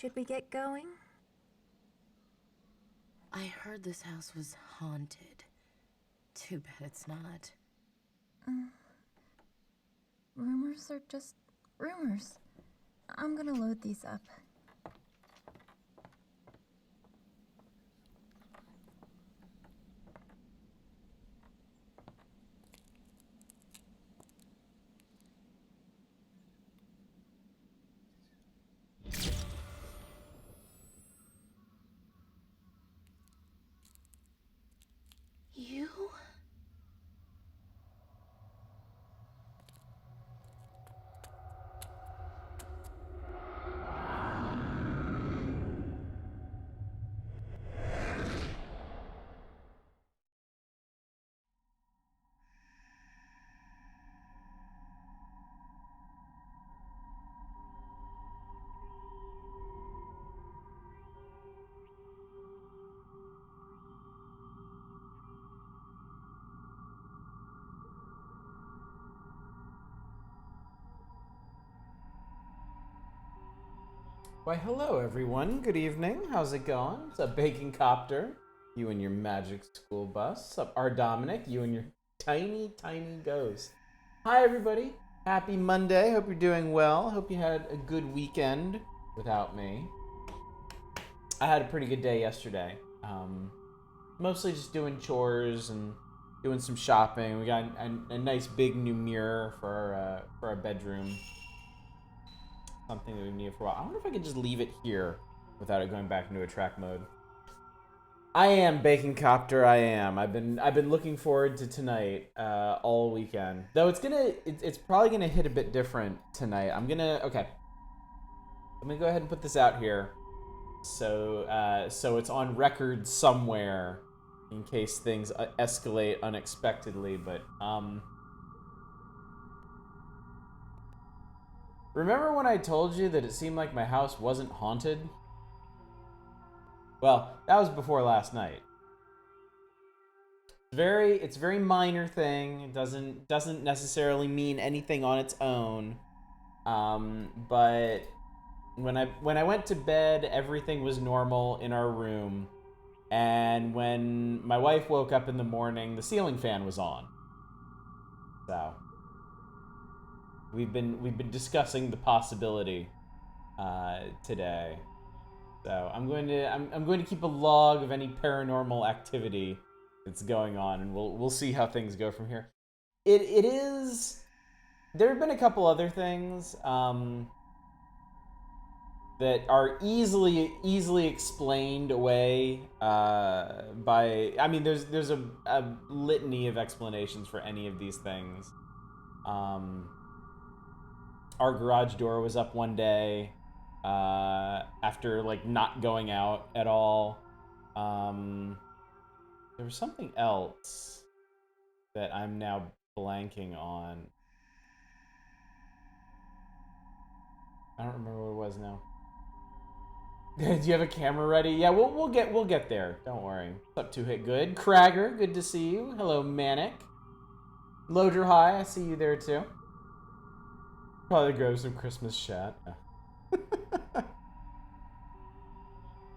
Should we get going? I heard this house was haunted. Too bad it's not. Rumors are just rumors. I'm gonna load these up. You? Why, hello everyone. Good evening. How's it going? What's up, Baking Copter? You and your magic school bus. What's up, R. Dominic? You and your tiny, tiny ghost. Hi, everybody. Happy Monday. Hope you're doing well. Hope you had a good weekend without me. I had a pretty good day yesterday. Mostly just doing chores and doing some shopping. We got a nice big new mirror for our bedroom. Something that we've needed for a while. I wonder if I could just leave it here without it going back into a track mode. I am Baking Copter. I am. I've been looking forward to tonight all weekend. Though it's probably gonna hit a bit different tonight. I'm gonna go ahead and put this out here, so it's on record somewhere in case things escalate unexpectedly. But remember when I told you that it seemed like my house wasn't haunted? Well, that was before last night. It's a very minor thing. It doesn't necessarily mean anything on its own. But when I went to bed, everything was normal in our room. And when my wife woke up in the morning, the ceiling fan was on. So we've been discussing the possibility today. So I'm going to keep a log of any paranormal activity that's going on, and we'll see how things go from here. It is. There have been a couple other things that are easily explained away by. I mean, there's a litany of explanations for any of these things. Our garage door was up one day after like not going out at all. There was something else that I'm now blanking on. I don't remember what it was now. Do you have a camera ready? Yeah, we'll get there. Don't worry. What's up, Two Hit Good? Cragger, good to see you. Hello, Manic. Loader High, I see you there too. Probably grab some Christmas chat.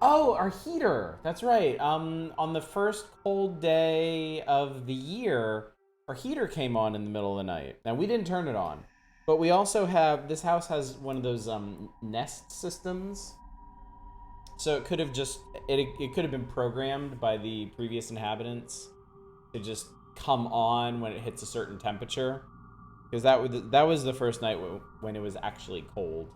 Oh, our heater. That's right. On the first cold day of the year, our heater came on in the middle of the night. Now, we didn't turn it on, but we also have, this house has one of those Nest systems. So it could have it could have been programmed by the previous inhabitants to just come on when it hits a certain temperature. Because that was the first night when it was actually cold.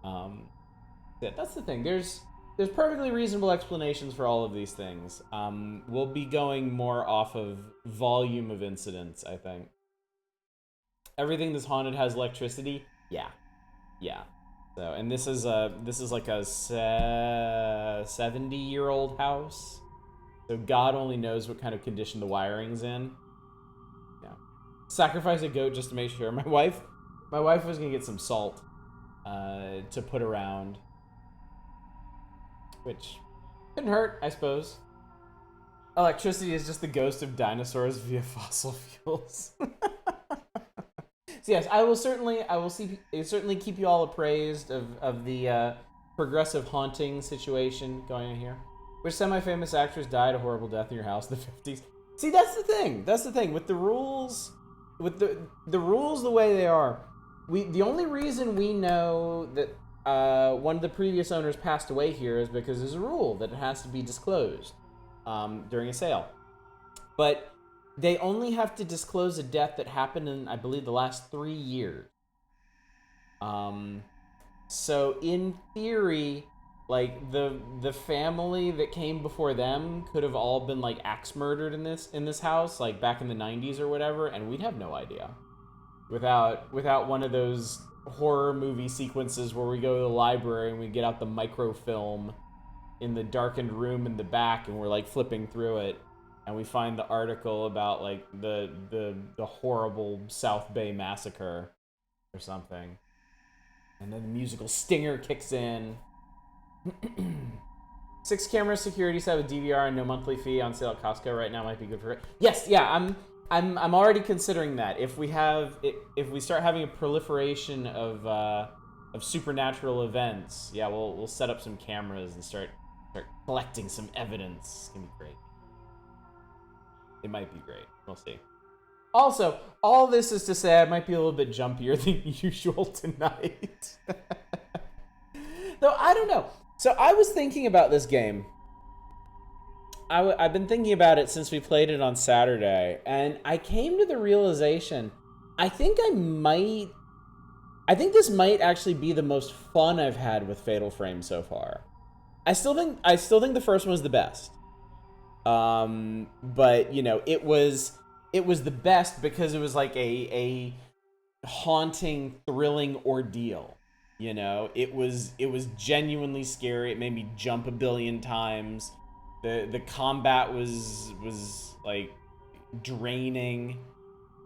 Yeah, that's the thing. There's perfectly reasonable explanations for all of these things. We'll be going more off of volume of incidents, I think. Everything that's haunted has electricity. Yeah. So, and this is like a 70-year-old house. So God only knows what kind of condition the wiring's in. Yeah. Sacrifice a goat just to make sure. My wife was gonna get some salt to put around. Which couldn't hurt, I suppose. Electricity is just the ghost of dinosaurs via fossil fuels. So yes, I will certainly keep you all appraised of the progressive haunting situation going on here. Which semi-famous actress died a horrible death in your house in the 50s? See, that's the thing. That's the thing with the rules, with the rules the way they are. The only reason we know that one of the previous owners passed away here is because there's a rule that it has to be disclosed during a sale. But they only have to disclose a death that happened in, I believe, the last 3 years. So in theory, like the family that came before them could have all been like axe murdered in this house, like back in the 90s or whatever, and we'd have no idea. Without one of those horror movie sequences where we go to the library and we get out the microfilm in the darkened room in the back and we're like flipping through it and we find the article about like the horrible South Bay massacre or something. And then the musical stinger kicks in. 6 camera security set with DVR and no monthly fee on sale at Costco right now might be good for it. Yes, yeah, I'm already considering that. If we start having a proliferation of supernatural events, yeah, we'll set up some cameras and start collecting some evidence. It's gonna be great. It might be great. We'll see. Also, all this is to say I might be a little bit jumpier than usual tonight. Though, I don't know. So I was thinking about this game. I've been thinking about it since we played it on Saturday, and I came to the realization, I think this might actually be the most fun I've had with Fatal Frame so far. I still think the first one was the best. But you know, it was the best because it was like a haunting, thrilling ordeal. You know, it was genuinely scary. It made me jump a billion times. The combat was like draining.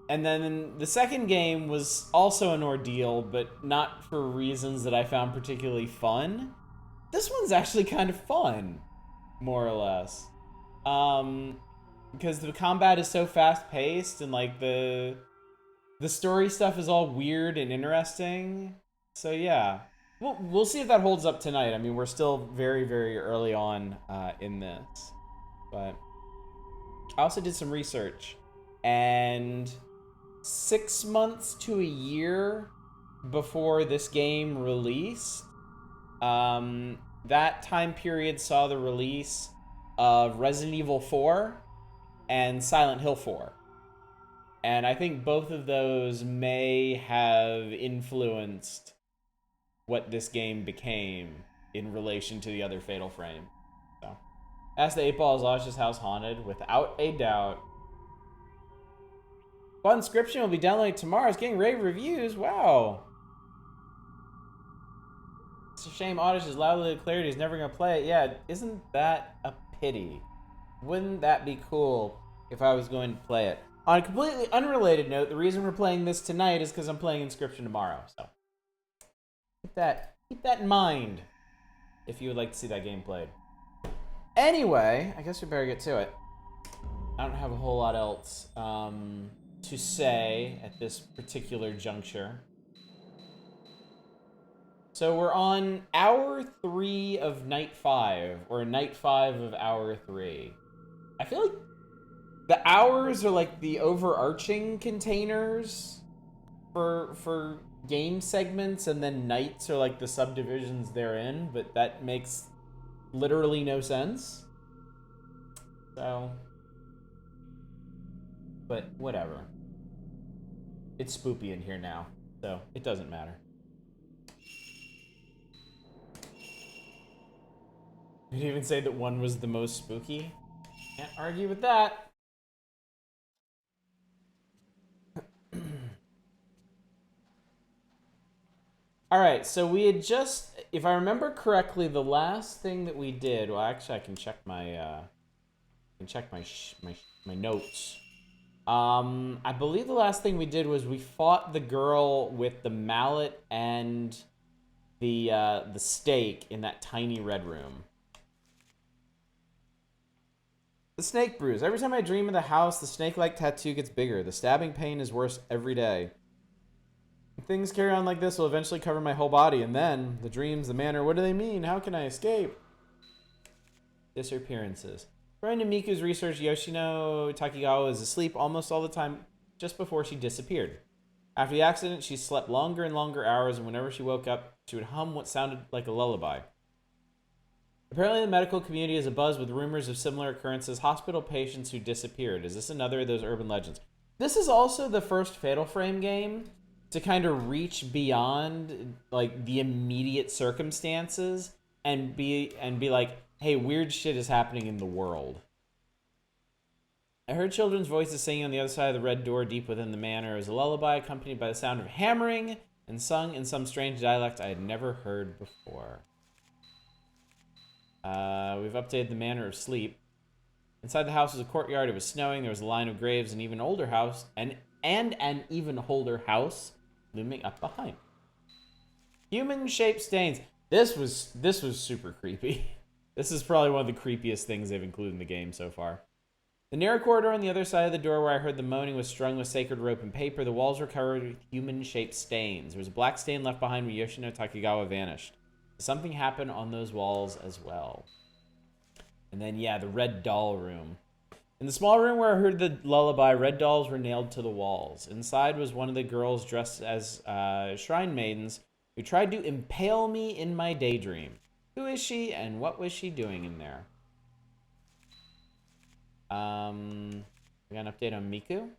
And then the second game was also an ordeal, but not for reasons that I found particularly fun. This one's actually kind of fun, more or less. Because the combat is so fast-paced and like the story stuff is all weird and interesting. So yeah, we'll see if that holds up tonight. I mean, we're still very, very early on in this, but I also did some research, and 6 months to a year before this game released, that time period saw the release of Resident Evil 4 and Silent Hill 4. And I think both of those may have influenced what this game became in relation to the other Fatal Frame. So, Ask the 8 Ball, is Lasha's house haunted? Without a doubt. Well, Inscription will be downloading tomorrow. It's getting rave reviews. Wow. It's a shame Oddish has loudly declared he's never going to play it. Yeah, isn't that a pity? Wouldn't that be cool if I was going to play it? On a completely unrelated note, the reason we're playing this tonight is because I'm playing Inscription tomorrow. So keep that in mind if you would like to see that game played. Anyway, I guess we better get to it. I don't have a whole lot else to say at this particular juncture. So we're on hour 3 of night 5, or night 5 of hour 3. I feel like the hours are like the overarching containers for game segments, and then nights are like the subdivisions therein, but that makes literally no sense. So, but whatever. It's spoopy in here now, so it doesn't matter. Did you even say that one was the most spooky? Can't argue with that. Alright, so we had just, if I remember correctly, the last thing that we did, well actually I can check my my notes. I believe the last thing we did was we fought the girl with the mallet and the stake in that tiny red room. The snake bruise. Every time I dream of the house, the snake-like tattoo gets bigger. The stabbing pain is worse every day. Things carry on like this will eventually cover my whole body, and then the dreams, the manner, what do they mean? How can I escape? Disappearances. According to Miku's research, Yoshino Takigawa was asleep almost all the time just before she disappeared. After the accident, she slept longer and longer hours, and whenever she woke up, she would hum what sounded like a lullaby. Apparently, the medical community is abuzz with rumors of similar occurrences, hospital patients who disappeared. Is this another of those urban legends? This is also the first Fatal Frame game to kind of reach beyond like the immediate circumstances and be like, hey, weird shit is happening in the world. I heard children's voices singing on the other side of the red door deep within the manor. It was a lullaby accompanied by the sound of hammering and sung in some strange dialect I had never heard before. We've updated the manner of sleep. Inside the house was a courtyard. It was snowing. There was a line of graves, an even older house, and an even older house looming up behind. Human-shaped stains. This was super creepy. This is probably one of the creepiest things they've included in the game so far. The narrow corridor on the other side of the door where I heard the moaning was strung with sacred rope and paper. The walls were covered with human-shaped stains. There was a black stain left behind when Yoshino Takigawa vanished. Something happened on those walls as well. And then, yeah, the red doll room. In the small room where I heard the lullaby, red dolls were nailed to the walls. Inside was one of the girls dressed as shrine maidens who tried to impale me in my daydream. Who is she, and what was she doing in there? We got an update on Miku.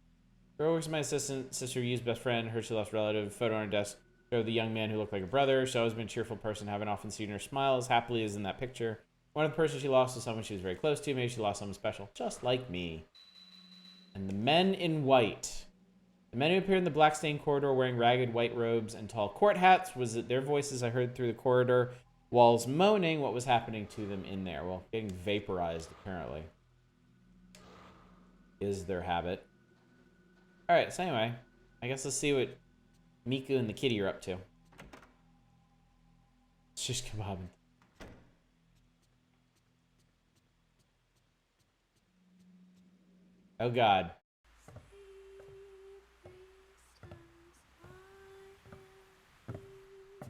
Girl works as my assistant, sister Yu's best friend, her she lost relative, photo on her desk. Showed the young man who looked like a brother. She's always been a cheerful person, haven't often seen her smile as happily as in that picture. One of the persons she lost was someone she was very close to. Maybe she lost someone special, just like me. And the men in white. The men who appeared in the black stained corridor wearing ragged white robes and tall court hats. Was it their voices I heard through the corridor walls moaning? What was happening to them in there? Well, getting vaporized, apparently, is their habit. Alright, so anyway, I guess let's see what Miku and the kitty are up to. Shish kebab. Oh god.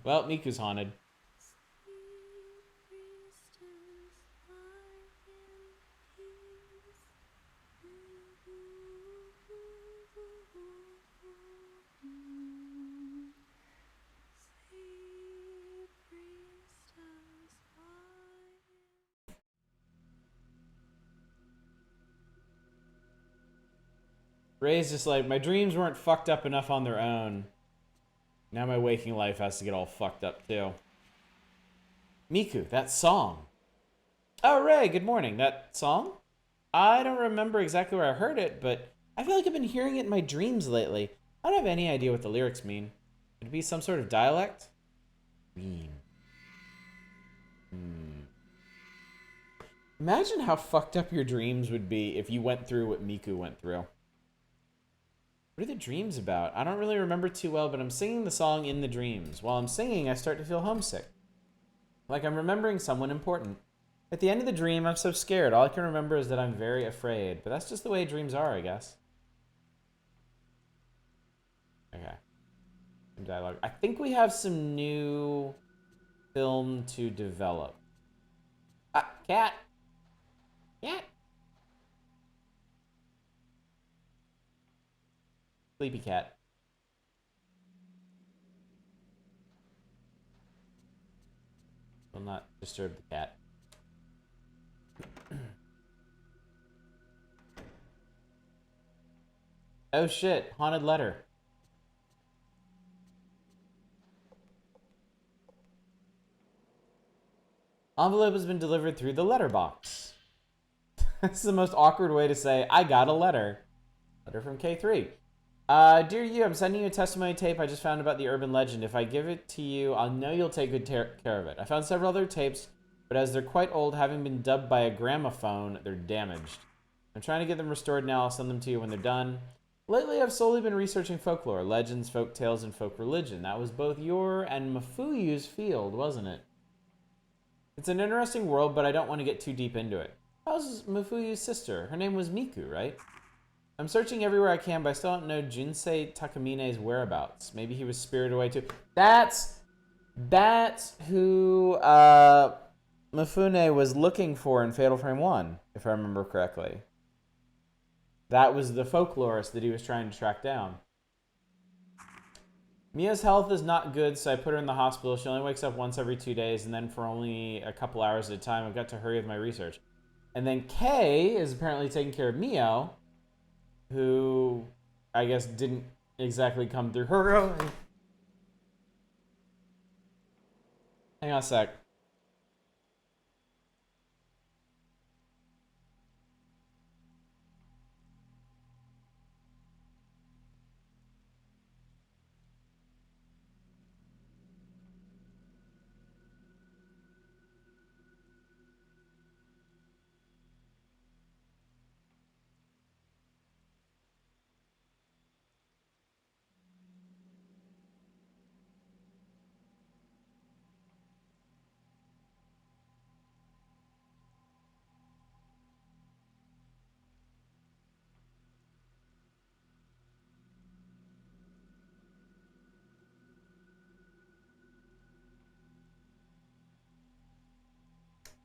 Well, Miku's haunted. Ray's just like, my dreams weren't fucked up enough on their own. Now my waking life has to get all fucked up too. Miku, that song. Oh, Ray, good morning. That song? I don't remember exactly where I heard it, but I feel like I've been hearing it in my dreams lately. I don't have any idea what the lyrics mean. Could it be some sort of dialect? Imagine how fucked up your dreams would be if you went through what Miku went through. What are the dreams about? I don't really remember too well, but I'm singing the song in the dreams. While I'm singing, I start to feel homesick. Like I'm remembering someone important. At the end of the dream, I'm so scared. All I can remember is that I'm very afraid. But that's just the way dreams are, I guess. Okay. Some dialogue. I think we have some new film to develop. Ah, cat. Cat. Sleepy cat. Will not disturb the cat. Oh shit, haunted letter. Envelope has been delivered through the letterbox. That's the most awkward way to say, I got a letter. Letter from K3. Dear you, I'm sending you a testimony tape I just found about the urban legend. If I give it to you, I'll know you'll take good care of it. I found several other tapes, but as they're quite old, having been dubbed by a gramophone, they're damaged. I'm trying to get them restored now. I'll send them to you when they're done. Lately, I've solely been researching folklore, legends, folk tales, and folk religion. That was both your and Mafuyu's field, wasn't it? It's an interesting world, but I don't want to get too deep into it. How's Mafuyu's sister? Her name was Miku, right? I'm searching everywhere I can, but I still don't know Jinsei Takamine's whereabouts. Maybe he was spirited away too. That's who Mifune was looking for in Fatal Frame 1, if I remember correctly. That was the folklorist that he was trying to track down. Mia's health is not good, so I put her in the hospital. She only wakes up once every 2 days, and then for only a couple hours at a time. I've got to hurry with my research. And then Kay is apparently taking care of Mio, who I guess didn't exactly come through her own. Hang on a sec.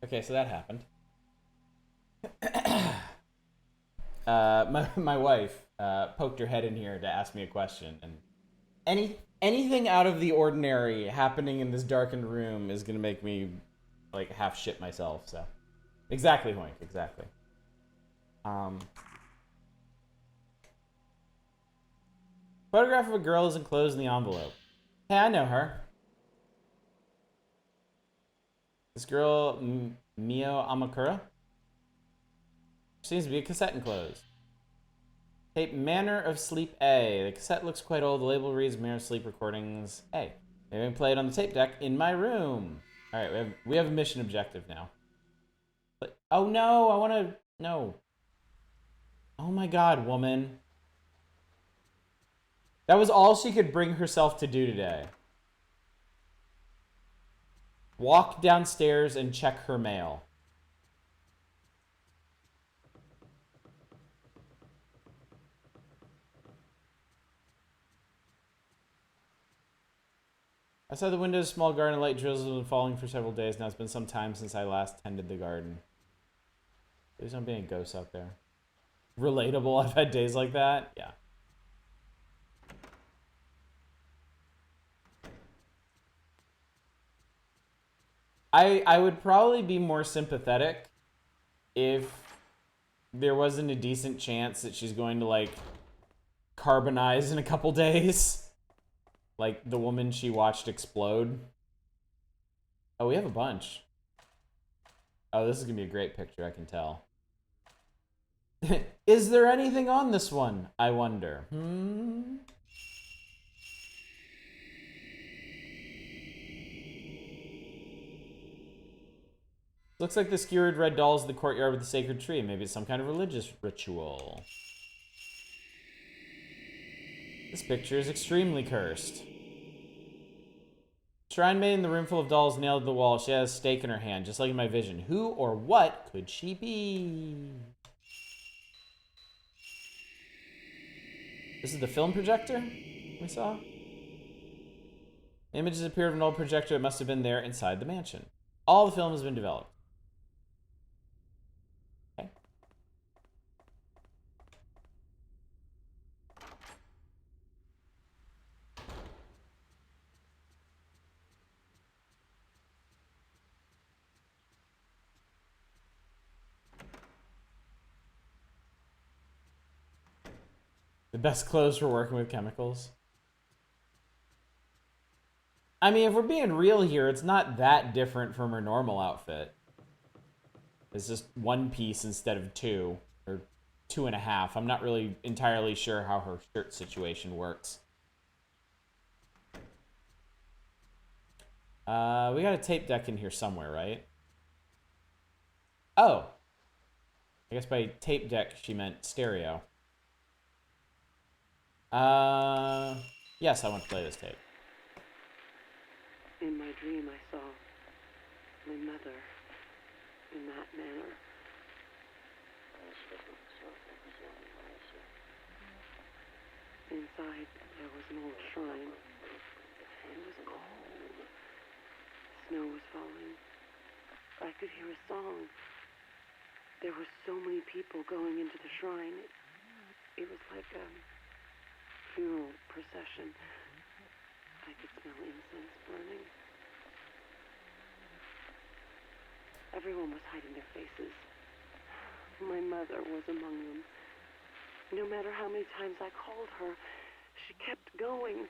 Okay, so that happened. My wife poked her head in here to ask me a question, and anything out of the ordinary happening in this darkened room is gonna make me like half shit myself. So, exactly, Hoink, exactly. Photograph of a girl is enclosed in the envelope. Hey, I know her. This girl, Mio Amakura, seems to be a cassette enclosed. Tape Manor of Sleep A. The cassette looks quite old. The label reads Manor of Sleep Recordings A. They've been played on the tape deck in my room. All right, we have a mission objective now. But, oh no, I want to no. Oh my God, woman. That was all she could bring herself to do today. Walk downstairs and check her mail. Outside the window, a small garden light drizzles have been falling for several days. Now it's been some time since I last tended the garden. Please don't be any ghosts out there. Relatable, I've had days like that. Yeah. I would probably be more sympathetic if there wasn't a decent chance that she's going to, like, carbonize in a couple days. Like the woman she watched explode. Oh, we have a bunch. Oh, this is going to be a great picture, I can tell. Is there anything on this one? I wonder. Looks like the skewered red dolls in the courtyard with the sacred tree. Maybe it's some kind of religious ritual. This picture is extremely cursed. Shrine maid in the room full of dolls nailed to the wall. She has a stake in her hand, just like in my vision. Who or what could she be? This is the film projector we saw? Images appeared of an old projector that must have been there inside the mansion. All the film has been developed. Okay. The best clothes for working with chemicals. I mean, if we're being real here, it's not that different from her normal outfit. It's just one piece instead of two, or 2.5. I'm not really entirely sure how her shirt situation works. We got a tape deck in here somewhere, right? Oh. I guess by tape deck, she meant stereo. Yes, I want to play this tape. In my dream, I saw my mother in that manner. outside, there was an old shrine. It was cold. Snow was falling. I could hear a song. There were so many people going into the shrine. It was like a funeral procession. I could smell incense burning. Everyone was hiding their faces. My mother was among them. No matter how many times I called her, she kept going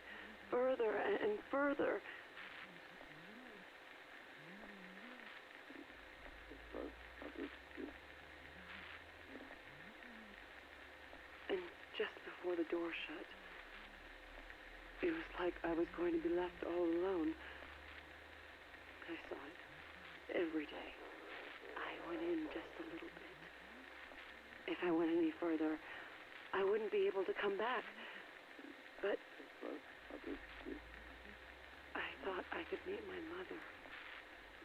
further and further. And just before the door shut, it was like I was going to be left all alone. I saw it every day. I went in just a little bit. If I went any further, I wouldn't be able to come back. But I thought I could meet my mother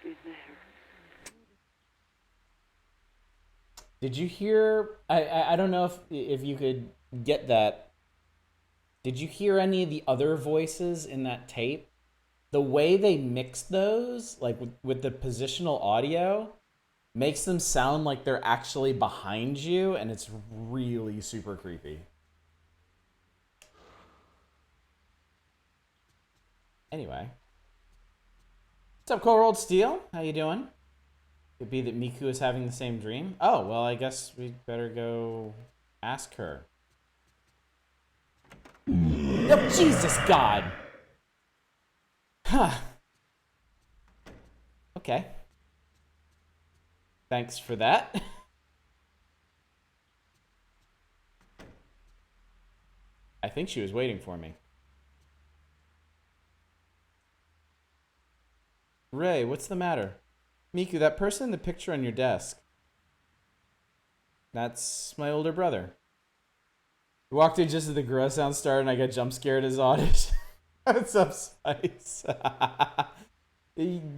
in there. Did you hear? I don't know if you could get that. Did you hear any of the other voices in that tape? The way they mixed those, like with the positional audio, makes them sound like they're actually behind you, and it's really super creepy. Anyway. What's up, Cold Rolled Steel? How you doing? Could be that Miku is having the same dream. Oh, well, I guess we'd better go ask her. Oh, Jesus, God! Huh. Okay. Thanks for that. I think she was waiting for me. Ray, what's the matter? Miku, that person in the picture on your desk. That's my older brother. He walked in just as the gorilla sound started and I got jump scared as audition. What's up, Spice?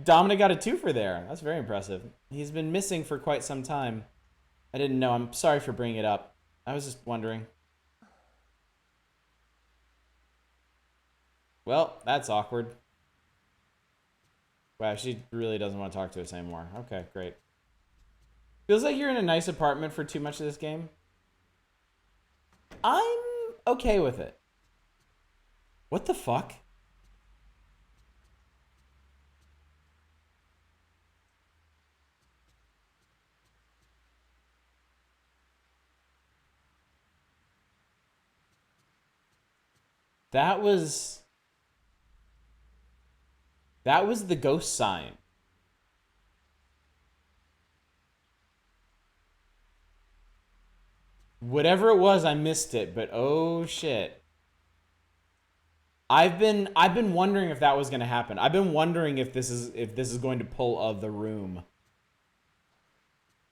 Dominic got a twofer there. That's very impressive. He's been missing for quite some time. I didn't know. I'm sorry for bringing it up. I was just wondering. Well, that's awkward. Wow, she really doesn't want to talk to us anymore. Okay, great. Feels like you're in a nice apartment for too much of this game. I'm okay with it. What the fuck? That was the ghost sign. Whatever it was, I missed it, but oh shit. I've been wondering if that was going to happen. I've been wondering if this is going to pull of the room.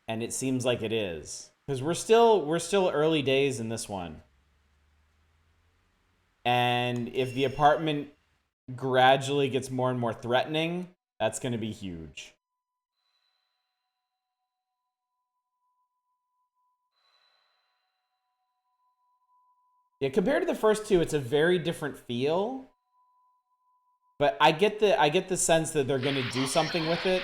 And it seems like it is. Cuz we're still early days in this one. And if the apartment gradually gets more and more threatening, that's going to be huge. Yeah, compared to the first two, it's a very different feel. But I get the sense that they're going to do something with it.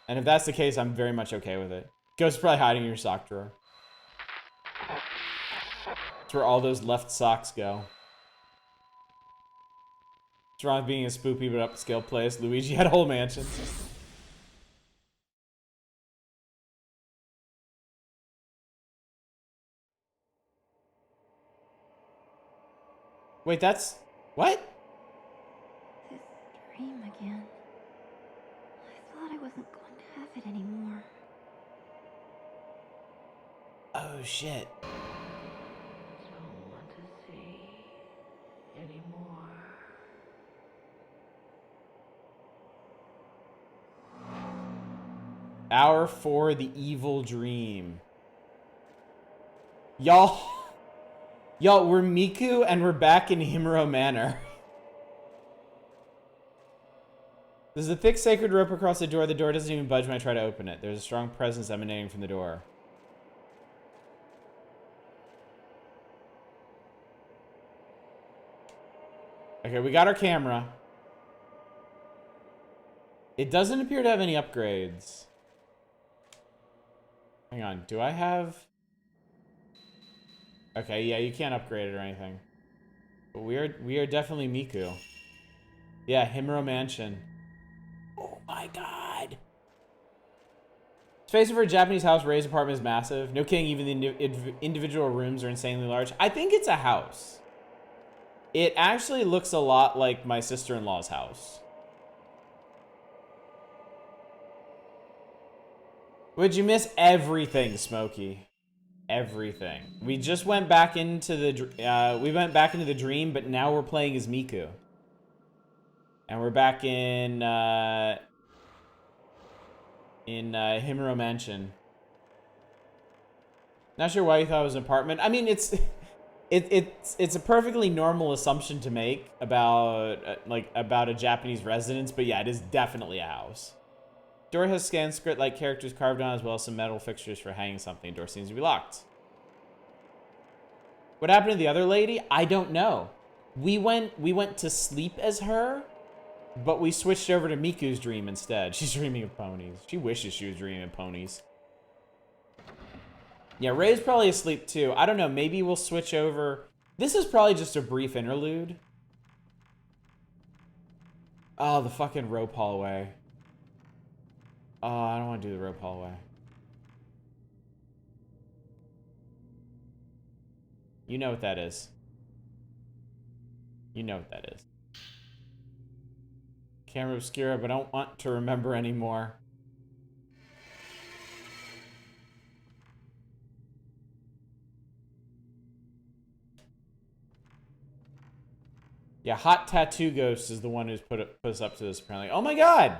And if that's the case, I'm very much okay with it. Ghost's probably hiding in your sock drawer. That's where all those left socks go. What's wrong with being a spoopy but upscale place? Luigi had a whole mansion. Wait, that's... What? This dream again. I thought I wasn't going to have it anymore. Oh, shit. Don't want to see anymore. Hour 4, the evil dream. Y'all, we're Miku and we're back in Himuro Manor. There's a thick sacred rope across the door. The door doesn't even budge when I try to open it. There's a strong presence emanating from the door. Okay, we got our camera. It doesn't appear to have any upgrades. Hang on, do I have... Okay, yeah, you can't upgrade it or anything. But we are definitely Miku. Yeah, Himuro Mansion. Oh my god. Space for a Japanese house, Ray's apartment is massive. No kidding, even the individual rooms are insanely large. I think it's a house. It actually looks a lot like my sister-in-law's house. Would you miss everything, Smokey? Everything. We just went back into the dream, but now we're playing as Miku. And we're back in Himuro Mansion. Not sure why you thought it was an apartment. I mean, it's a perfectly normal assumption to make about about a Japanese residence, but yeah, it is definitely a house. Door has Sanskrit-like characters carved on, as well as some metal fixtures for hanging something. Door seems to be locked. What happened to the other lady? I don't know. We went to sleep as her, but we switched over to Miku's dream instead. She's dreaming of ponies. She wishes she was dreaming of ponies. Yeah, Ray's probably asleep too. I don't know. Maybe we'll switch over. This is probably just a brief interlude. Oh, the fucking rope hallway. Oh, I don't want to do the rope hallway. You know what that is. You know what that is. Camera Obscura, but I don't want to remember anymore. Yeah, Hot Tattoo Ghost is the one who's put us up to this apparently. Oh my god!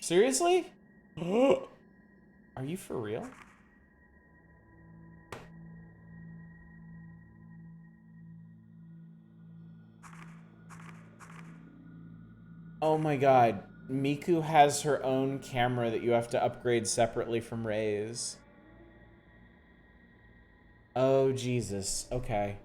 Seriously? Are you for real? Oh my god. Miku has her own camera that you have to upgrade separately from Ray's. Oh, Jesus. Okay.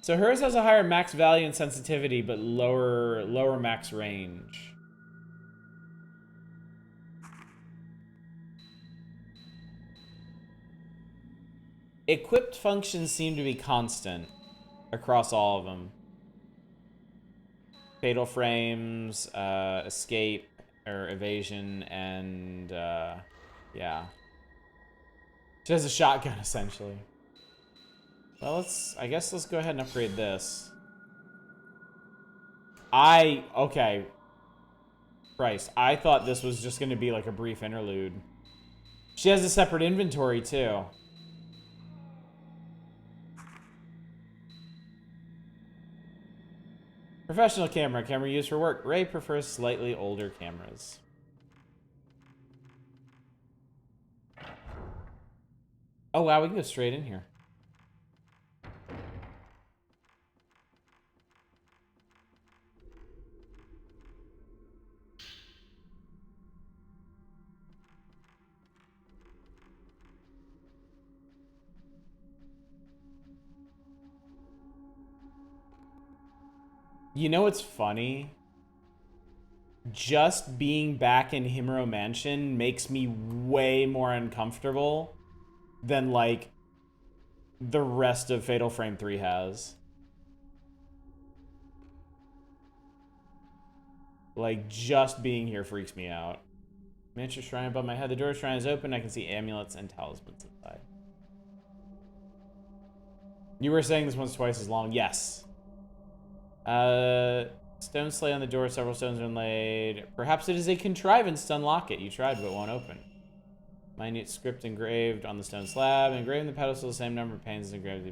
So hers has a higher max value and sensitivity, but lower max range. Equipped functions seem to be constant across all of them. Fatal frames, escape or evasion, and yeah. She has a shotgun essentially. Well, I guess let's go ahead and upgrade this. Okay. Christ, I thought this was just gonna be like a brief interlude. She has a separate inventory too. Professional camera used for work. Ray prefers slightly older cameras. Oh wow, we can go straight in here. You know what's funny? Just being back in Himuro Mansion makes me way more uncomfortable than, like, the rest of Fatal Frame 3 has. Like, just being here freaks me out. Miniature shrine above my head. The door shrine is open. I can see amulets and talismans inside. You were saying this one's twice as long. Yes. Stone slate on the door. Several stones are inlaid. Perhaps it is a contrivance to unlock it. You tried, but it won't open. Minute script engraved on the stone slab. Engraved in the pedestal, the same number of panes as engraved.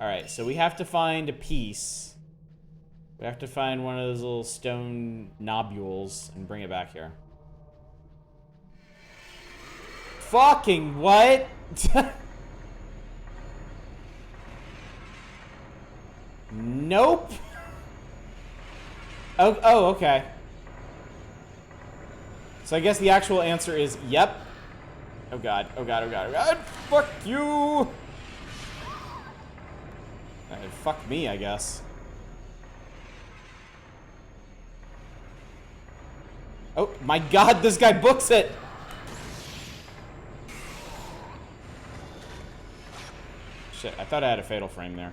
Alright, so we have to find a piece. We have to find one of those little stone nobules and bring it back here. Fucking what? Nope. Oh, okay. So I guess the actual answer is yep. Oh god, oh god, oh god, oh god. Fuck you! Fuck me, I guess. Oh my god, this guy books it! Shit, I thought I had a fatal frame there.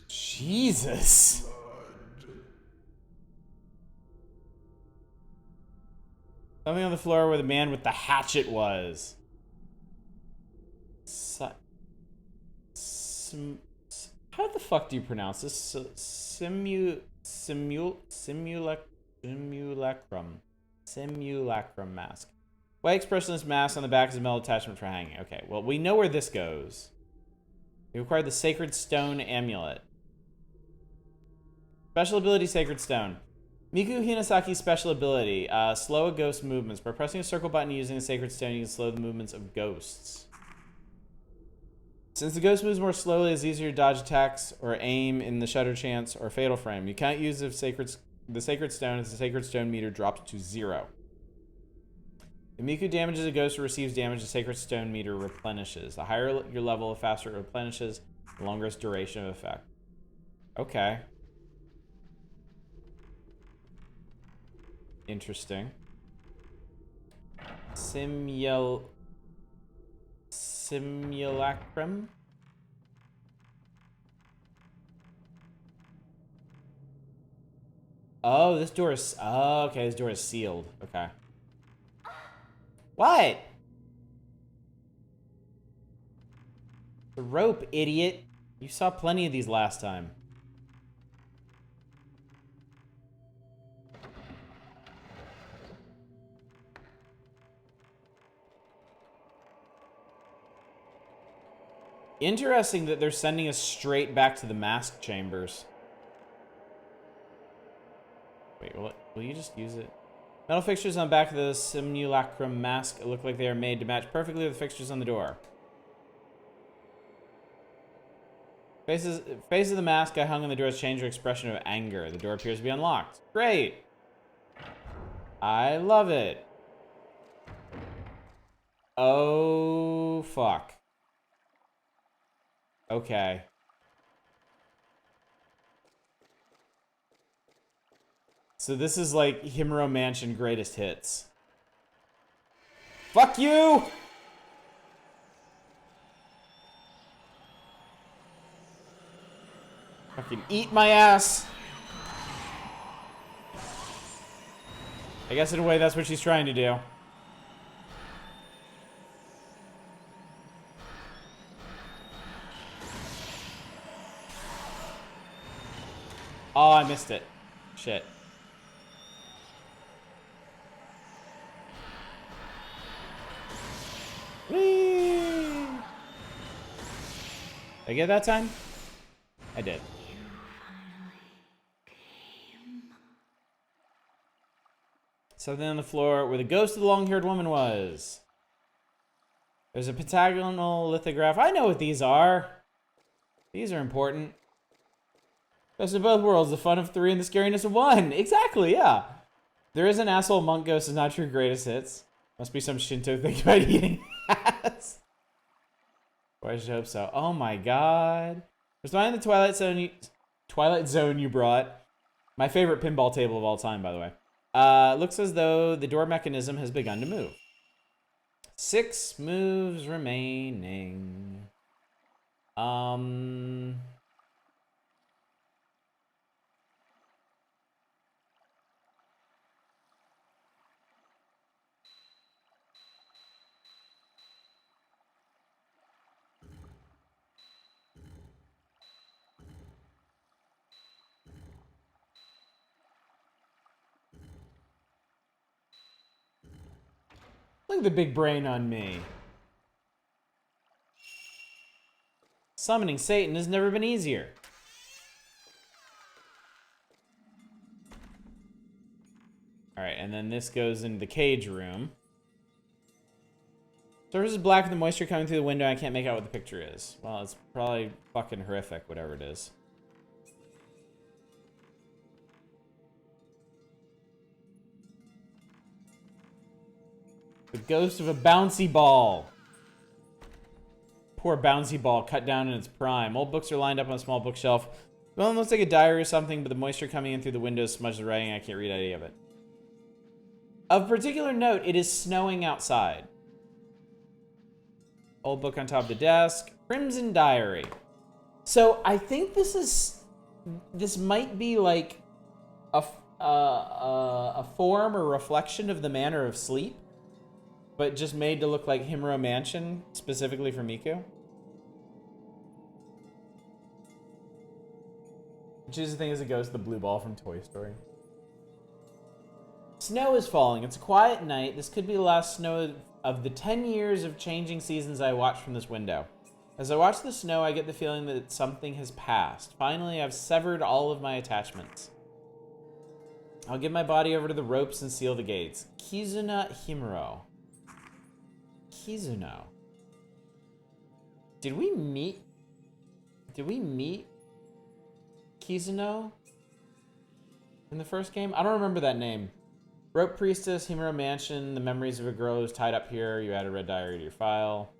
Jesus. Something on the floor where the man with the hatchet was. How the fuck do you pronounce this? Simulacrum mask. White expressionless mask on the back is a metal attachment for hanging. Okay, well, we know where this goes. We require the Sacred Stone Amulet. Special ability, Sacred Stone. Miku Hinasaki's special ability, slow a ghost's movements. By pressing a circle button using the Sacred Stone, you can slow the movements of ghosts. Since the ghost moves more slowly, it's easier to dodge attacks or aim in the Shutter Chance or Fatal Frame. You can't use the Sacred Stone as the Sacred Stone meter drops to 0. If Miku damages a ghost or receives damage, the Sacred Stone meter replenishes. The higher your level, the faster it replenishes, the longer its duration of effect. Okay. Interesting. Simulacrum? Oh, this door is... Oh, okay, this door is sealed. Okay. What? The rope, idiot. You saw plenty of these last time. Interesting that they're sending us straight back to the mask chambers. Wait, will you just use it? Metal fixtures on the back of the simulacrum mask look like they are made to match perfectly with the fixtures on the door. Face of the mask I hung on the door has changed their expression of anger. The door appears to be unlocked. Great! I love it. Oh, fuck. Okay. So this is like Himuro Mansion greatest hits. Fuck you! Fucking eat my ass! I guess in a way that's what she's trying to do. Oh, I missed it. Shit. Whee! Did I get that time? I did. Something on the floor where the ghost of the long-haired woman was. There's a pentagonal lithograph. I know what these are. These are important. Best of both worlds, the fun of 3 and the scariness of 1. Exactly, yeah. There is an asshole monk ghost is not your greatest hits. Must be some Shinto thing about eating ass. Well, I should hope so. Oh my god. Was mine the Twilight Zone you brought? My favorite pinball table of all time, by the way. Looks as though the door mechanism has begun to move. 6 moves remaining. Look at the big brain on me. Summoning Satan has never been easier. Alright, and then this goes into the cage room. Surface is black with the moisture coming through the window. I can't make out what the picture is. Well, it's probably fucking horrific, whatever it is. The ghost of a bouncy ball. Poor bouncy ball, cut down in its prime. Old books are lined up on a small bookshelf. Well, it looks like a diary or something, but the moisture coming in through the windows smudges the writing. I can't read any of it. Of particular note, it is snowing outside. Old book on top of the desk. Crimson Diary. So I think this might be like a form or reflection of the Manor of Sleep, but just made to look like Himuro Mansion, specifically for Miku. Choose the thing as it goes to the blue ball from Toy Story. Snow is falling. It's a quiet night. This could be the last snow of the 10 years of changing seasons I watched from this window. As I watch the snow, I get the feeling that something has passed. Finally, I've severed all of my attachments. I'll give my body over to the ropes and seal the gates. Kizuna Himuro. Kizuno. Did we meet Kizuno in the first game? I don't remember that name. Rope Priestess, Himuro Mansion, the memories of a girl who's tied up here. You add a red diary to your file.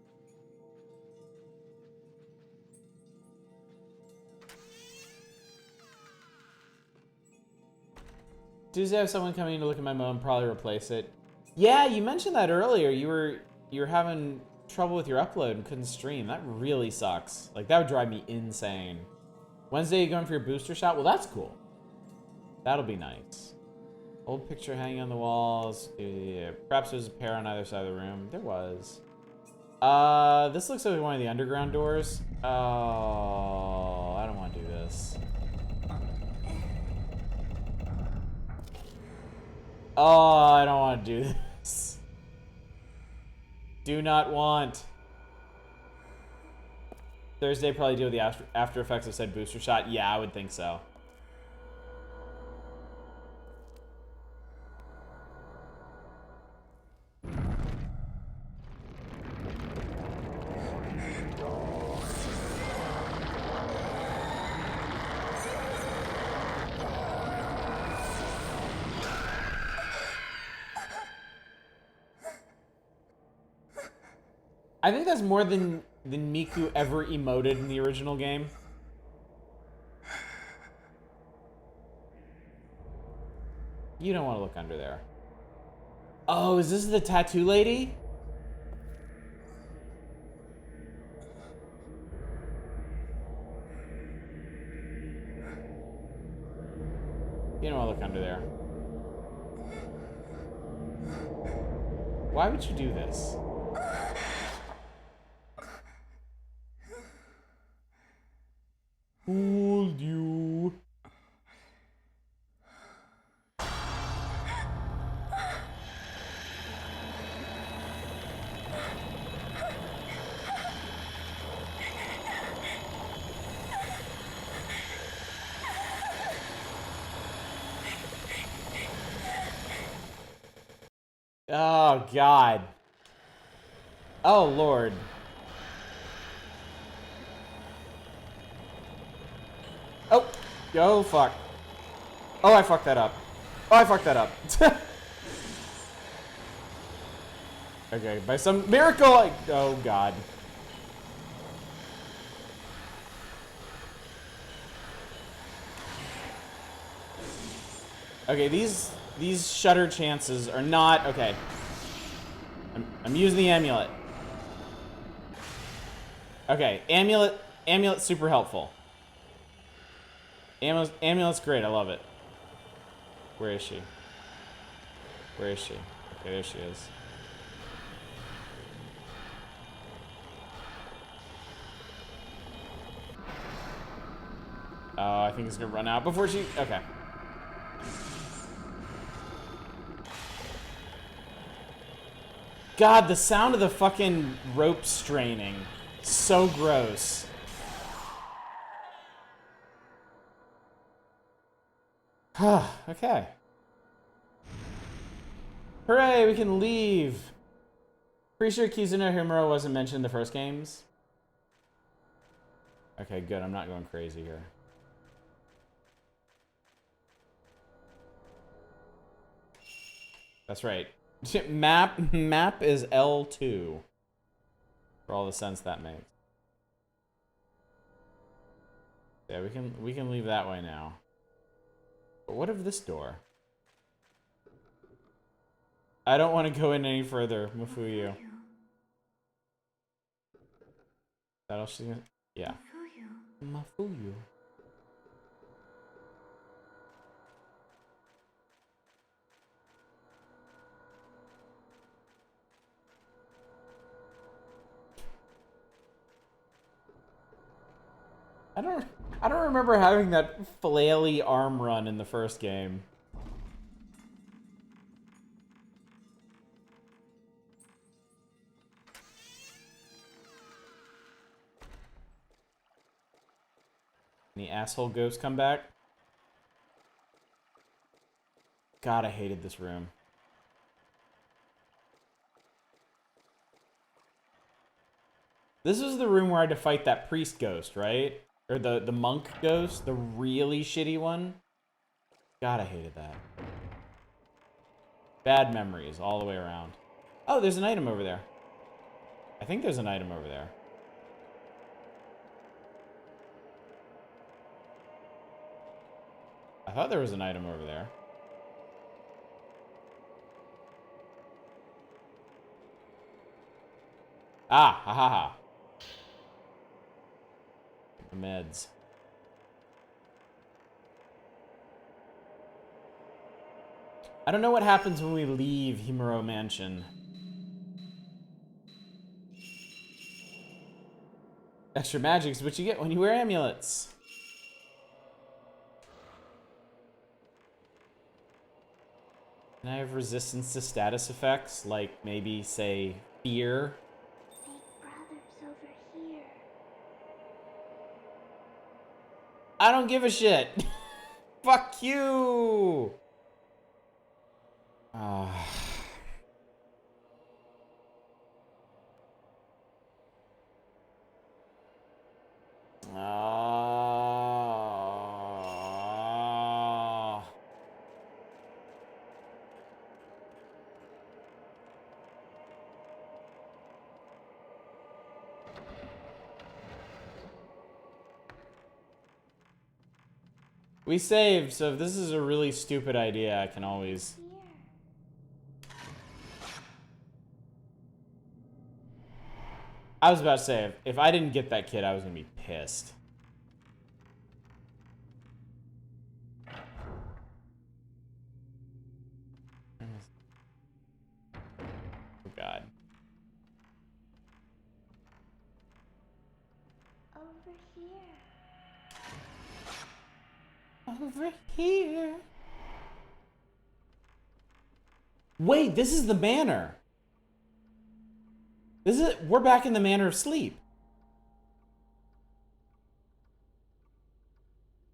Tuesday I have someone coming in to look at my modem, probably replace it. Yeah, you mentioned that earlier. You were having trouble with your upload and couldn't stream. That really sucks. Like, that would drive me insane. Wednesday, you going for your booster shot? Well, that's cool. That'll be nice. Old picture hanging on the walls. Yeah. Perhaps there's a pair on either side of the room. There was. This looks like one of the underground doors. Oh, I don't want to do this. Oh, I don't want to do this. Do not want. Thursday probably deal with the after effects of said booster shot. Yeah, I would think so. I think that's more than Miku ever emoted in the original game. You don't want to look under there. Oh, is this the tattoo lady? You don't want to look under there. Why would you do this? Fooled you. Oh, God. Oh, Lord. Oh. Oh, fuck. Oh, I fucked that up. Oh, I fucked that up. Okay, by some miracle, oh, God. Okay, these shutter chances are not okay. I'm using the amulet. Okay, amulet's super helpful. Amulet's great. I love it. Where is she? Where is she? Okay, there she is. Oh, I think it's gonna run out before she. Okay. God, the sound of the fucking rope straining. So gross. Okay. Hooray, we can leave. Pretty sure Kizuno Himuro wasn't mentioned in the first games. Okay, good. I'm not going crazy here. That's right. Map is L2. For all the sense that makes. Yeah, we can leave that way now. But what of this door? I don't want to go in any further, Mafuyu. That all she's gonna... Yeah. Mafuyu. I don't remember having that flaily arm run in the first game. Any asshole ghosts come back? God, I hated this room. This was the room where I had to fight that priest ghost, right? Or the monk ghost, the really shitty one. God, I hated that. Bad memories all the way around. Oh, there's an item over there. I think there's an item over there. I thought there was an item over there. Ah, ha ha ha. The meds. I don't know what happens when we leave Himuro Mansion. Extra magic's what you get when you wear amulets. Can I have resistance to status effects? Like maybe, say, fear? Big brother's over here. I don't give a shit. Fuck you. We saved, so if this is a really stupid idea, I can always... I was about to say, if I didn't get that kid, I was gonna be pissed. Oh, God. Over here. Over here. Wait, this is the manor. We're back in the manor of sleep.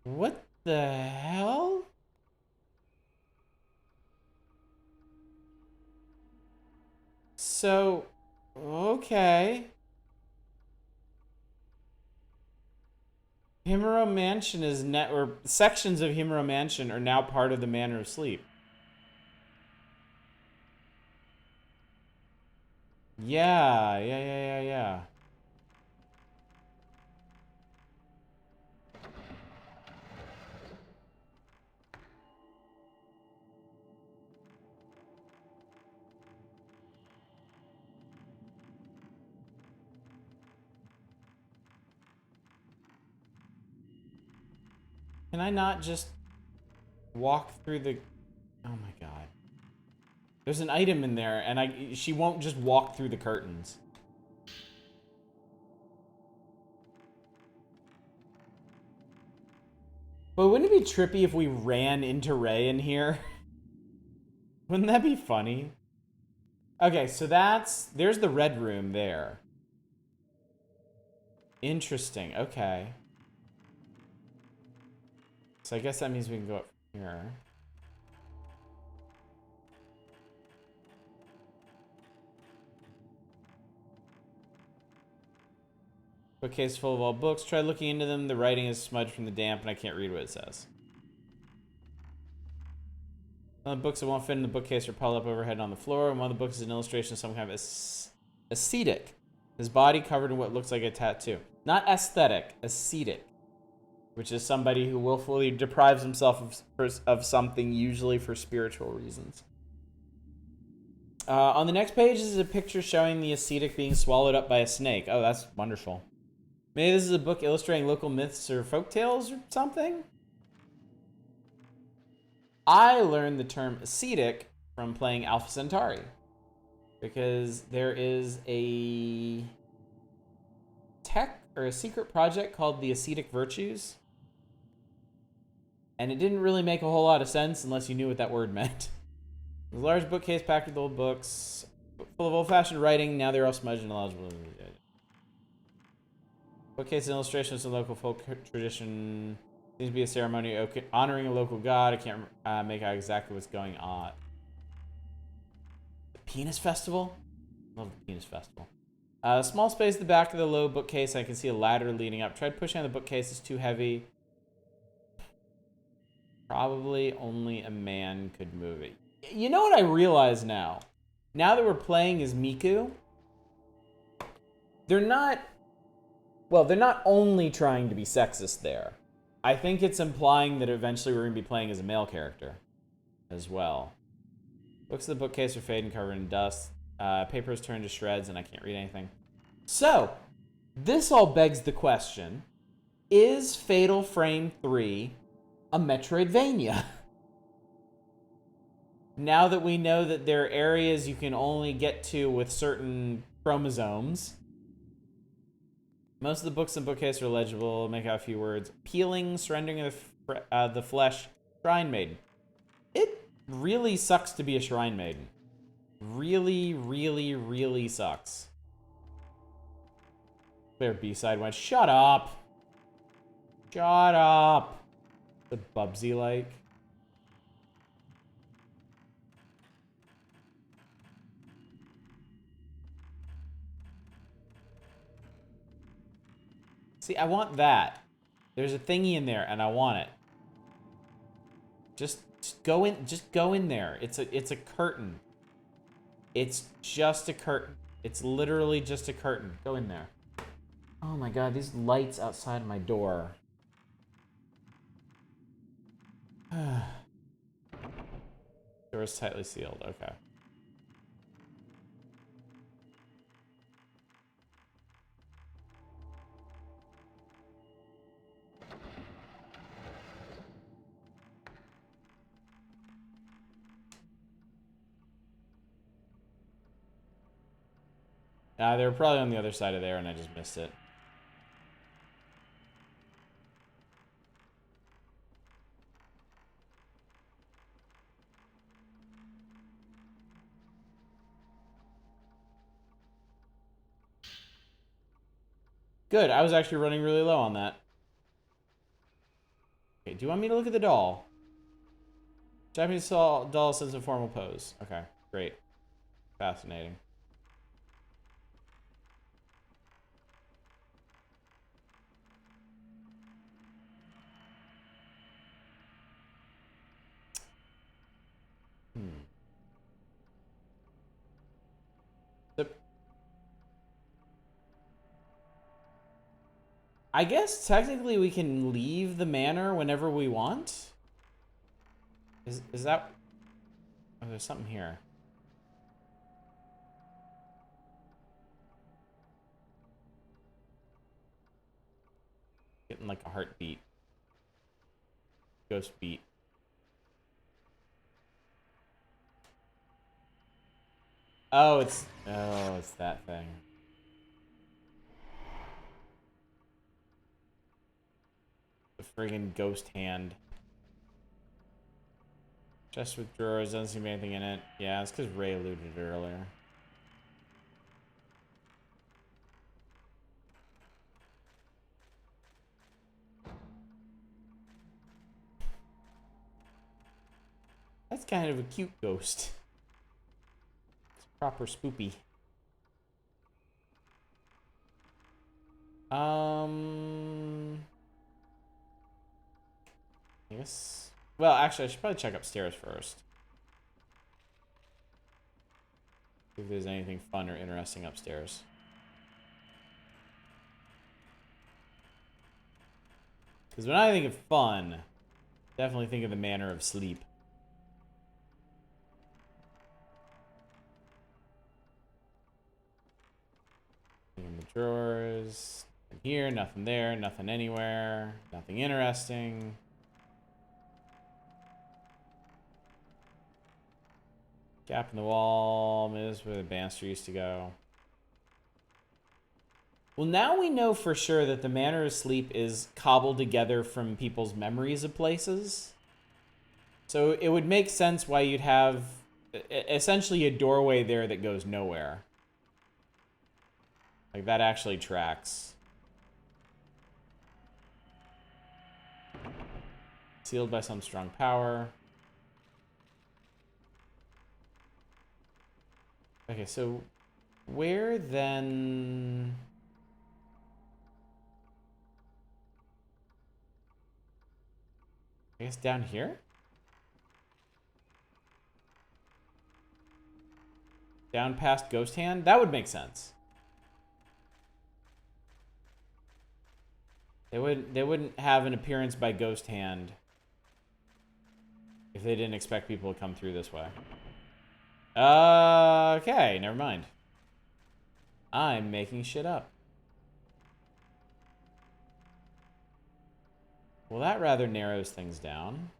What the hell? So, okay. Himuro Mansion is or sections of Himuro Mansion are now part of the Manor of Sleep. Yeah. Can I not just walk through the... Oh my God. There's an item in there, and she won't just walk through the curtains. But wouldn't it be trippy if we ran into Ray in here? Wouldn't that be funny? Okay, so there's the red room there. Interesting, okay. So I guess that means we can go up here. Bookcase full of all books. Try looking into them. The writing is smudged from the damp, and I can't read what it says. One of the books that won't fit in the bookcase are piled up overhead on the floor, and one of the books is an illustration of some kind of ascetic. His body covered in what looks like a tattoo. Not aesthetic, ascetic. Which is somebody who willfully deprives himself of something, usually for spiritual reasons. On the next page is a picture showing the ascetic being swallowed up by a snake. Oh, that's wonderful. Maybe this is a book illustrating local myths or folktales or something? I learned the term ascetic from playing Alpha Centauri. Because there is a tech or a secret project called the Ascetic Virtues. And it didn't really make a whole lot of sense unless you knew what that word meant. There's a large bookcase packed with old books, full of old-fashioned writing. Now they're all smudged and illegible. Bookcase and illustrations of local folk tradition. Seems to be a ceremony honoring a local god. I can't make out exactly what's going on. The Penis Festival? Love the Penis Festival. Small space at the back of the low bookcase. I can see a ladder leading up. Tried pushing on the bookcase. It's too heavy. Probably only a man could move it. You know what I realize now? Now that we're playing as Miku, they're not only trying to be sexist there. I think it's implying that eventually we're going to be playing as a male character as well. Books of the bookcase are fading, covered in dust. Papers turned to shreds, and I can't read anything. So, this all begs the question, is Fatal Frame 3 a Metroidvania? Now that we know that there are areas you can only get to with certain chromosomes. Most of the books in the bookcase are legible. Make out a few words. Peeling, surrendering the flesh, shrine maiden. It really sucks to be a shrine maiden. Really, really, really sucks. Their B-side went, shut up. Shut up. The Bubsy like. See, I want that. There's a thingy in there, and I want it. Just go in there. It's a curtain. It's just a curtain. It's literally just a curtain. Go in there. Oh my god, these lights outside of my door. Door is tightly sealed. Okay. They were probably on the other side of there and I just missed it. Good, I was actually running really low on that. Okay, do you want me to look at the doll? Japanese doll sits in formal pose. Okay, great. Fascinating. I guess technically we can leave the manor whenever we want. Is that? Oh, there's something here. Getting like a heartbeat. Ghost beat. Oh, it's that thing. The friggin' ghost hand. Chest with drawers, doesn't seem to be anything in it. Yeah, it's because Ray alluded it earlier. That's kind of a cute ghost. It's proper spoopy. I guess. Well, actually, I should probably check upstairs first. See if there's anything fun or interesting upstairs. Because when I think of fun, definitely think of the manner of sleep. In the drawers. Nothing here, nothing there, nothing anywhere. Nothing interesting. Gap in the wall. This is where the banister used to go. Well, now we know for sure that the manner of sleep is cobbled together from people's memories of places. So it would make sense why you'd have essentially a doorway there that goes nowhere. Like, that actually tracks. Sealed by some strong power. Okay, so where then... I guess down here? Down past Ghost Hand? That would make sense. They wouldn't have an appearance by Ghost Hand if they didn't expect people to come through this way. Okay, never mind. I'm making shit up. Well, that rather narrows things down.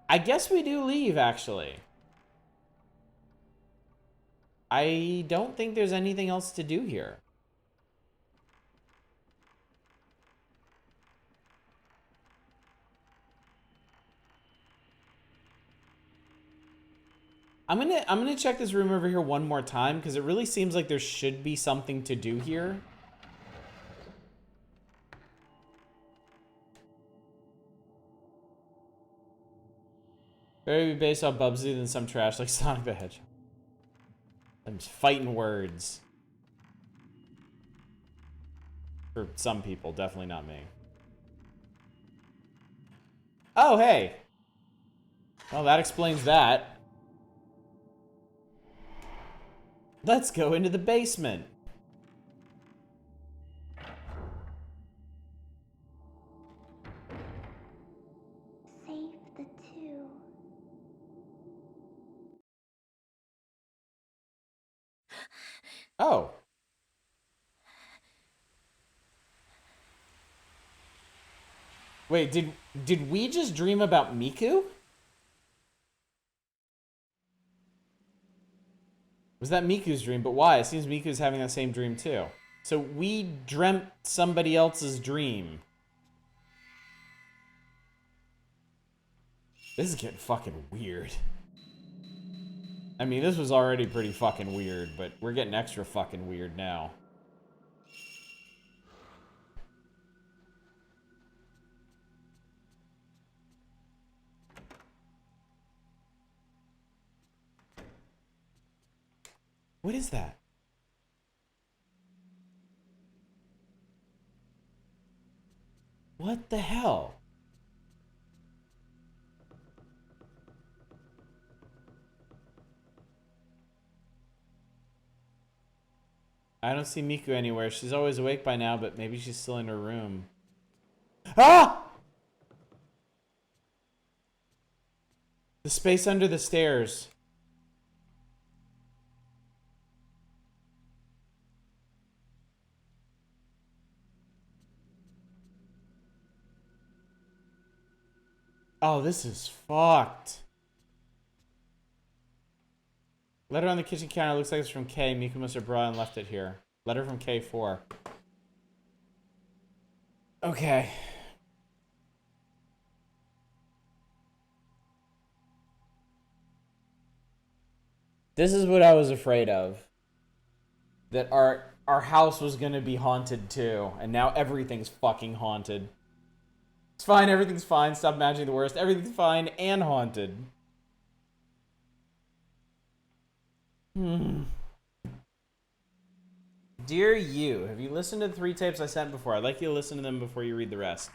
I guess we do leave, actually. I don't think there's anything else to do here. I'm gonna check this room over here one more time because it really seems like there should be something to do here. Very based on Bubsy than some trash like Sonic the Hedgehog. I'm just fighting words. For some people, definitely not me. Oh, hey. Well, that explains that. Let's go into the basement. Save the two. Oh. Wait, did we just dream about Miku? Was that Miku's dream? But why? It seems Miku's having that same dream too. So we dreamt somebody else's dream. This is getting fucking weird. I mean, this was already pretty fucking weird, but we're getting extra fucking weird now. What is that? What the hell? I don't see Miku anywhere. She's always awake by now, but maybe she's still in her room. Ah! The space under the stairs. Oh, this is fucked. Letter on the kitchen counter. Looks like it's from K. Miku must have brought and left it here. Letter from K4. Okay. This is what I was afraid of. That our house was gonna be haunted too, and now everything's fucking haunted. It's It's fine, everything's fine. Stop imagining the worst. Everything's fine and haunted. Dear you, have you listened to the 3 tapes I sent before? I'd like you to listen to them before you read the rest.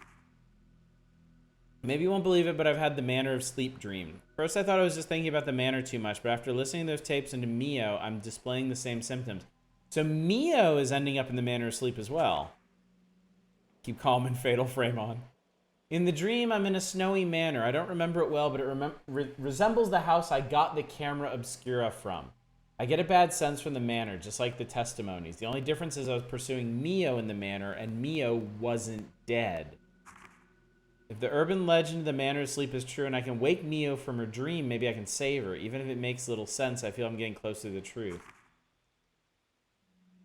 Maybe you won't believe it, but I've had the manner of sleep dream. First, I thought I was just thinking about the manner too much, but after listening to those tapes and to Mio, I'm displaying the same symptoms. So Mio is ending up in the manner of sleep as well. Keep calm and fatal frame on. In the dream, I'm in a snowy manor. I don't remember it well, but it resembles the house I got the camera Obscura from. I get a bad sense from the manor, just like the testimonies. The only difference is I was pursuing Mio in the manor, and Mio wasn't dead. If the urban legend of the manor of sleep is true and I can wake Mio from her dream, maybe I can save her. Even if it makes little sense, I feel I'm getting closer to the truth.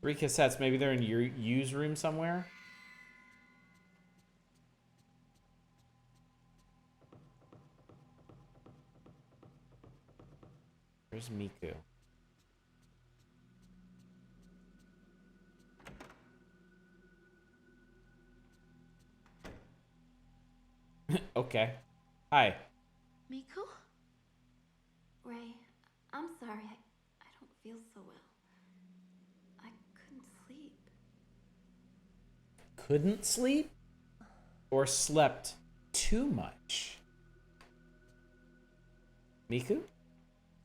3 cassettes, maybe they're in your use room somewhere? Where's Miku? Okay. Hi. Miku? Ray, I'm sorry. I don't feel so well. I couldn't sleep. Couldn't sleep? Or slept too much? Miku?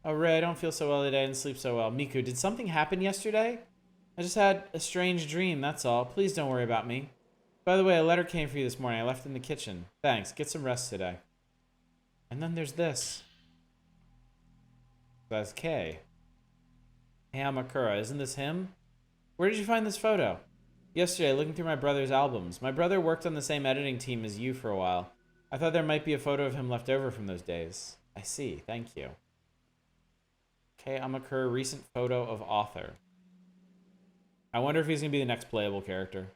Oh, Ray, I don't feel so well today. I didn't sleep so well. Miku, did something happen yesterday? I just had a strange dream, that's all. Please don't worry about me. By the way, a letter came for you this morning. I left it in the kitchen. Thanks. Get some rest today. And then there's this. That's K. Hey, Amakura, isn't this him? Where did you find this photo? Yesterday, looking through my brother's albums. My brother worked on the same editing team as you for a while. I thought there might be a photo of him left over from those days. I see. Thank you. K. Amakura, recent photo of author. I wonder if he's going to be the next playable character.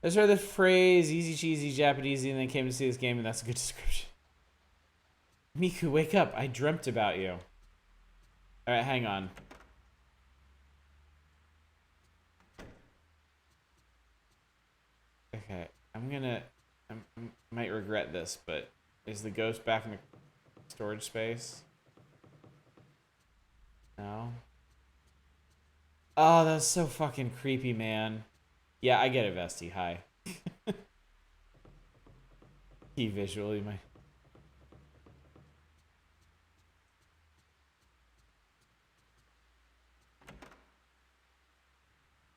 I just heard the phrase easy cheesy Japanese and then came to see this game, and that's a good description. Miku, wake up. I dreamt about you. Alright, hang on. Okay, I might regret this, but is the ghost back in the storage space? No. Oh, that's so fucking creepy, man. Yeah, I get it, Vesti. Hi. He visually might.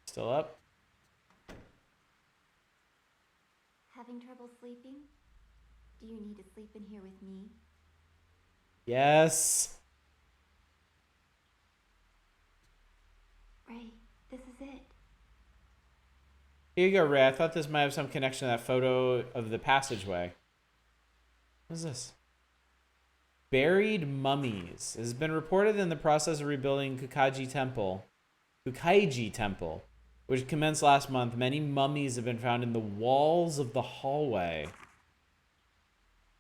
Still up? Having trouble sleeping? Do you need to sleep in here with me? Yes. Ray, this is it. Here you go, Ray. I thought this might have some connection to that photo of the passageway. What is this? Buried mummies. It has been reported in the process of rebuilding Kukaiji Temple, which commenced last month. Many mummies have been found in the walls of the hallway.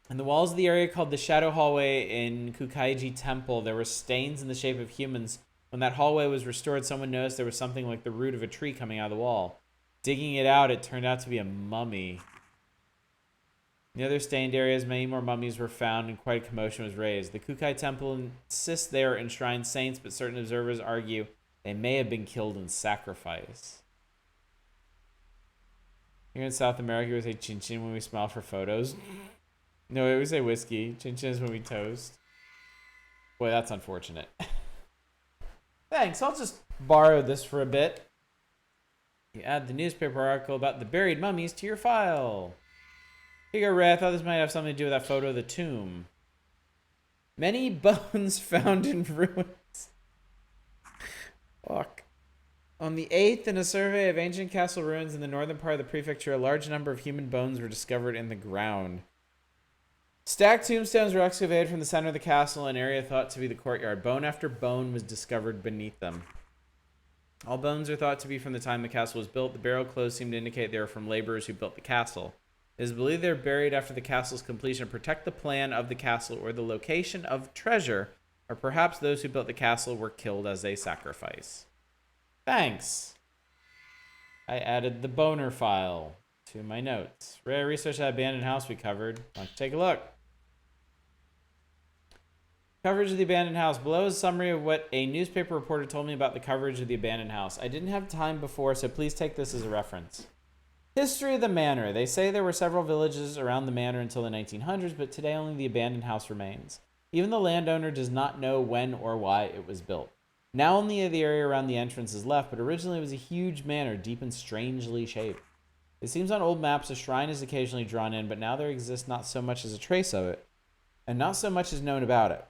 In the walls of the area called the Shadow Hallway in Kukaiji Temple, there were stains in the shape of humans. When that hallway was restored, someone noticed there was something like the root of a tree coming out of the wall. Digging it out, it turned out to be a mummy. In the other stained areas, many more mummies were found and quite a commotion was raised. The Kukai Temple insists they are enshrined saints, but certain observers argue they may have been killed in sacrifice. Here in South America, we say chin chin when we smile for photos. No, we say whiskey. Chin chin is when we toast. Boy, that's unfortunate. Thanks, I'll just borrow this for a bit. You add the newspaper article about the buried mummies to your file. Here you go, Ray. I thought this might have something to do with that photo of the tomb. Many bones found in ruins. Fuck. On the 8th, in a survey of ancient castle ruins in the northern part of the prefecture, a large number of human bones were discovered in the ground. Stacked tombstones were excavated from the center of the castle, an area thought to be the courtyard. Bone after bone was discovered beneath them. All bones are thought to be from the time the castle was built. The burial clothes seem to indicate they were from laborers who built the castle. It is believed they were buried after the castle's completion to protect the plan of the castle or the location of treasure, or perhaps those who built the castle were killed as a sacrifice. Thanks. I added the boner file. to my notes. Rare research that abandoned house we covered. Let's take a look. Coverage of the abandoned house. Below is a summary of what a newspaper reporter told me about the coverage of the abandoned house. I didn't have time before, so please take this as a reference. History of the manor. They say there were several villages around the manor until the 1900s, but today only the abandoned house remains. Even the landowner does not know when or why it was built. Now only the area around the entrance is left, but originally it was a huge manor, deep and strangely shaped. It seems on old maps a shrine is occasionally drawn in, but now there exists not so much as a trace of it, and not so much is known about it.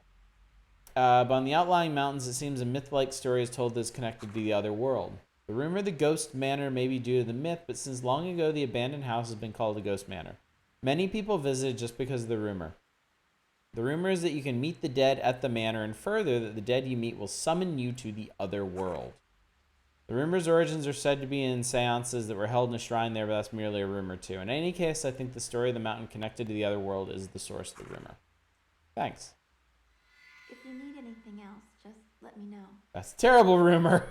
But on the outlying mountains, it seems a myth-like story is told that is connected to the other world. The rumor of the ghost manor may be due to the myth, but since long ago the abandoned house has been called the ghost manor. Many people visit just because of the rumor. The rumor is that you can meet the dead at the manor, and further, that the dead you meet will summon you to the other world. The rumor's origins are said to be in seances that were held in a shrine there, but that's merely a rumor too. In any case, I think the story of the mountain connected to the other world is the source of the rumor. Thanks. If you need anything else, just let me know. That's a terrible rumor.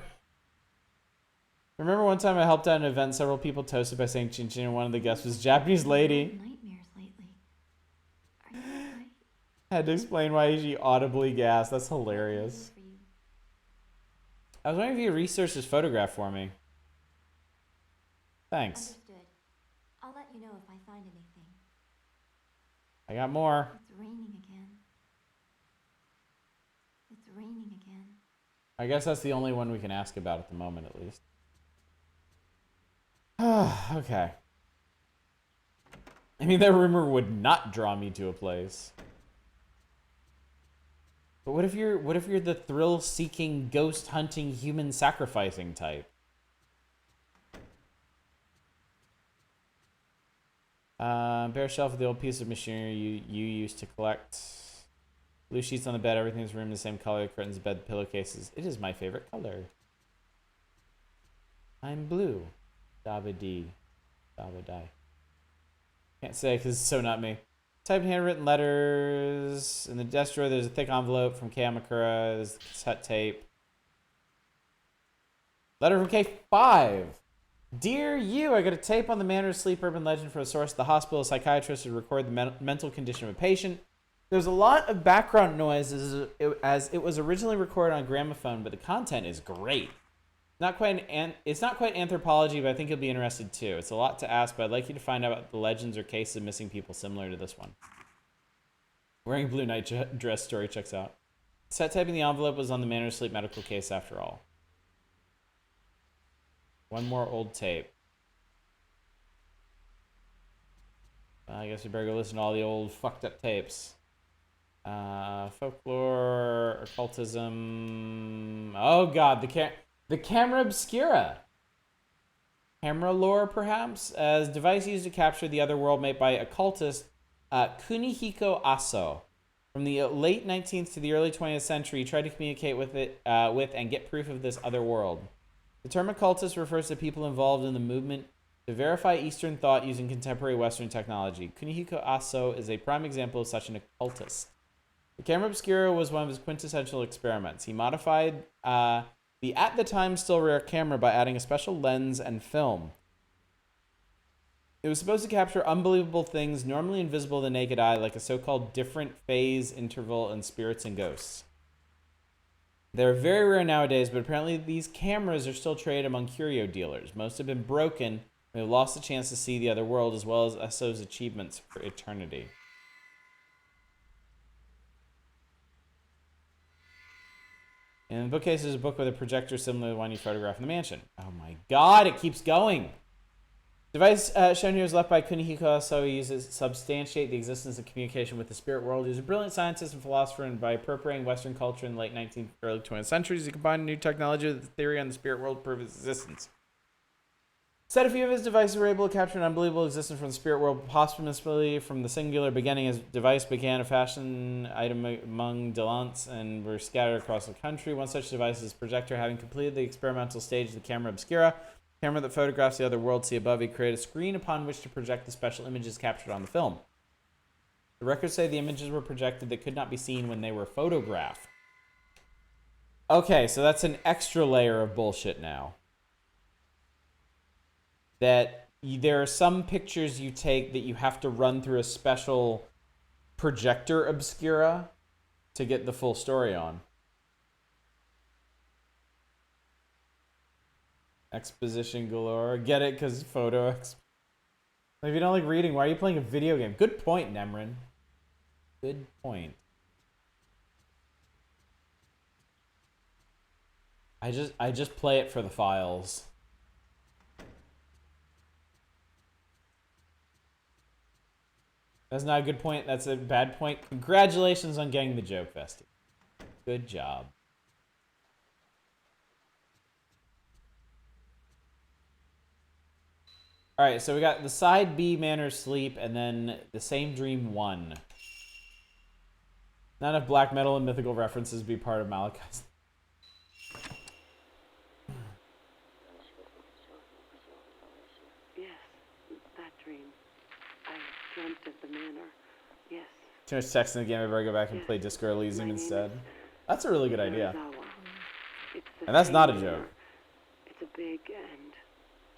Remember one time I helped out an event, several people toasted by saying chin chin, and one of the guests was a Japanese lady. Nightmares lately. Are you alright? Had to explain why she audibly gasped. That's hilarious. For you. I was wondering if you could research this photograph for me. Thanks. Understood. I'll let you know if I find anything. I got more. It's raining again. It's raining again. I guess that's the only one we can ask about at the moment, at least. Okay. I mean, that rumor would not draw me to a place. But what if you're the thrill-seeking, ghost-hunting, human-sacrificing type? Bare shelf with the old piece of machinery you used to collect. Blue sheets on the bed, everything in this room the same color, curtains, bed, pillowcases. It is my favorite color. I'm blue. Dabba-dee. Dabba-die. Can't say because it's so not me. Typed handwritten letters. In the desk drawer, there's a thick envelope from Kamakura. There's cassette tape. Letter from K5. Dear you, I got a tape on the manner of sleep urban legend from a source at the hospital. A psychiatrist would record the mental condition of a patient. There's a lot of background noise as it was originally recorded on gramophone, but the content is great. It's not quite anthropology, but I think you'll be interested too. It's a lot to ask, but I'd like you to find out about the legends or cases of missing people similar to this one. Wearing a blue night dress story checks out. Set typing the envelope was on the manner of sleep medical case after all. One more old tape. I guess we better go listen to all the old fucked up tapes. Folklore, occultism. Oh god, the camera obscura. Camera lore, perhaps, as device used to capture the other world made by occultist Kunihiko Aso. From the late 19th to the early 20th century, he tried to communicate with and get proof of this other world. The term occultist refers to people involved in the movement to verify Eastern thought using contemporary Western technology. Kunihiko Aso is a prime example of such an occultist. The camera obscura was one of his quintessential experiments. He modified the at the time still rare camera by adding a special lens and film. It was supposed to capture unbelievable things normally invisible to the naked eye, like a so-called different phase interval in spirits and ghosts. They're very rare nowadays, but apparently these cameras are still traded among curio dealers. Most have been broken, and they've lost the chance to see the other world, as well as Aso's achievements for eternity. In the bookcase, there's a book with a projector similar to the one you photographed in the mansion. Oh my god, it keeps going! Device shown here is left by Kunihiko, so he uses to substantiate the existence of communication with the spirit world. He was a brilliant scientist and philosopher, and by appropriating Western culture in the late 19th, early 20th centuries, he combined new technology with the theory on the spirit world to prove its existence. Said a few of his devices were able to capture an unbelievable existence from the spirit world, posthumously from the singular beginning. His device began a fashion item among Delants and were scattered across the country. One such device is projector. Having completed the experimental stage of the camera obscura, camera that photographs the other world, see above, he created a screen upon which to project the special images captured on the film. The records say the images were projected that could not be seen when they were photographed. Okay, so that's an extra layer of bullshit now. That there are some pictures you take that you have to run through a special projector Obscura to get the full story on. Exposition galore. Get it? Because photo If you don't like reading, why are you playing a video game? Good point, Nemrin. Good point. I just play it for the files. That's not a good point. That's a bad point. Congratulations on getting the joke, Vesty. Good job. All right, so we got the side B, Manor Sleep, and then the Same Dream 1. Not enough black metal and mythical references to be part of Malachi's. Yes, that dream. I dreamt of the manor. Yes. Too much text in the game. I better go back and play Disco Elysium instead. That's a really good idea. And that's not a joke. It's a big and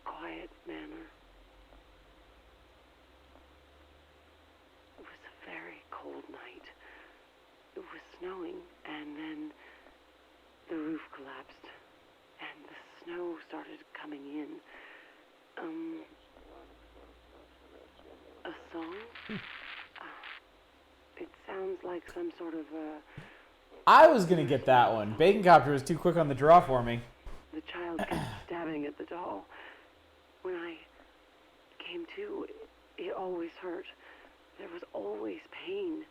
quiet manor. It was a very cold night. It was snowing, and then the roof collapsed, and the snow started coming in. A song? It sounds like some sort of I was gonna get that one. Bacon Copter was too quick on the draw for me. The child kept stabbing at the doll. When I came to, it always hurt. There was always pain.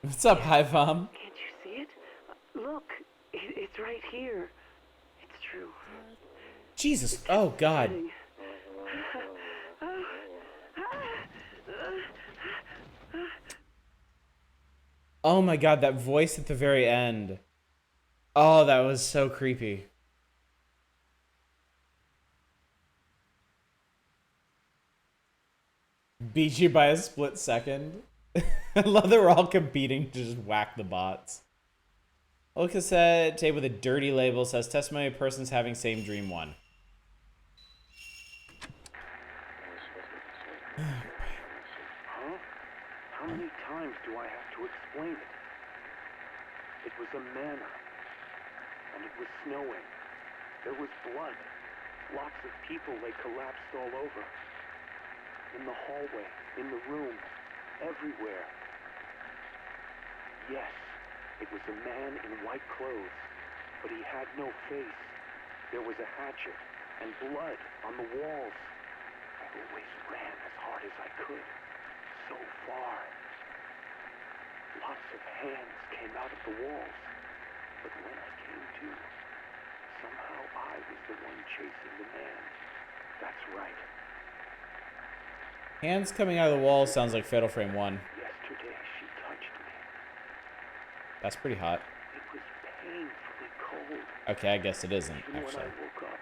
What's up, High Vom? Can't you see it? Look, it's right here. It's true. Jesus. Oh, God. Oh my God, that voice at the very end. Oh, that was so creepy. Beat you by a split second. I love that we're all competing to just whack the bots. Old cassette tape with a dirty label says testimony of persons having same dream 1. Huh? How many times do I have to explain it? It was a manor, and it was snowing. There was blood. Lots of people, they collapsed all over. In the hallway, in the room, everywhere. Yes, it was a man in white clothes, but he had no face. There was a hatchet and blood on the walls. I always ran as hard as I could. So far. Lots of hands came out of the walls. But when I came to, somehow I was the one chasing the man. That's right. Hands coming out of the wall sounds like Fatal Frame 1. Yesterday she touched me. That's pretty hot. It was painfully cold. Okay, I guess it isn't, Even actually. when I woke up,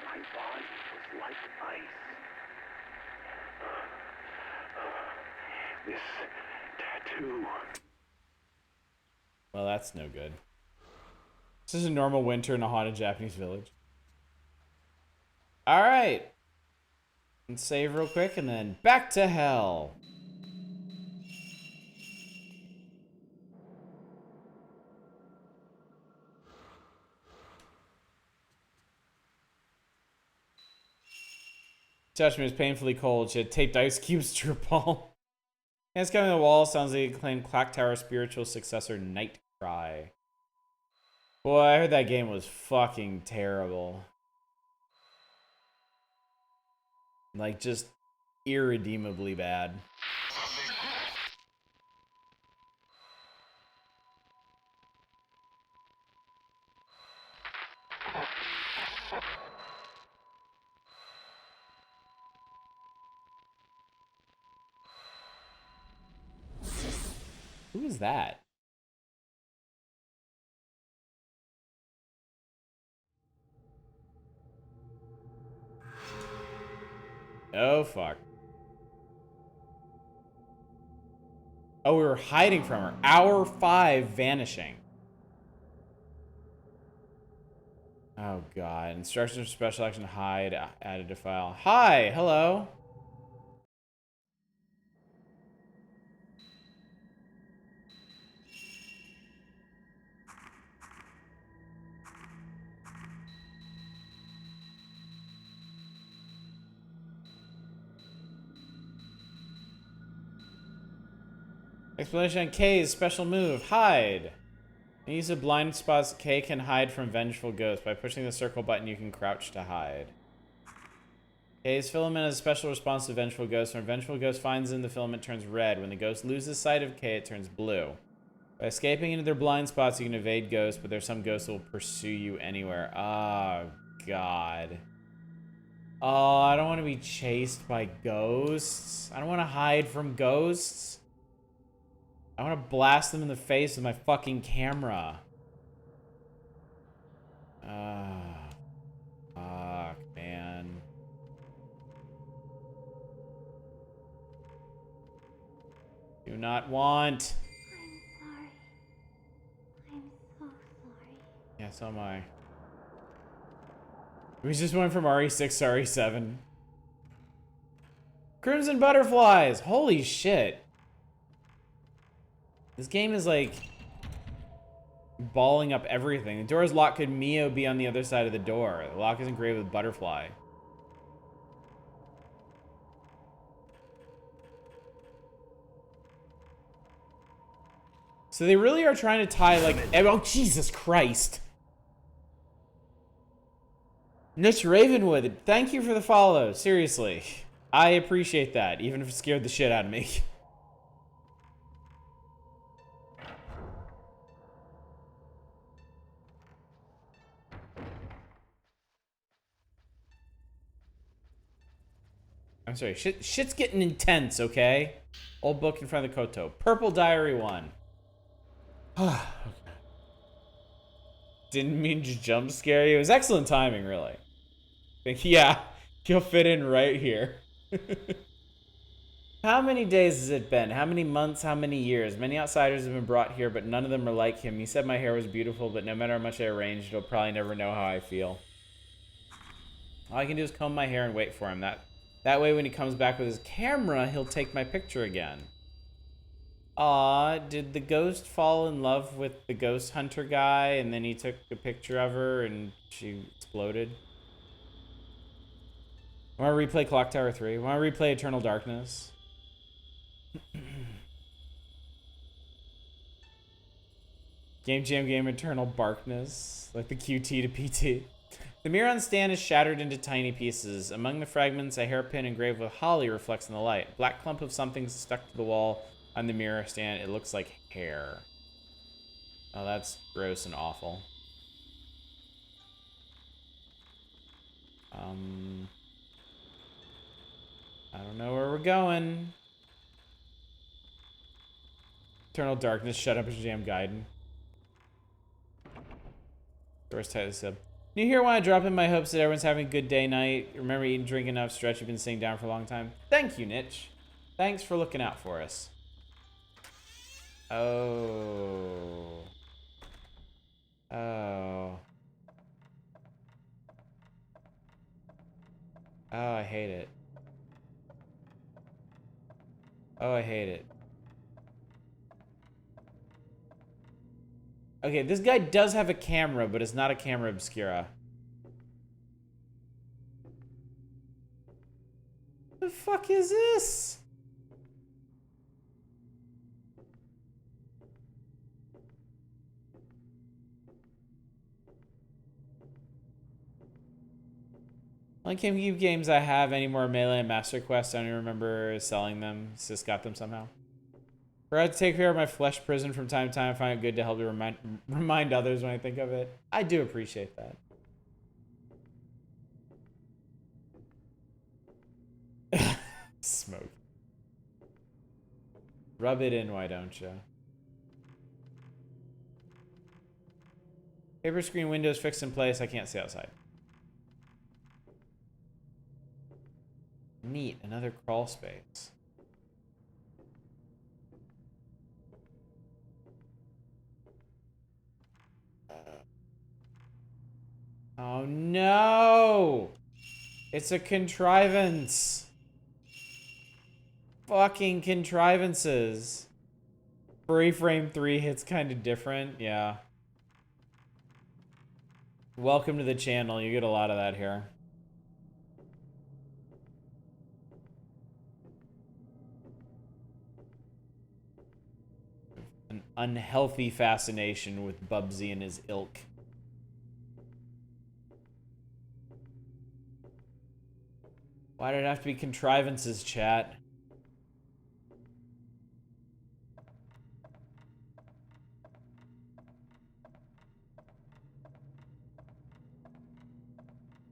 my body was like ice. This tattoo. Well, that's no good. This is a normal winter in a haunted Japanese village. Alright. Let's save real quick and then back to hell. Touched me was painfully cold. She had taped ice cubes to her palm. Hands coming to the wall sounds like acclaimed Clock Tower spiritual successor Night Cry. Boy, I heard that game was fucking terrible. Like, just irredeemably bad. Who is that? Oh, fuck. Oh, we were hiding from her. Hour 5 vanishing. Oh god. Instructions for special action hide added to file. Hi, hello. Explanation on K's special move, hide. When you use a blind spot, K can hide from vengeful ghosts. By pushing the circle button, you can crouch to hide. K's filament has a special response to vengeful ghosts. When a vengeful ghost finds him, the filament turns red. When the ghost loses sight of K, it turns blue. By escaping into their blind spots, you can evade ghosts, but there's some ghosts that will pursue you anywhere. Oh, God. Oh, I don't want to be chased by ghosts. I don't want to hide from ghosts. I want to blast them in the face with my fucking camera. Ah, fuck, man. Do not want. I'm sorry. I'm so sorry. Yeah, so am I. We just went from RE6 to RE7. Crimson Butterflies! Holy shit. This game is like balling up everything. The door is locked. Could Mio be on the other side of the door? The lock is engraved with butterfly. So they really are trying to tie like, oh Jesus Christ. Niche Ravenwood, thank you for the follow. Seriously. I appreciate that, even if it scared the shit out of me. I'm sorry, shit's getting intense, okay? Old book in front of the Koto. Purple Diary 1. Okay. Didn't mean to jump scare you. It was excellent timing, really. Yeah, you'll fit in right here. How many days has it been? How many months? How many years? Many outsiders have been brought here, but none of them are like him. He said my hair was beautiful, but no matter how much I arranged, it'll probably never know how I feel. All I can do is comb my hair and wait for him. That way when he comes back with his camera, he'll take my picture again. Aw, did the ghost fall in love with the ghost hunter guy and then he took a picture of her and she exploded? Want to replay Clock Tower 3? Want to replay Eternal Darkness? Game Jam Game Eternal Barkness, like the QT to PT. The mirror on stand is shattered into tiny pieces. Among the fragments, a hairpin engraved with holly reflects in the light. A black clump of something stuck to the wall on the mirror stand. It looks like hair. Oh, that's gross and awful. I don't know where we're going. Eternal Darkness, shut up, Jam Gaiden. Doors tight as sub. New here when I drop in my hopes that everyone's having a good day night. Remember eating, drinking enough, stretch. You've been sitting down for a long time. Thank you, Nitch. Thanks for looking out for us. Oh. Oh. Oh, I hate it. Oh, I hate it. Okay, this guy does have a camera, but it's not a camera Obscura. The fuck is this? Only GameCube games I have any more Melee and Master Quest. I don't even remember selling them. Just got them somehow. Forgot to take care of my flesh prison from time to time. I find it good to help to remind others when I think of it. I do appreciate that. Smoke. Rub it in, why don't you? Paper screen windows fixed in place. I can't see outside. Neat, another crawl space. Oh no! It's a contrivance. Fucking contrivances. Free frame 3 hits kind of different. Yeah. Welcome to the channel. You get a lot of that here. An unhealthy fascination with Bubsy and his ilk. Why did it have to be contrivances, chat?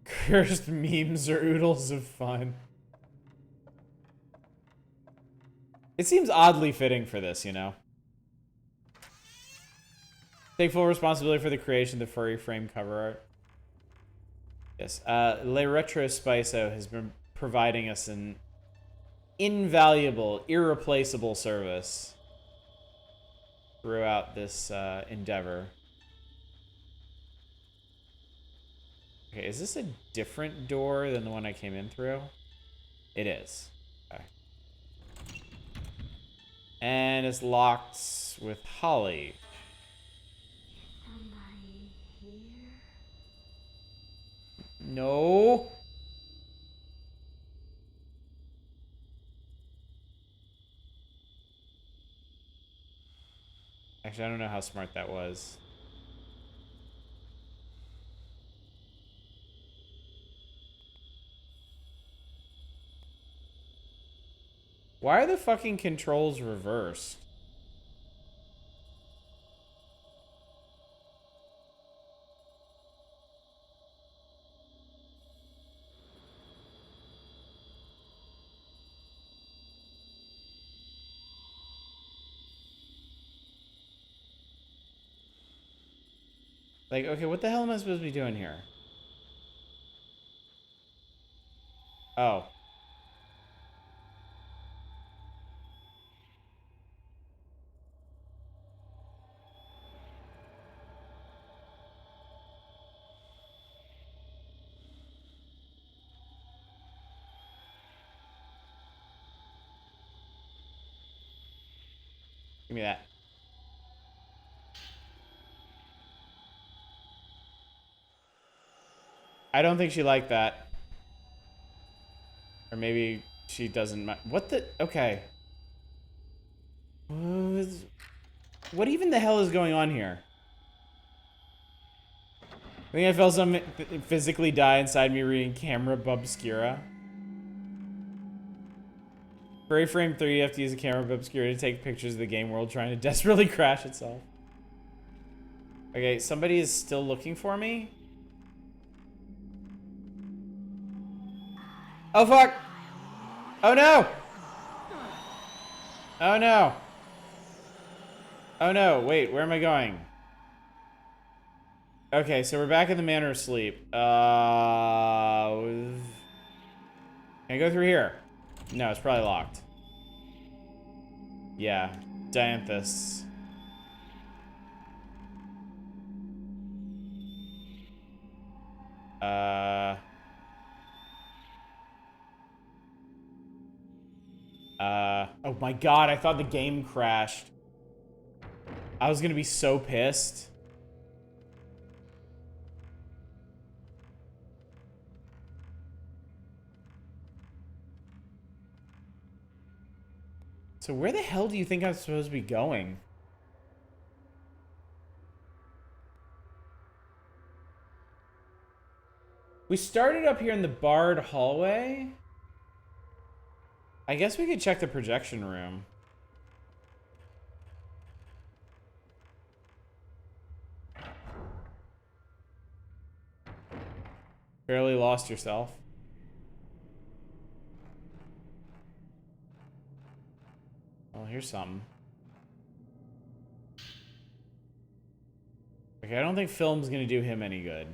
Cursed memes are oodles of fun. It seems oddly fitting for this, you know? Take full responsibility for the creation of the furry frame cover art. Yes, Le Retro Spiso has been providing us an invaluable, irreplaceable service throughout this endeavor. Okay, is this a different door than the one I came in through? It is. Okay. And it's locked with Holly. Somebody here? No. Actually, I don't know how smart that was. Why are the fucking controls reversed? Like, okay, what the hell am I supposed to be doing here? Oh. Give me that. I don't think she liked that. Or maybe she doesn't mind. What the? Okay. What even the hell is going on here? I think I felt something physically die inside me reading camera Obscura. For frame 3, you have to use a camera Obscura to take pictures of the game world trying to desperately crash itself. Okay, somebody is still looking for me? Oh fuck! Oh no! Oh no! Oh no, wait, where am I going? Okay, so we're back in the Manor of Sleep. Can I go through here? No, it's probably locked. Yeah, Dianthus. Oh my god, I thought the game crashed. I was gonna be so pissed. So where the hell do you think I'm supposed to be going? We started up here in the barred hallway. I guess we could check the projection room. Barely lost yourself. Well, here's something. Okay, I don't think film's gonna do him any good.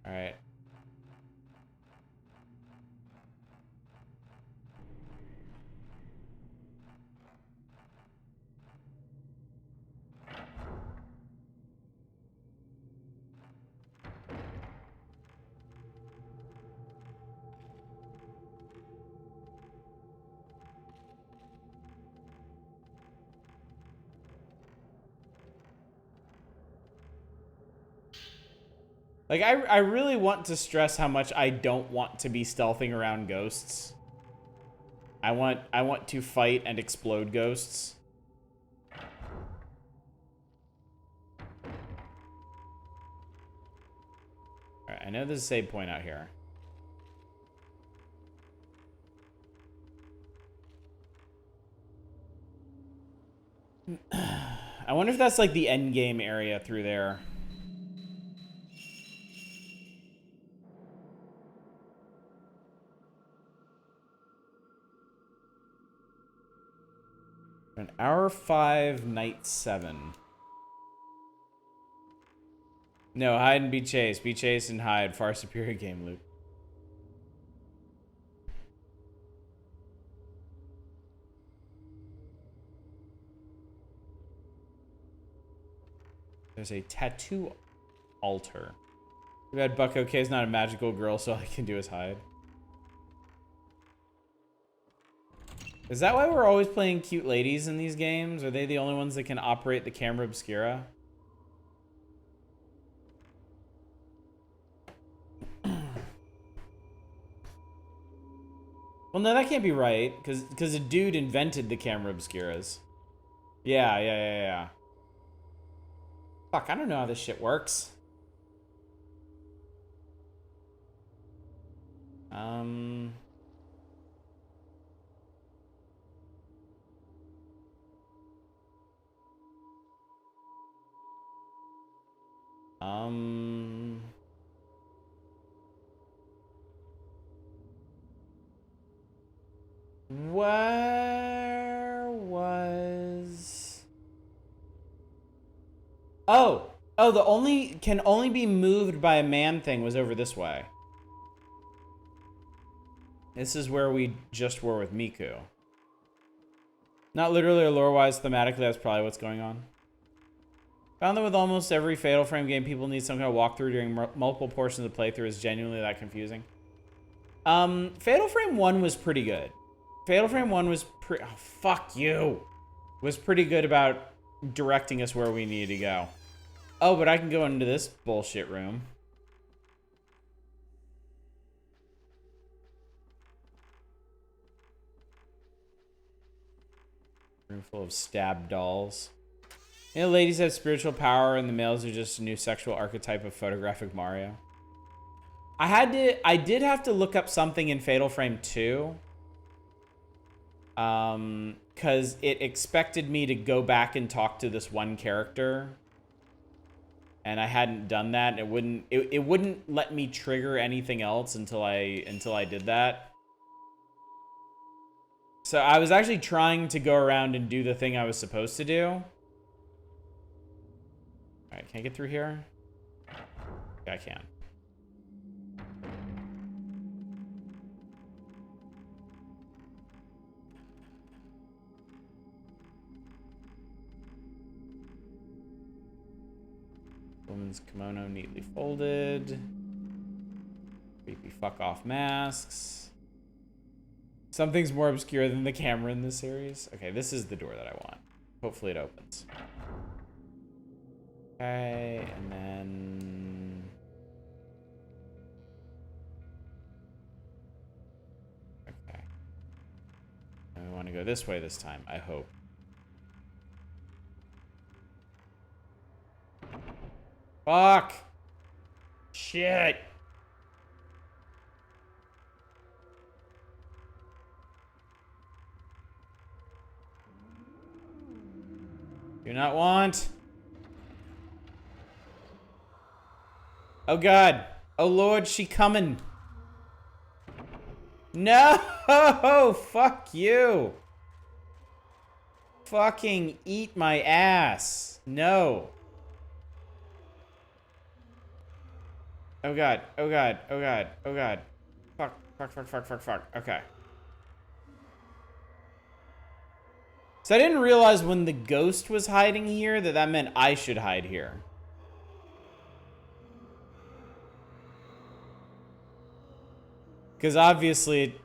Alright. Like, I really want to stress how much I don't want to be stealthing around ghosts. I want to fight and explode ghosts. Alright, I know there's a save point out here. I wonder if that's like the end game area through there. An hour 5, night 7. No, hide and be chased. Be chased and hide. Far superior game loop. There's a tattoo altar. Too bad Buck OK is not a magical girl, so all I can do is hide. Is that why we're always playing cute ladies in these games? Are they the only ones that can operate the camera obscura? Well, no, that can't be right, because a dude invented the camera obscuras. Yeah. Fuck, I don't know how this shit works. Where was... Oh, the only can only be moved by a man thing was over this way. This is where we just were with Miku. Not literally or lore-wise, thematically, that's probably what's going on. Found that with almost every Fatal Frame game, people need some kind of walkthrough during multiple portions of the playthrough is genuinely that confusing. Fatal Frame 1 was pretty good. Fatal Frame 1 was oh, fuck you. Was pretty good about directing us where we needed to go. Oh, but I can go into this bullshit room. Room full of stabbed dolls. You know, ladies have spiritual power and the males are just a new sexual archetype of photographic Mario. I did have to look up something in Fatal Frame 2. Because it expected me to go back and talk to this one character. And I hadn't done that. And it wouldn't let me trigger anything else until I did that. So I was actually trying to go around and do the thing I was supposed to do. Alright, can I get through here? Yeah, I can. Woman's kimono neatly folded. Creepy fuck off masks. Something's more obscure than the camera in this series. Okay, this is the door that I want. Hopefully it opens. Okay, and then... Okay. And we want to go this way this time, I hope. Fuck! Shit! Do not want. Oh god. Oh lord, she coming. No! Fuck you. Fucking eat my ass. No. Oh god. Oh god. Oh god. Oh god. Fuck. Okay. So I didn't realize when the ghost was hiding here that meant I should hide here. Because obviously it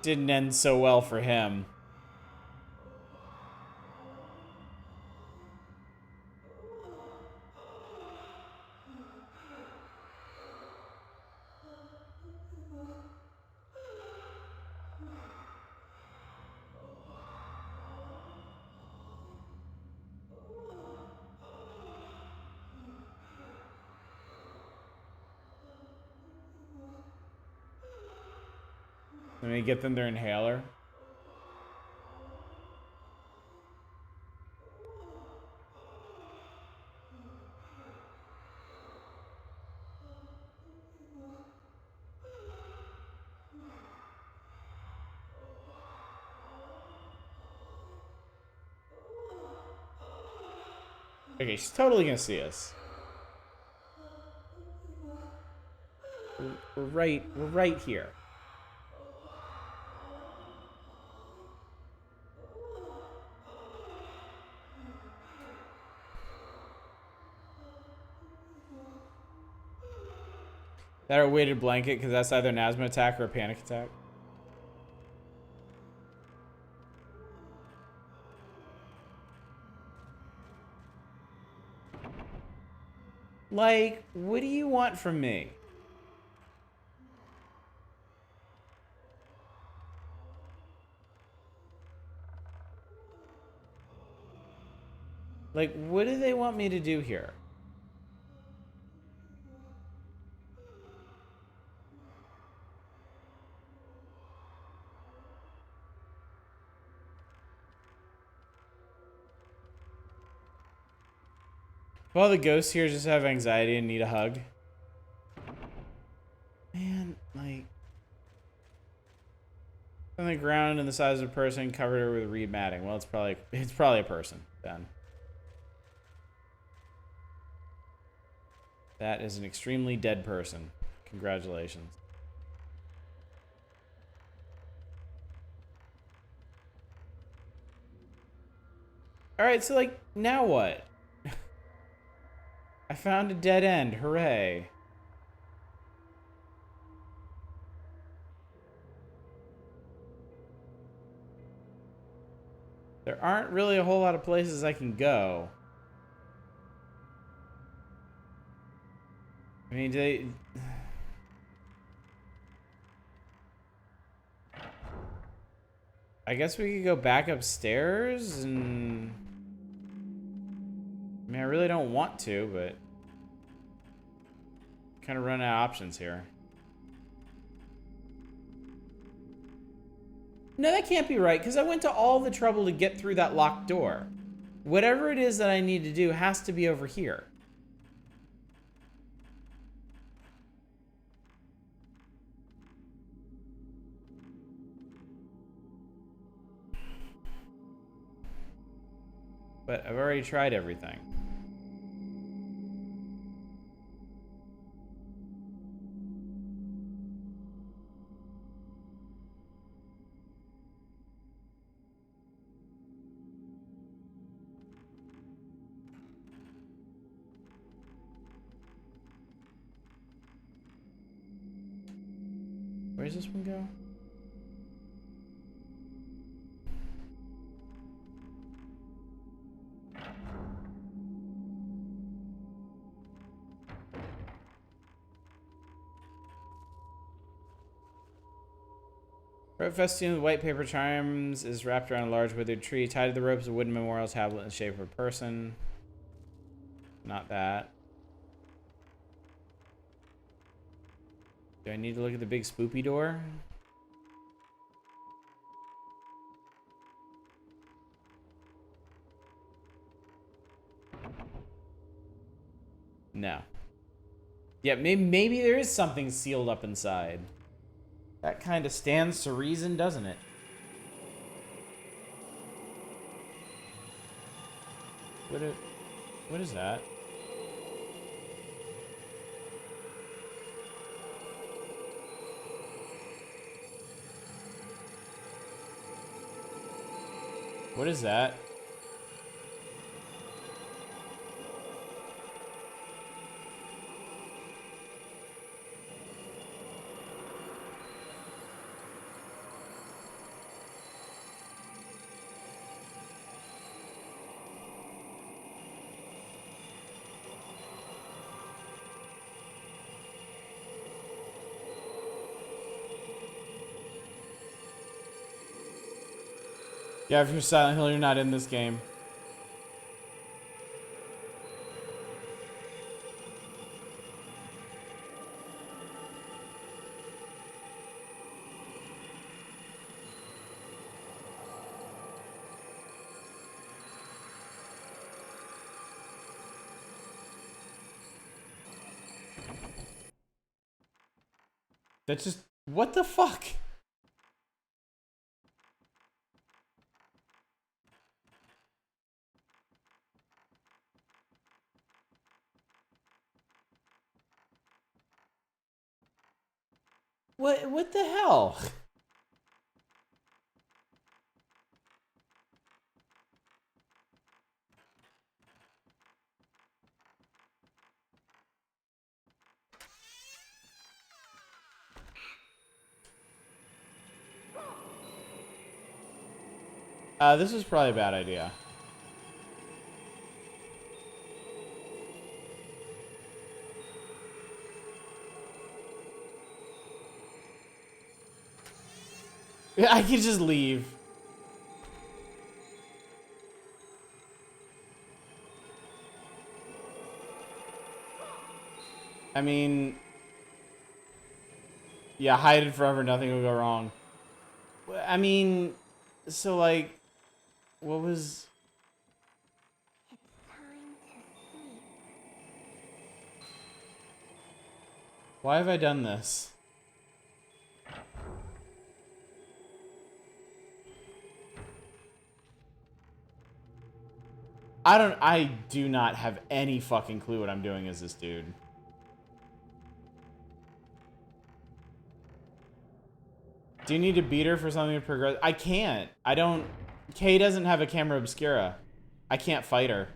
didn't end so well for him. Let me get them their inhaler. Okay, she's totally gonna see us. We're right here. That or a weighted blanket, because that's either an asthma attack or a panic attack. Like, what do you want from me? Like, what do they want me to do here? If all the ghosts here just have anxiety and need a hug. Man, like... On the ground and the size of a person covered with reed matting. Well, it's probably a person, then. That is an extremely dead person. Congratulations. Alright, so like, now what? I found a dead end. Hooray. There aren't really a whole lot of places I can go. I mean, I guess we could go back upstairs and... I mean, I really don't want to, but... Kind of run out of options here. No, that can't be right, because I went to all the trouble to get through that locked door. Whatever it is that I need to do has to be over here. But I've already tried everything. Where does this one go? Rope festoon with white paper charms is wrapped around a large withered tree. Tied to the rope is a wooden memorial tablet in the shape of a person. Not that. Do I need to look at the big spoopy door? No. Yeah, maybe there is something sealed up inside. That kind of stands to reason, doesn't it? What is that? What is that? Yeah, if you're Silent Hill, you're not in this game. That's just... What the fuck? What the hell? This is probably a bad idea. Yeah, I could just leave. I mean... Yeah, hide it forever, nothing will go wrong. I mean... So, like... What was... It's time to sleep. Why have I done this? I do not have any fucking clue what I'm doing as this dude. Do you need to beat her for something to progress? I can't. I don't... Kay doesn't have a camera obscura. I can't fight her.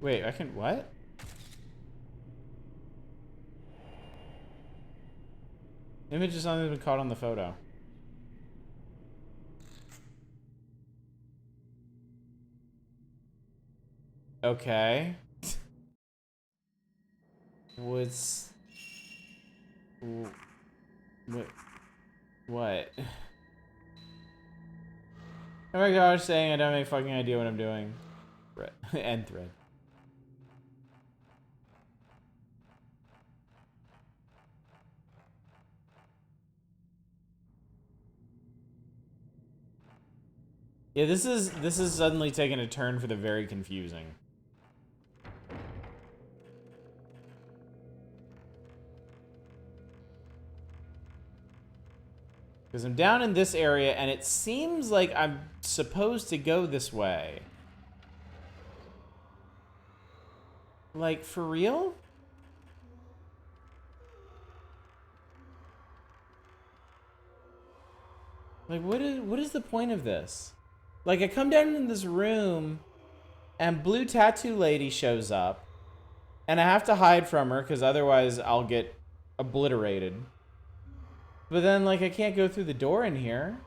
Wait, I can... What? Image is something that's been caught on the photo. Okay. What's... What? What? Oh my gosh, saying I don't have any fucking idea what I'm doing. End thread. Yeah, this is suddenly taking a turn for the very confusing. Because I'm down in this area, and it seems like I'm supposed to go this way. Like, for real? Like, what is the point of this? Like, I come down in this room, and Blue Tattoo Lady shows up, and I have to hide from her, because otherwise I'll get obliterated. But then, like, I can't go through the door in here.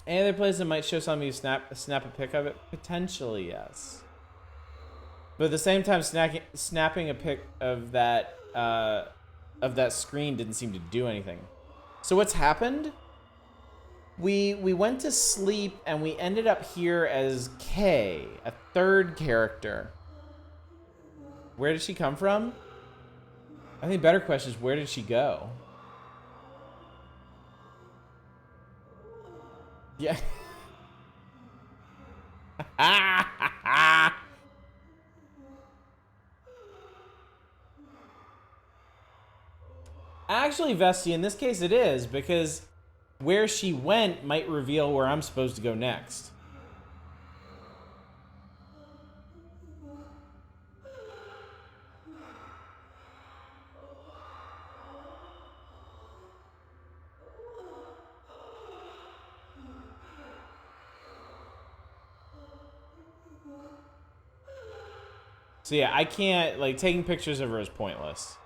Any other place that might show something you snap a pic of it? Potentially, yes. But at the same time, snapping a pic of that screen didn't seem to do anything. So what's happened? We went to sleep and we ended up here as Kay, a third character. Where did she come from? I think better question is, where did she go? Yeah. Actually, Vesty, in this case it is, because where she went might reveal where I'm supposed to go next. So yeah, I can't, like, taking pictures of her is pointless.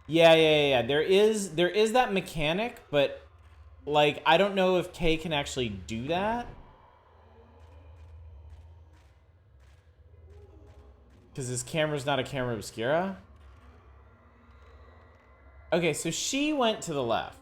Yeah. There is that mechanic, but like I don't know if Kay can actually do that. Because his camera's not a camera obscura. Okay, so she went to the left.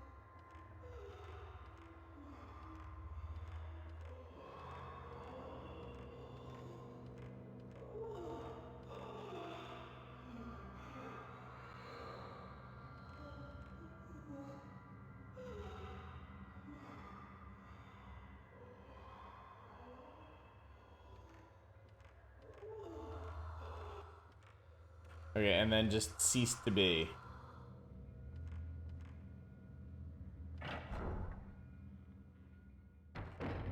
Okay, and then just cease to be.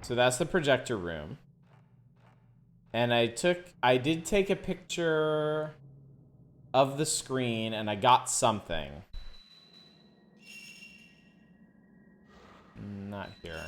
So that's the projector room. And I did take a picture of the screen and I got something. Not here.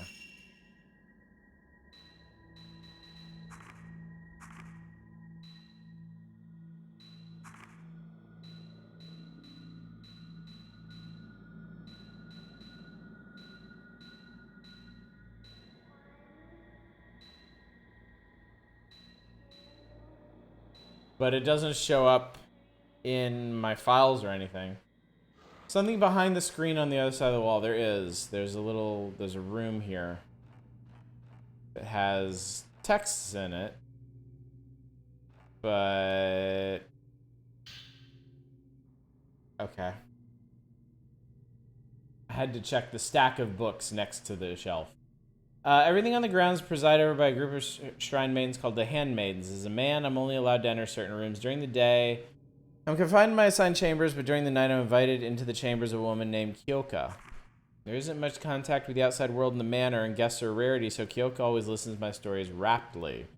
But it doesn't show up in my files or anything. Something behind the screen on the other side of the wall. There's a room here that has texts in it. But okay. I had to check the stack of books next to the shelf. Everything on the grounds presided over by a group of shrine maidens called the Handmaidens. As a man, I'm only allowed to enter certain rooms. During the day, I'm confined in my assigned chambers, but during the night, I'm invited into the chambers of a woman named Kyoka. There isn't much contact with the outside world in the manor, and guests are a rarity, so Kyoka always listens to my stories raptly.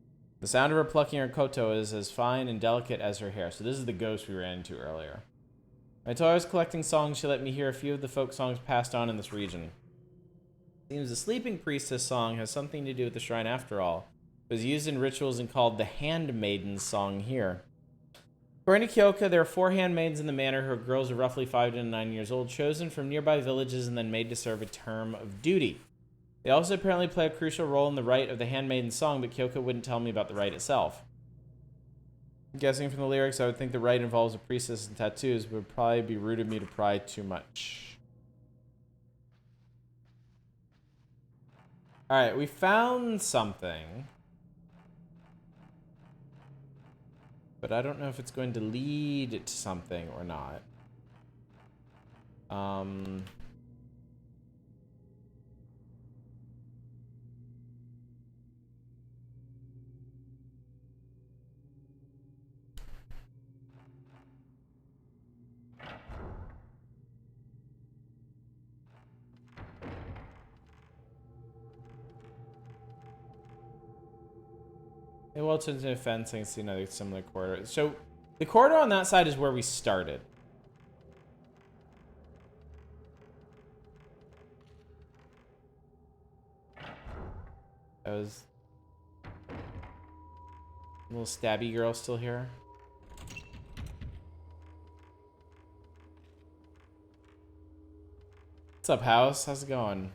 The sound of her plucking her koto is as fine and delicate as her hair. So this is the ghost we ran into earlier. I told her I was collecting songs. She let me hear a few of the folk songs passed on in this region. Seems the sleeping priestess song has something to do with the shrine after all. It was used in rituals and called the Handmaidens Song here. According to Kyoka, there are 4 handmaids in the manor who are girls of roughly 5 to 9 years old, chosen from nearby villages and then made to serve a term of duty. They also apparently play a crucial role in the rite of the Handmaidens Song, but Kyoka wouldn't tell me about the rite itself. Guessing from the lyrics, I would think the rite involves a priestess and tattoos, but it would probably be rude of me to pry too much. Alright, we found something. But I don't know if it's going to lead to something or not. It will turn into fencing, see another similar corridor. So the corridor on that side is where we started. That was little stabby girl still here. What's up, house? How's it going?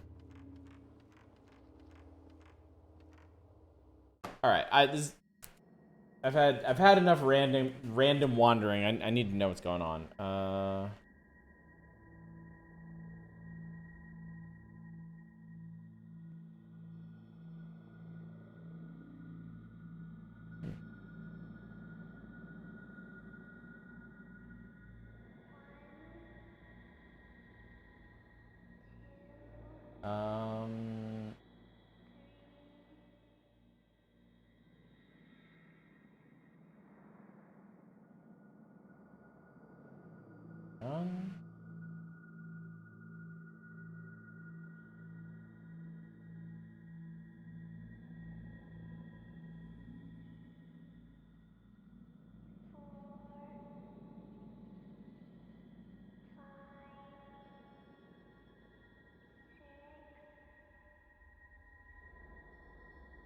All right, I've had enough random wandering. I need to know what's going on. Um. Um.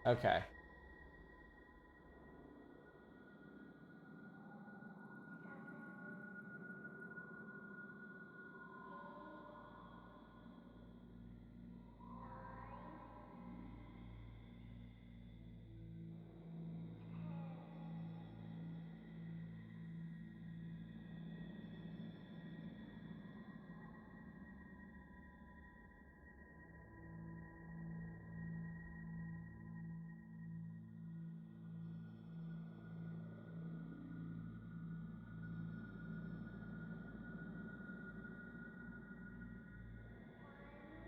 Okay.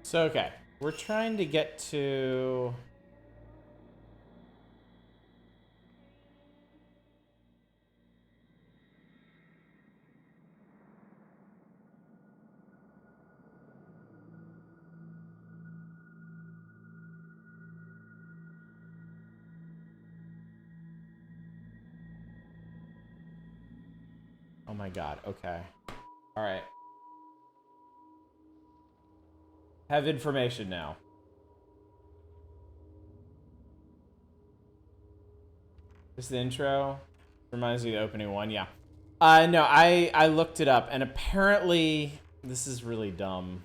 So, okay. We're trying to get to... Oh my god, okay. Alright. Have information now. This is the intro. Reminds me of the opening one, yeah. No, I looked it up, and apparently this is really dumb.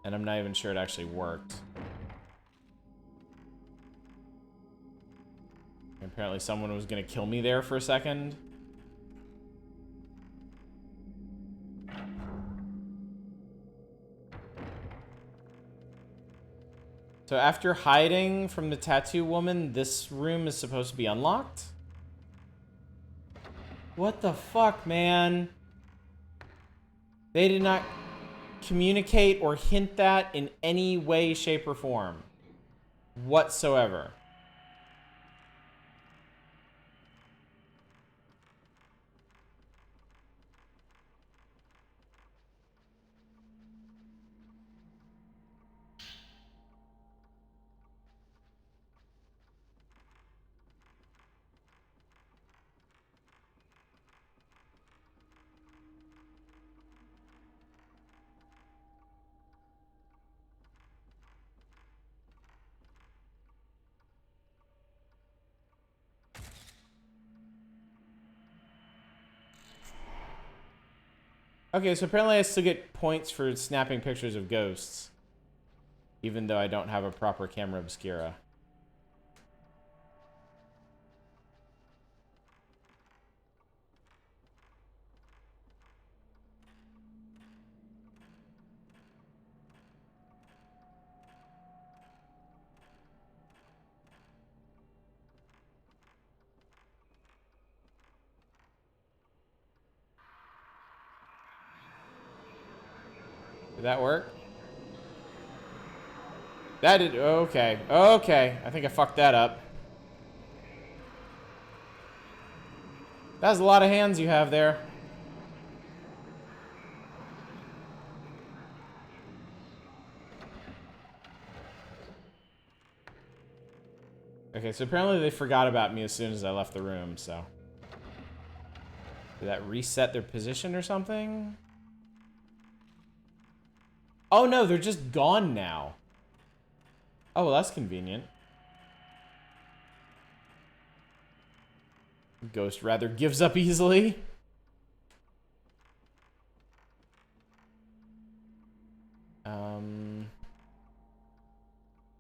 And I'm not even sure it actually worked. Apparently someone was gonna kill me there for a second. So after hiding from the tattoo woman, this room is supposed to be unlocked? What the fuck, man? They did not communicate or hint that in any way, shape, or form. Whatsoever. Okay, so apparently I still get points for snapping pictures of ghosts. Even though I don't have a proper camera obscura. Did that work? That did, okay. Okay, I think I fucked that up. That's a lot of hands you have there. Okay, so apparently they forgot about me as soon as I left the room, so. Did that reset their position or something? Oh no, they're just gone now. Oh, well, that's convenient. Ghost rather gives up easily.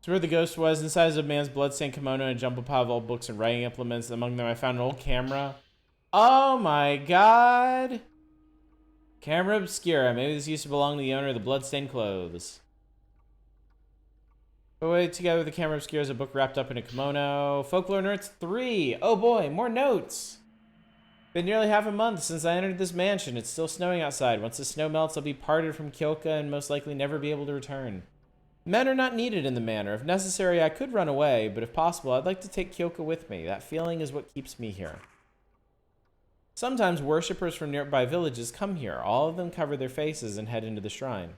So where the ghost was, inside is a man's bloodstained kimono and a jumbled pile of old books and writing implements. Among them I found an old camera. Oh my god! Camera Obscura. Maybe this used to belong to the owner of the bloodstained clothes. Away together with the Camera Obscura is a book wrapped up in a kimono. Folklore Notes 3. Oh boy, more notes. Been nearly half a month since I entered this mansion. It's still snowing outside. Once the snow melts, I'll be parted from Kyoka and most likely never be able to return. Men are not needed in the manor. If necessary, I could run away, but if possible, I'd like to take Kyoka with me. That feeling is what keeps me here. Sometimes worshippers from nearby villages come here. All of them cover their faces and head into the shrine.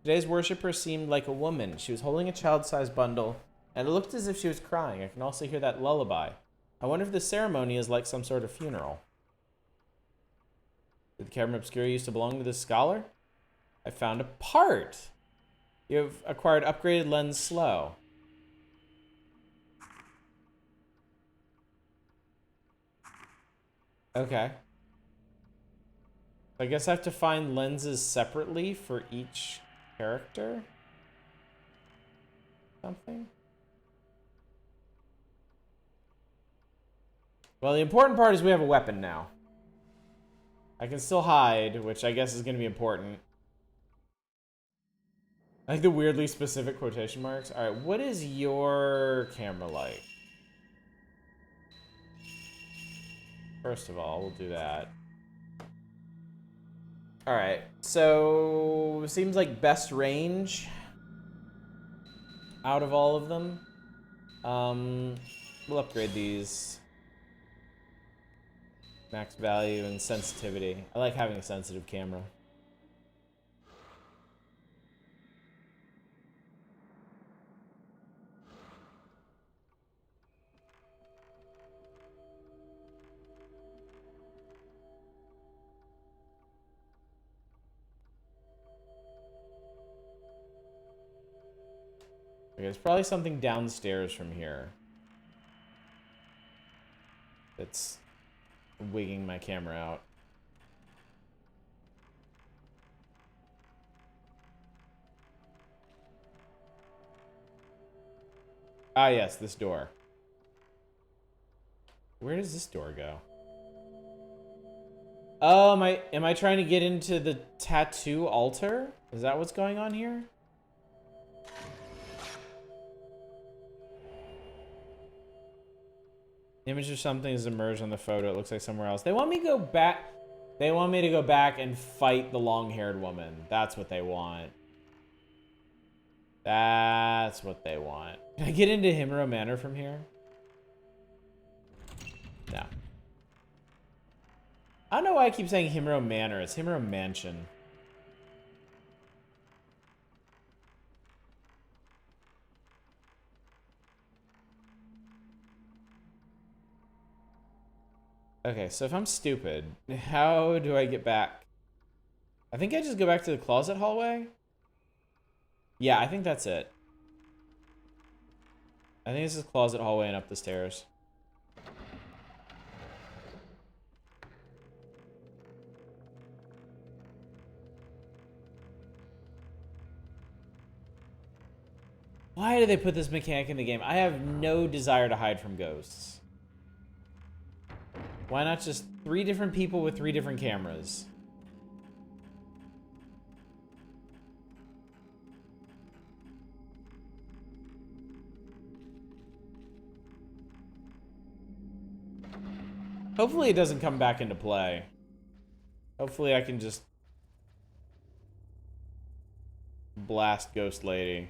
Today's worshipper seemed like a woman. She was holding a child-sized bundle, and it looked as if she was crying. I can also hear that lullaby. I wonder if the ceremony is like some sort of funeral. Did the Camera Obscura used to belong to this scholar? I found a part! You have acquired upgraded lens slow. Okay. I guess I have to find lenses separately for each character? Something? Well, the important part is we have a weapon now. I can still hide, which I guess is going to be important. I like the weirdly specific quotation marks. Alright, what is your camera like? First of all, we'll do that. Alright, so seems like best range out of all of them. We'll upgrade these. Max value and sensitivity. I like having a sensitive camera. Okay, there's probably something downstairs from here that's wigging my camera out. Ah, yes, this door. Where does this door go? Oh, am I trying to get into the tattoo altar? Is that what's going on here? Image of something has emerged on the photo. It looks like somewhere else. They want me to go back. They want me to go back and fight the long-haired woman. That's what they want. That's what they want. Can I get into Himuro Manor from here? No. I don't know why I keep saying Himuro Manor. It's Himuro Mansion. Okay, so if I'm stupid, how do I get back? I think I just go back to the closet hallway. Yeah, I think that's it. I think this is closet hallway and up the stairs. Why did they put this mechanic in the game? I have no desire to hide from ghosts. Why not just 3 different people with 3 different cameras? Hopefully it doesn't come back into play. Hopefully I can just blast Ghost Lady.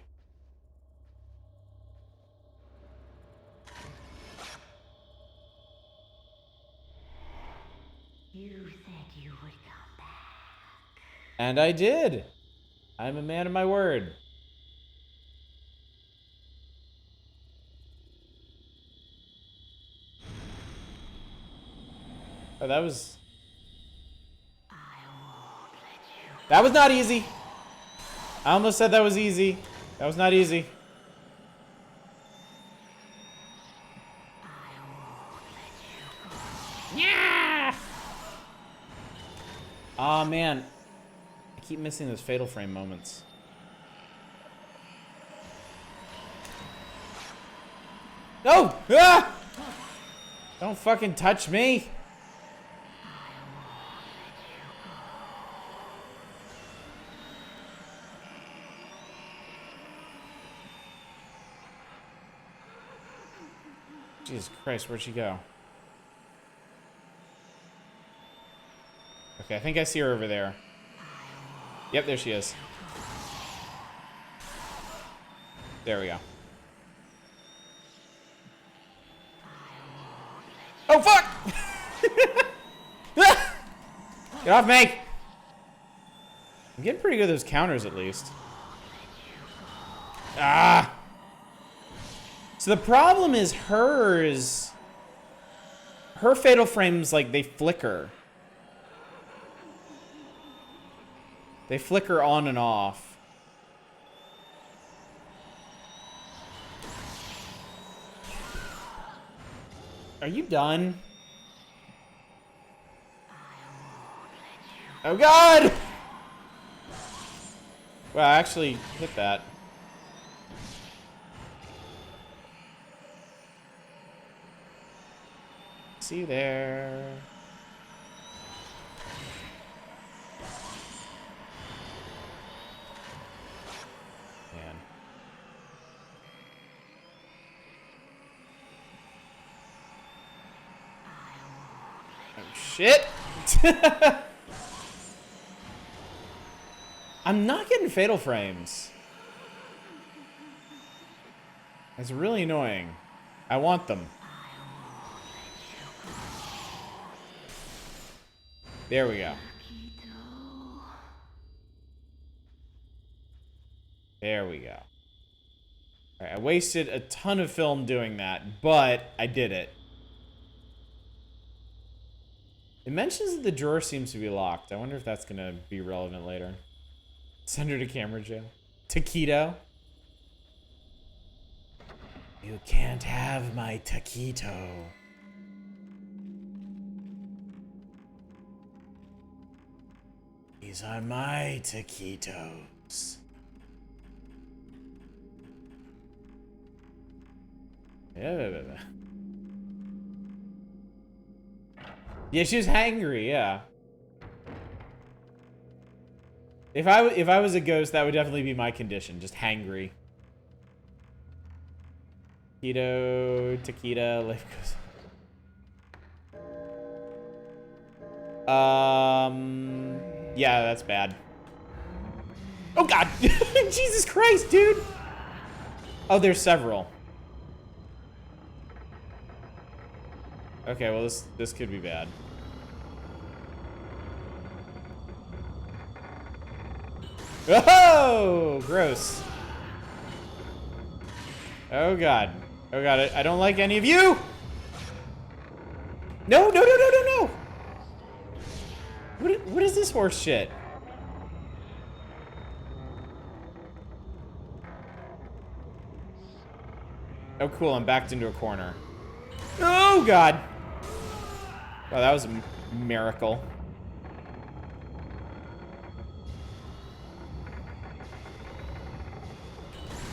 You said you would come back. And I did. I'm a man of my word. Oh, that was... That was not easy. I almost said that was easy. That was not easy. Yeah! Aw, man. I keep missing those Fatal Frame moments. No! Ah! Don't fucking touch me! Jesus Christ, where'd she go? Okay, I think I see her over there. Yep, there she is. There we go. Oh, fuck! Get off me! I'm getting pretty good at those counters, at least. Ah! So the problem is hers... Her Fatal Frames, like, they flicker. They flicker on and off. Are you done? Oh God! Well, I actually hit that. See you there. Man. Oh shit! I'm not getting Fatal Frames. It's really annoying. I want them. There we go. There we go. Alright, I wasted a ton of film doing that, but I did it. It mentions that the drawer seems to be locked. I wonder if that's gonna be relevant later. Send her to camera jail. Taquito. You can't have my taquito. These are my taquitos. Yeah, she was hangry, yeah. If I was a ghost, that would definitely be my condition, just hangry. Taquito, taquita, life goes. Yeah, that's bad. Oh God, Jesus Christ, dude. Oh, there's several. Okay, well this could be bad. Oh, gross. Oh God. Oh God, I don't like any of you. No, no, no, no, no, no. What is this horse shit? Oh cool, I'm backed into a corner. Oh God. Oh, that was a miracle.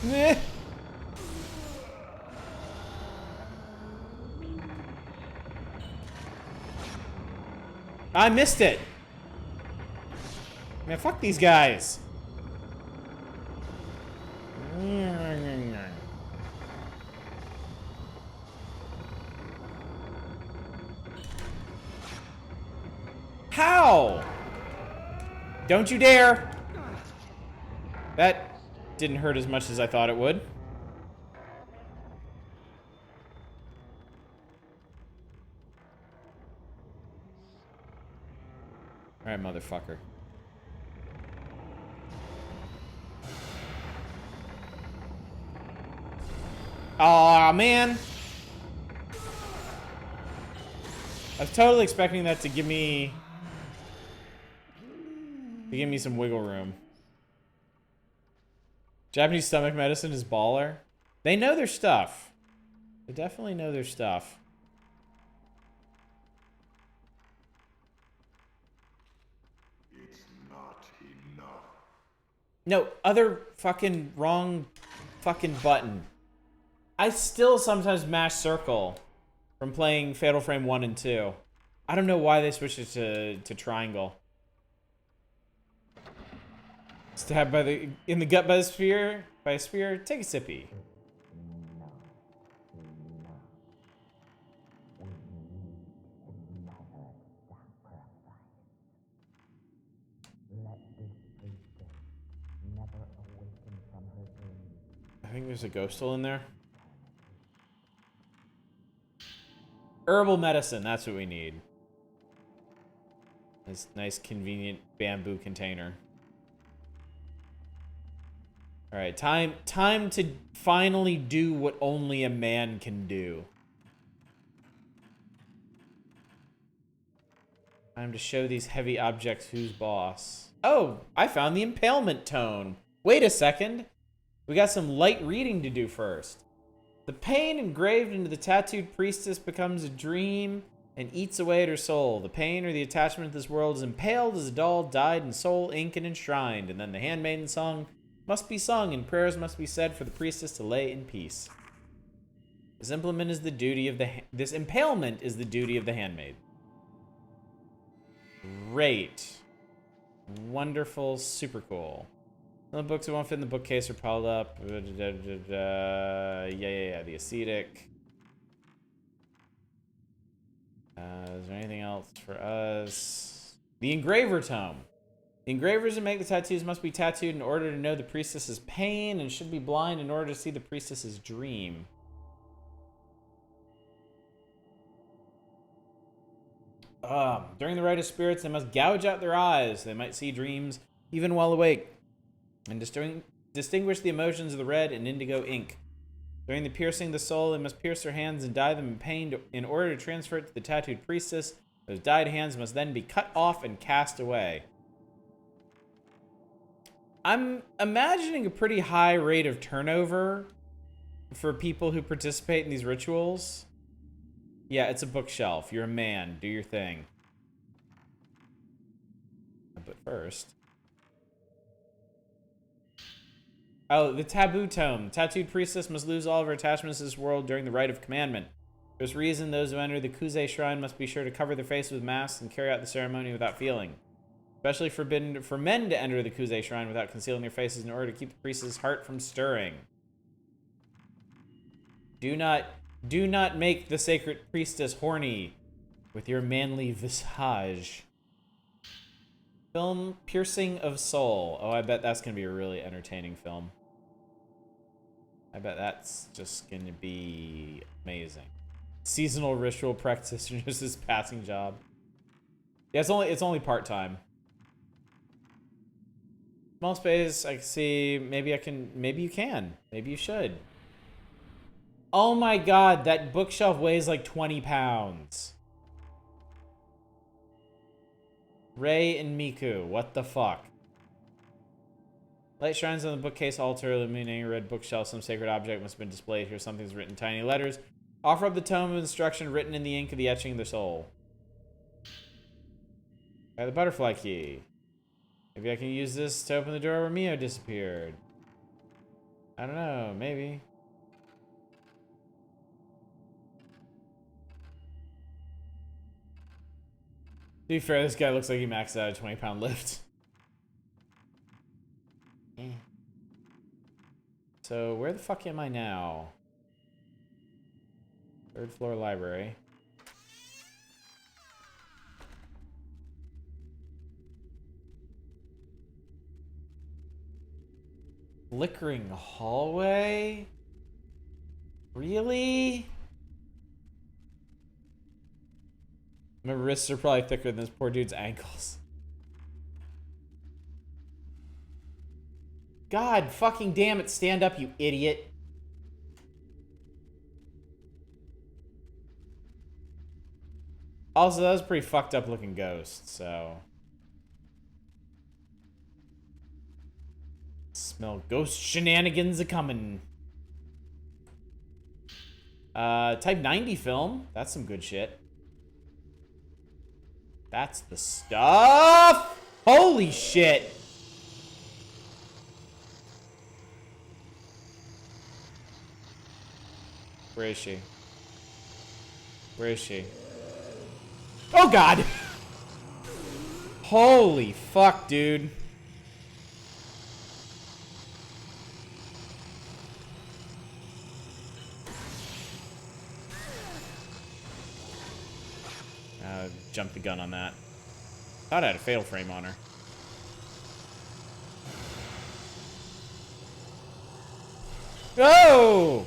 Eh. I missed it. Man, fuck these guys. How? Don't you dare. That didn't hurt as much as I thought it would. All right, motherfucker. Aw, man. I was totally expecting that to give me some wiggle room. Japanese stomach medicine is baller. They know their stuff. They definitely know their stuff. It's not enough. No, other fucking wrong fucking button. I still sometimes mash circle from playing Fatal Frame 1 and 2. I don't know why they switched it to triangle. Stabbed in the gut by a spear, take a sippy. I think there's a ghost still in there. Herbal medicine, that's what we need. This nice convenient bamboo container. All right, time to finally do what only a man can do. Time to show these heavy objects who's boss. Oh, I found the impalement tone. Wait a second. We got some light reading to do first. The pain engraved into the tattooed priestess becomes a dream and eats away at her soul. The pain or the attachment to this world is impaled as a doll dyed in soul, ink, and enshrined. And then the Handmaidens Song must be sung and prayers must be said for the priestess to lay in peace. This impalement is the duty of the handmaid. Great. Wonderful. Super cool. The books that won't fit in the bookcase are piled up. Yeah. The ascetic. Is there anything else for us? The engraver tome. The engravers who make the tattoos must be tattooed in order to know the priestess's pain and should be blind in order to see the priestess's dream. During the rite of spirits, they must gouge out their eyes. They might see dreams even while awake. And distinguish the emotions of the red and indigo ink. During the piercing of the soul, they must pierce their hands and dye them in pain in order to transfer it to the tattooed priestess. Those dyed hands must then be cut off and cast away. I'm imagining a pretty high rate of turnover for people who participate in these rituals. Yeah, it's a bookshelf. You're a man. Do your thing. But first... Oh, the taboo tome. Tattooed priestess must lose all of her attachments to this world during the rite of commandment. For this reason, those who enter the Kuze shrine must be sure to cover their face with masks and carry out the ceremony without feeling. Especially forbidden for men to enter the Kuze shrine without concealing their faces in order to keep the priestess' heart from stirring. Do not make the sacred priestess horny with your manly visage. Film Piercing of Soul. Oh, I bet that's going to be a really entertaining film. I bet that's just going to be amazing. Seasonal ritual practitioner's passing job. Yeah, it's only part-time. Small space, I can see, maybe you can. Maybe you should. Oh my god, that bookshelf weighs like 20 pounds. Rei and Miku, what the fuck? Light shrines on the bookcase altar, illuminating a red bookshelf. Some sacred object must have been displayed here. Something's written in tiny letters. Offer up the tome of instruction written in the ink of the etching of the soul. Try the butterfly key. Maybe I can use this to open the door where Mio disappeared. I don't know, maybe. To be fair, this guy looks like he maxed out a 20-pound lift. So, where the fuck am I now? Third floor library. Flickering hallway? Really? My wrists are probably thicker than this poor dude's ankles. God fucking damn it, stand up, you idiot. Also, that was a pretty fucked up looking ghost, so. Smell ghost shenanigans a coming. Type 90 film. That's some good shit. That's the stuff! Holy shit! Where is she? Where is she? Oh god! Holy fuck, dude. Jumped the gun on that. Thought I had a fatal frame on her. Oh!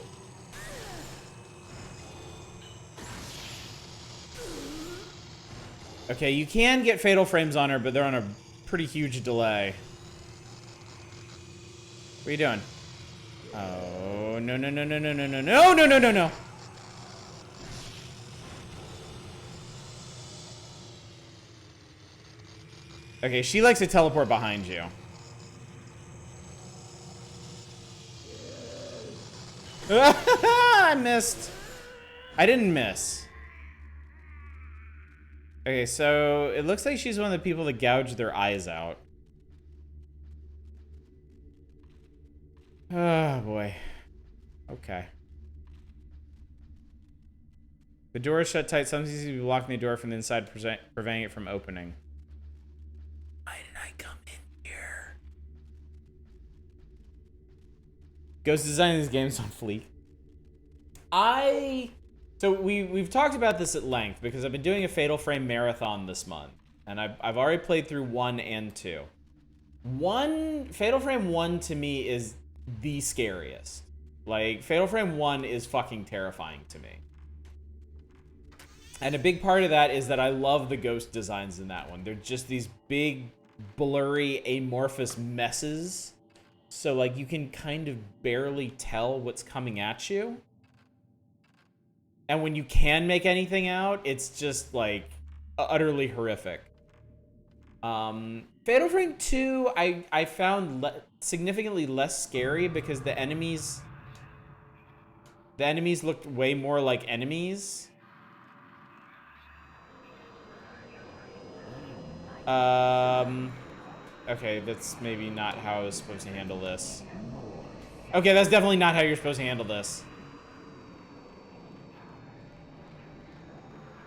Okay, you can get fatal frames on her, but they're on a pretty huge delay. What are you doing? Oh, no, no, no, no, no, no, no, no, no, no, no, no. Okay, she likes to teleport behind you. I missed. I didn't miss. Okay, so it looks like she's one of the people that gouge their eyes out. Oh, boy. Okay. The door is shut tight. Something seems to be blocking the door from the inside, preventing it from opening. Why did I come in here? Ghost design these games on fleek. So we've talked about this at length because I've been doing a Fatal Frame marathon this month, and I've already played through 1 and 2. Fatal Frame 1 to me is the scariest. Like, Fatal Frame 1 is fucking terrifying to me. And a big part of that is that I love the ghost designs in that one. They're just these big, blurry, amorphous messes. So, like, you can kind of barely tell what's coming at you. And when you can make anything out, it's just, like, utterly horrific. Fatal Frame 2, I found significantly less scary because the enemies The enemies looked way more like enemies. Okay, that's maybe not how I was supposed to handle this. Okay, that's definitely not how you're supposed to handle this.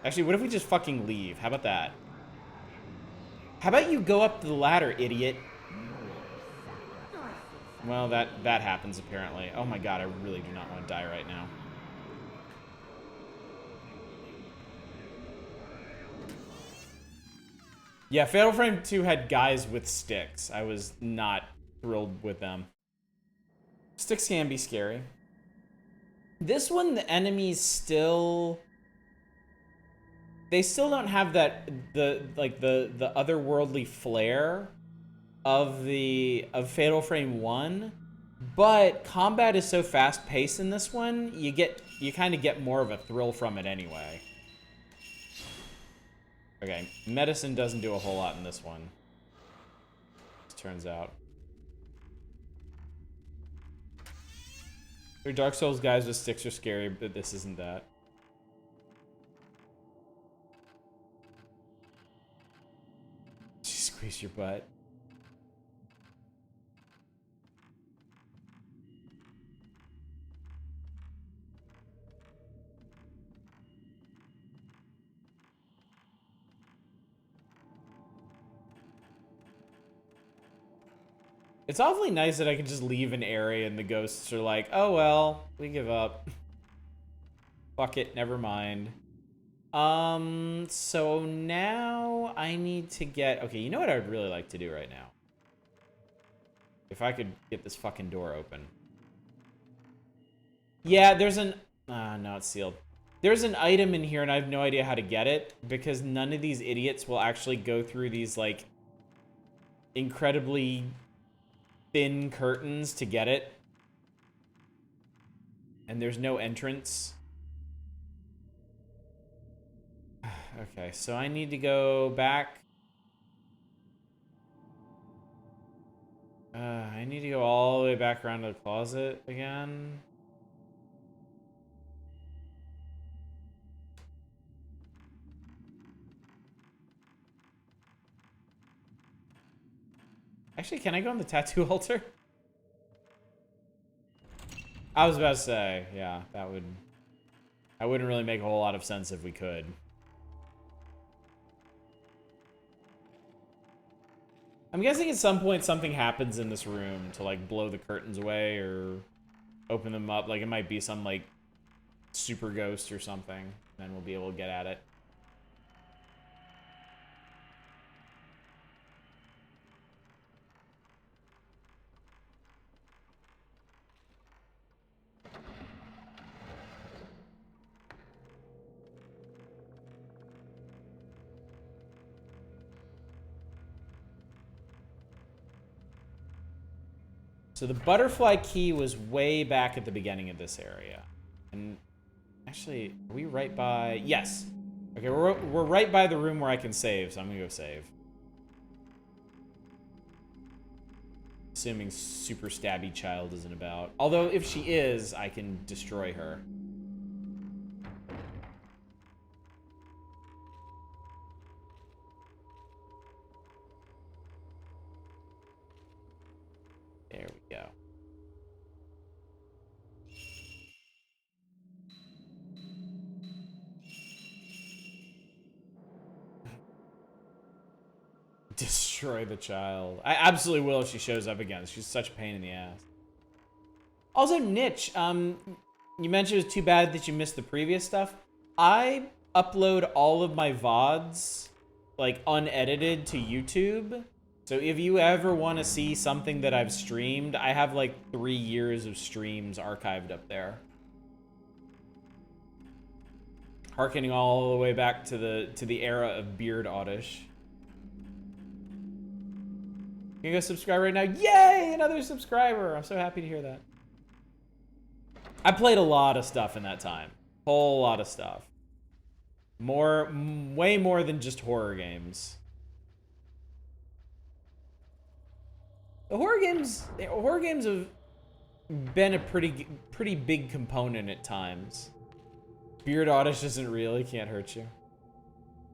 Actually, what if we just fucking leave? How about that? How about you go up the ladder, idiot? Well, that happens apparently. Oh my god, I really do not want to die right now. Yeah, Fatal Frame 2 had guys with sticks. I was not thrilled with them. Sticks can be scary. This one, the enemies still... They still don't have that, the otherworldly flair of Fatal Frame 1, but combat is so fast-paced in this one, you kind of get more of a thrill from it anyway. Okay, medicine doesn't do a whole lot in this one, it turns out. Their Dark Souls guys with sticks are scary, but this isn't that. Squeeze your butt. It's awfully nice that I can just leave an area and the ghosts are like, oh well, we give up. Fuck it, never mind. So now I need to get... Okay, you know what I would really like to do right now? If I could get this fucking door open. Yeah, there's an... no, it's sealed. There's an item in here and I have no idea how to get it because none of these idiots will actually go through these, like, incredibly thin curtains to get it. And there's no entrance. Okay, so I need to go back. I need to go all the way back around to the closet again. Actually, can I go on the tattoo altar? I was about to say, yeah, that wouldn't really make a whole lot of sense if we could. I'm guessing at some point something happens in this room to, like, blow the curtains away or open them up. Like, it might be some, like, super ghost or something. And then we'll be able to get at it. So the butterfly key was way back at the beginning of this area. And actually, are we right by... Yes. Okay, we're right by the room where I can save, so I'm gonna go save. Assuming super stabby child isn't about. Although, if she is, I can destroy her. There we go. Destroy the child. I absolutely will if she shows up again. She's such a pain in the ass. Also, Niche, you mentioned it was too bad that you missed the previous stuff. I upload all of my VODs, like, unedited to YouTube. So if you ever want to see something that I've streamed, I have, like, 3 years of streams archived up there. Harkening all the way back to the era of Beard Oddish. You can go subscribe right now. Yay! Another subscriber! I'm so happy to hear that. I played a lot of stuff in that time. Whole lot of stuff. Way more than just horror games. The horror games of... been a pretty big component at times. Beard oddish isn't real. He can't hurt you.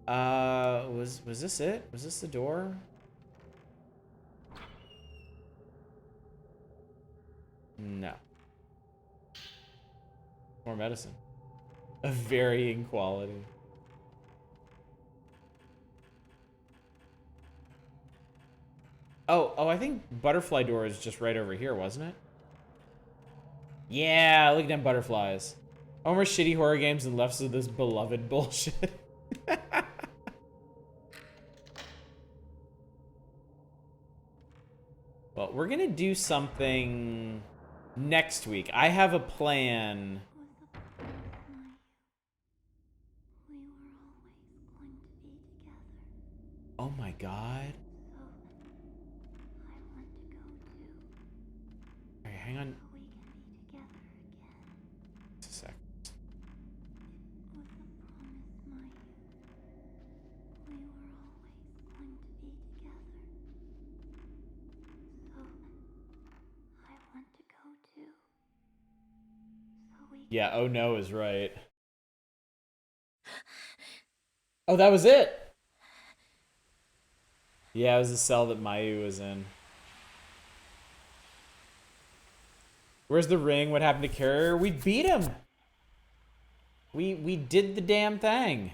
Was this it? Was this the door? No. More medicine. Of varying quality. Oh, I think butterfly door is just right over here, wasn't it? Yeah, look at them butterflies. Oh, more shitty horror games and left of this beloved bullshit. Well, we're gonna do something next week. I have a plan. Oh my god. Alright, hang on. Just a sec. Yeah, oh no is right. Oh, that was it! Yeah, it was the cell that Mayu was in. Where's the ring? What happened to Carrier? We beat him! We did the damn thing.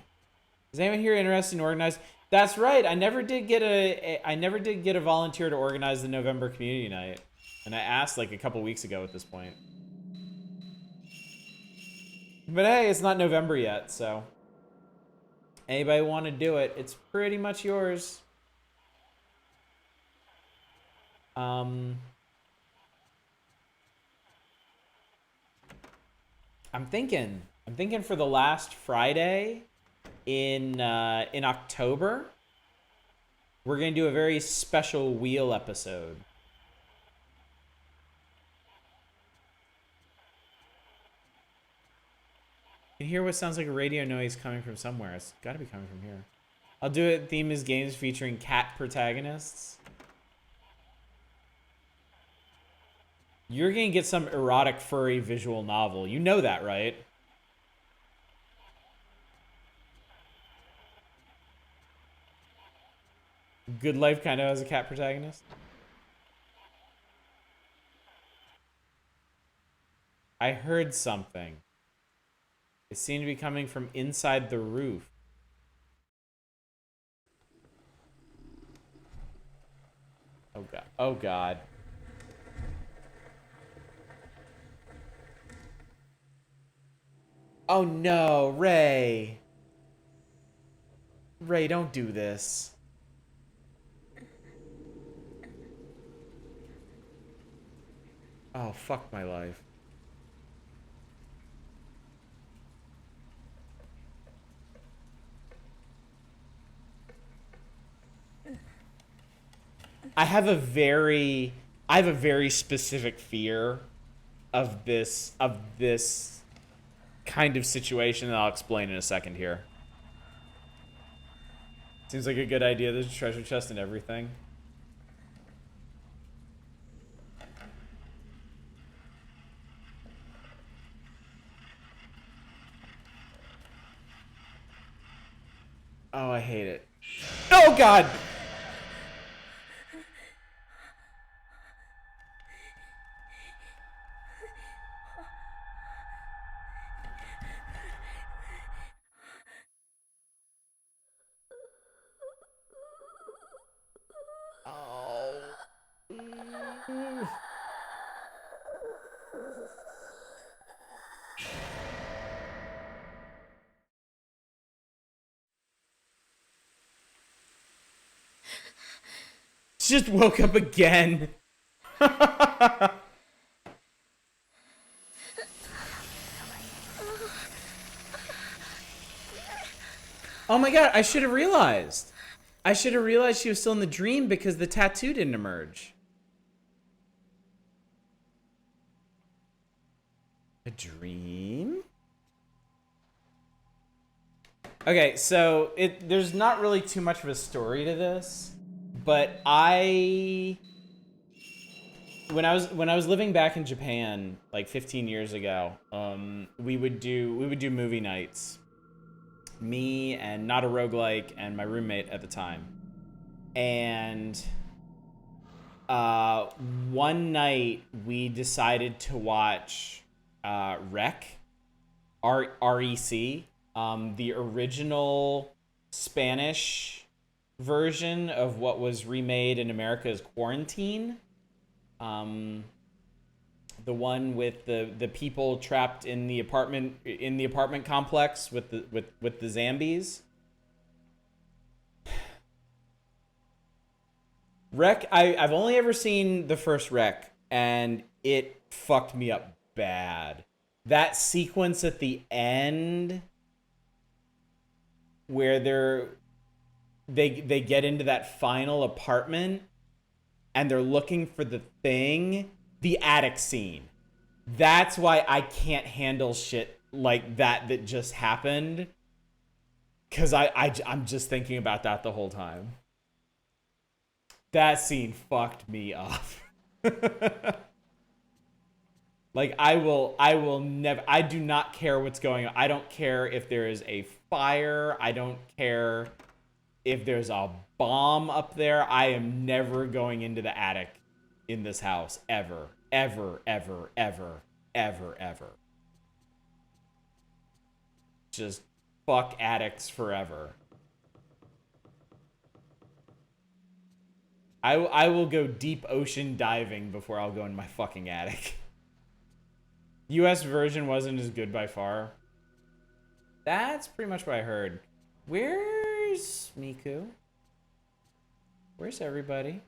Is anyone here interested in organizing? That's right. I never did get a volunteer to organize the November community night. And I asked like a couple weeks ago at this point. But hey, it's not November yet, so anybody want to do it, it's pretty much yours. I'm thinking for the last Friday in October, we're gonna do a very special wheel episode. You can hear what sounds like a radio noise coming from somewhere. It's got to be coming from here. I'll do it. Theme is games featuring cat protagonists. You're gonna get some erotic furry visual novel. You know that, right? Good Life kind of has a cat protagonist. I heard something. It seemed to be coming from inside the roof. Oh god. Oh god. Oh no, Ray. Ray, don't do this. Oh, fuck my life. I have a very specific fear of this kind of situation that I'll explain in a second here. Seems like a good idea. There's a treasure chest and everything. Oh, I hate it. Oh god! Just woke up again. Oh my god, I should have realized. I should have realized she was still in the dream because the tattoo didn't emerge. A dream? Okay, so there's not really too much of a story to this, but I when I was living back in Japan like 15 years ago, we would do movie nights. Me and Not a Roguelike and my roommate at the time. And one night we decided to watch REC, REC, the original Spanish version of what was remade in America as Quarantine. The one with the people trapped in the apartment complex with the zombies. REC, I've only ever seen the first REC, and it fucked me up bad. That sequence at the end where they get into that final apartment and they're looking for the thing, the attic scene. That's why I can't handle shit like that just happened. Cause I'm just thinking about that the whole time. That scene fucked me up. Like I will never, I do not care what's going on. I don't care if there is a fire. I don't care if there's a bomb up there. I am never going into the attic in this house ever, ever, ever, ever, ever, ever. Just fuck attics forever. I will go deep ocean diving before I'll go in my fucking attic. US version wasn't as good by far. That's pretty much what I heard. Where's Miku? Where's everybody?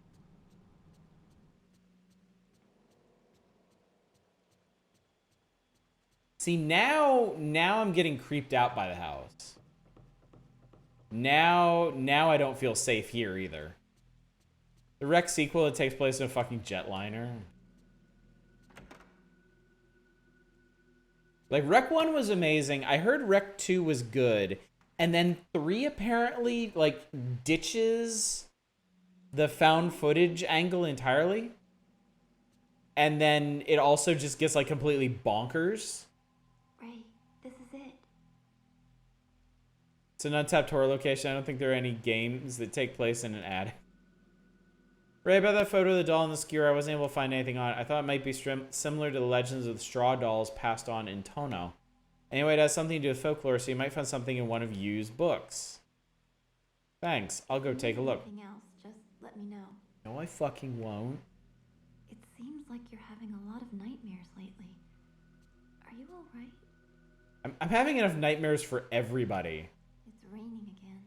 See, now I'm getting creeped out by the house. Now I don't feel safe here either. The REC sequel, it takes place in a fucking jetliner. Like, REC 1 was amazing. I heard REC 2 was good. And then 3 apparently, like, ditches the found footage angle entirely. And then it also just gets, like, completely bonkers. Ray, this is it. It's an untapped horror location. I don't think there are any games that take place in an attic. Ray, about that photo of the doll in the skewer, I wasn't able to find anything on it. I thought it might be similar to the legends of the straw dolls passed on in Tono. Anyway, it has something to do with folklore, so you might find something in one of Yu's books. Thanks. I'll go take a look. Anything else, just let me know. No, I fucking won't. It seems like you're having a lot of nightmares lately. Are you alright? I'm having enough nightmares for everybody. It's raining again.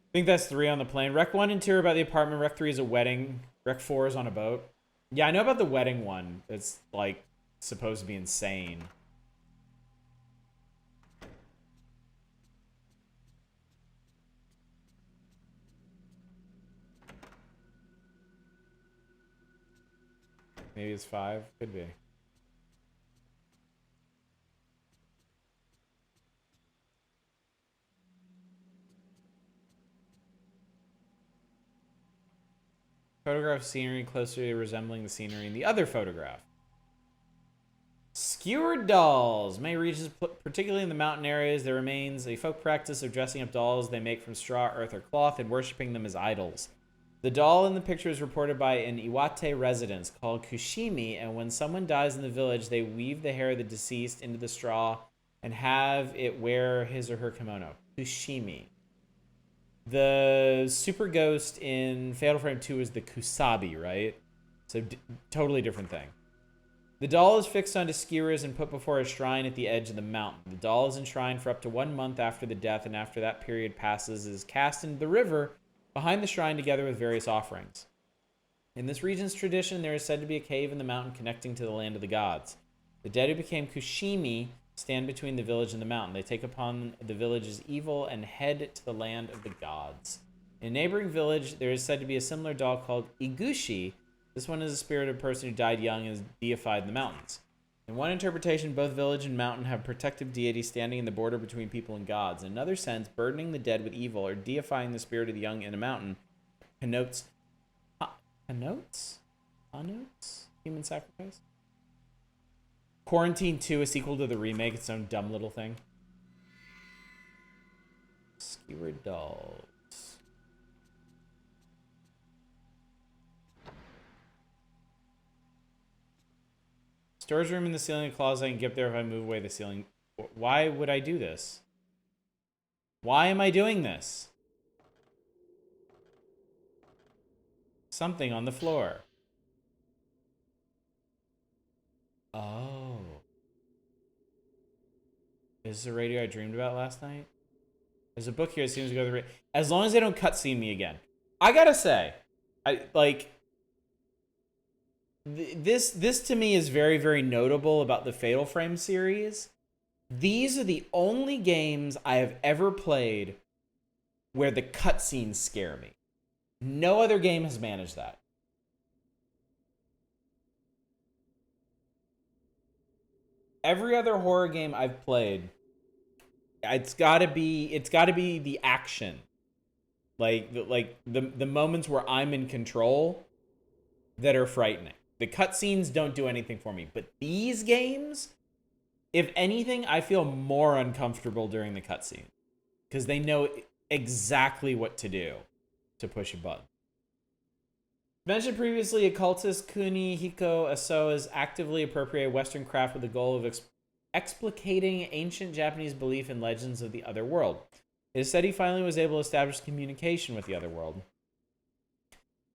I think that's 3 on the plane. REC 1 and 2 are about the apartment. REC 3 is a wedding. REC 4 is on a boat. Yeah, I know about the wedding one. It's, like, supposed to be insane. Maybe it's 5. Could be. Photograph scenery closely resembling the scenery in the other photograph. Skewered dolls. Many regions, particularly in the mountain areas, there remains a folk practice of dressing up dolls they make from straw, earth, or cloth and worshipping them as idols. The doll in the picture is reported by an Iwate resident called Kushimi, and when someone dies in the village, they weave the hair of the deceased into the straw and have it wear his or her kimono. Kushimi. The super ghost in Fatal Frame 2 is the Kusabi, right? So totally different thing. The doll is fixed onto skewers and put before a shrine at the edge of the mountain. The doll is enshrined for up to 1 month after the death, and after that period passes, is cast into the river behind the shrine together with various offerings. In this region's tradition, there is said to be a cave in the mountain connecting to the land of the gods. The dead who became Kushimi stand between the village and the mountain. They take upon the village's evil and head to the land of the gods. In a neighboring village, there is said to be a similar doll called Igushi. This one is a spirit of a person who died young and is deified in the mountains. In one interpretation, both village and mountain have protective deities standing in the border between people and gods. In another sense, burdening the dead with evil or deifying the spirit of the young in a mountain connotes Anotes? Anotes? Human Sacrifice? Quarantine 2, a sequel to the remake, its own dumb little thing. Skewered dolls. Storage room in the ceiling closet. I can get up there if I move away the ceiling. Why would I do this? Why am I doing this? Something on the floor. Oh. Is this a radio I dreamed about last night? There's a book here that seems to go to the as long as they don't cutscene me again. I gotta say, this to me is very, very notable about the Fatal Frame series. These are the only games I have ever played where the cutscenes scare me. No other game has managed that. Every other horror game I've played, it's gotta be the action. Like the moments where I'm in control that are frightening. The cutscenes don't do anything for me. But these games, if anything, I feel more uncomfortable during the cutscene. Because they know exactly what to do to push a button. Mentioned previously, occultist Kunihiko Aso has actively appropriated Western craft with the goal of explicating ancient Japanese belief in legends of the other world. It is said he finally was able to establish communication with the other world.